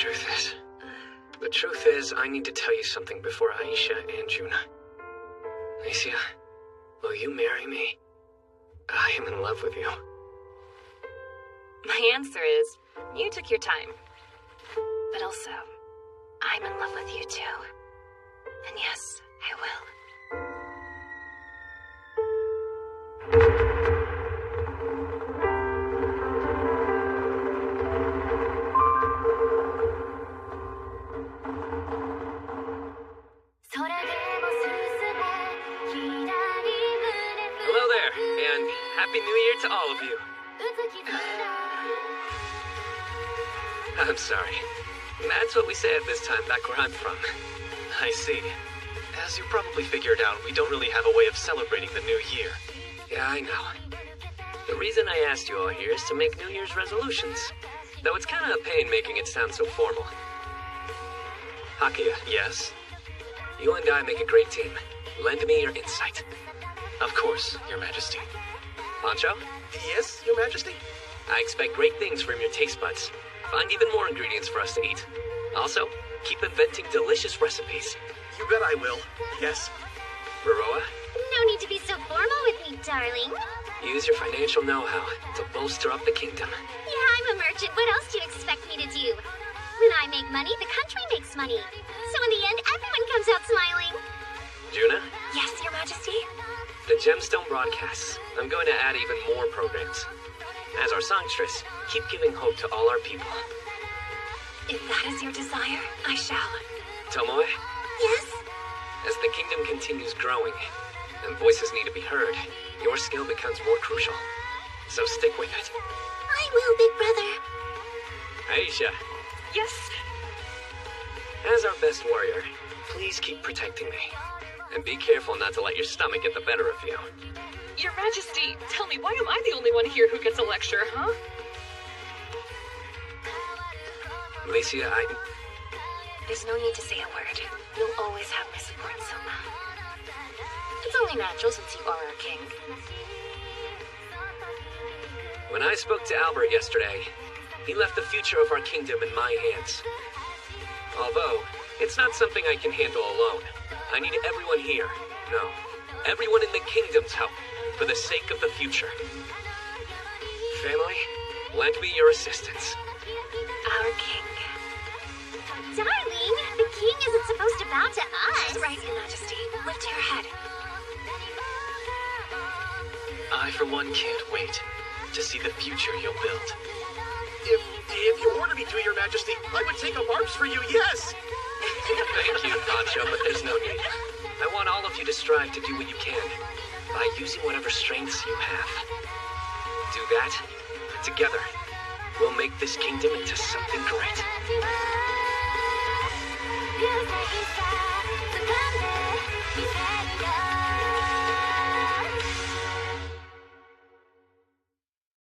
truth is, I need to tell you something before Aisha and Juna. Lysia, will you marry me? I am in love with you. My answer is, you took your time. But also, I'm in love with you too. And yes, I will. Hello there, and Happy New Year to all of you. I'm sorry. That's what we say at this time back where I'm from. I see. As you probably figured out, we don't really have a way of celebrating the new year. Yeah, I know. The reason I asked you all here is to make New Year's resolutions. Though it's kind of a pain making it sound so formal. Hakia. Yes? You and I make a great team. Lend me your insight. Of course, Your Majesty. Pancho? Yes, Your Majesty? I expect great things from your taste buds. Find even more ingredients for us to eat. Also, keep inventing delicious recipes. You bet I will. Yes. Baroa? No need to be so formal with me, darling. Use your financial know-how to bolster up the kingdom. Yeah, I'm a merchant. What else do you expect me to do? When I make money, the country makes money. So in the end, everyone comes out smiling. Juna? Yes, Your Majesty? The Gemstone broadcasts. I'm going to add even more programs. As our songstress, keep giving hope to all our people. If that is your desire, I shall. Tomoe? Yes? As the kingdom continues growing, and voices need to be heard, your skill becomes more crucial. So stick with it. I will, big brother. Aisha. Yes? As our best warrior, please keep protecting me. And be careful not to let your stomach get the better of you. Your Majesty, tell me, why am I the only one here who gets a lecture, huh? Lysia, There's no need to say a word. You'll always have my support, Soma. It's only natural since you are our king. When I spoke to Albert yesterday, He left the future of our kingdom in my hands. Although, it's not something I can handle alone. I need everyone here. No, everyone in the kingdom's help, for the sake of the future. Family, lend me your assistance. Our king. Darling, the king isn't supposed to bow to us. She's right, Your Majesty. Lift your head. I, for one, can't wait to see the future you'll build. If you order me to, Your Majesty, I would take up arms for you, yes! Thank you, Pancho, but there's no need. I want all of you to strive to do what you can, by using whatever strengths you have. Do that, and together, we'll make this kingdom into something great.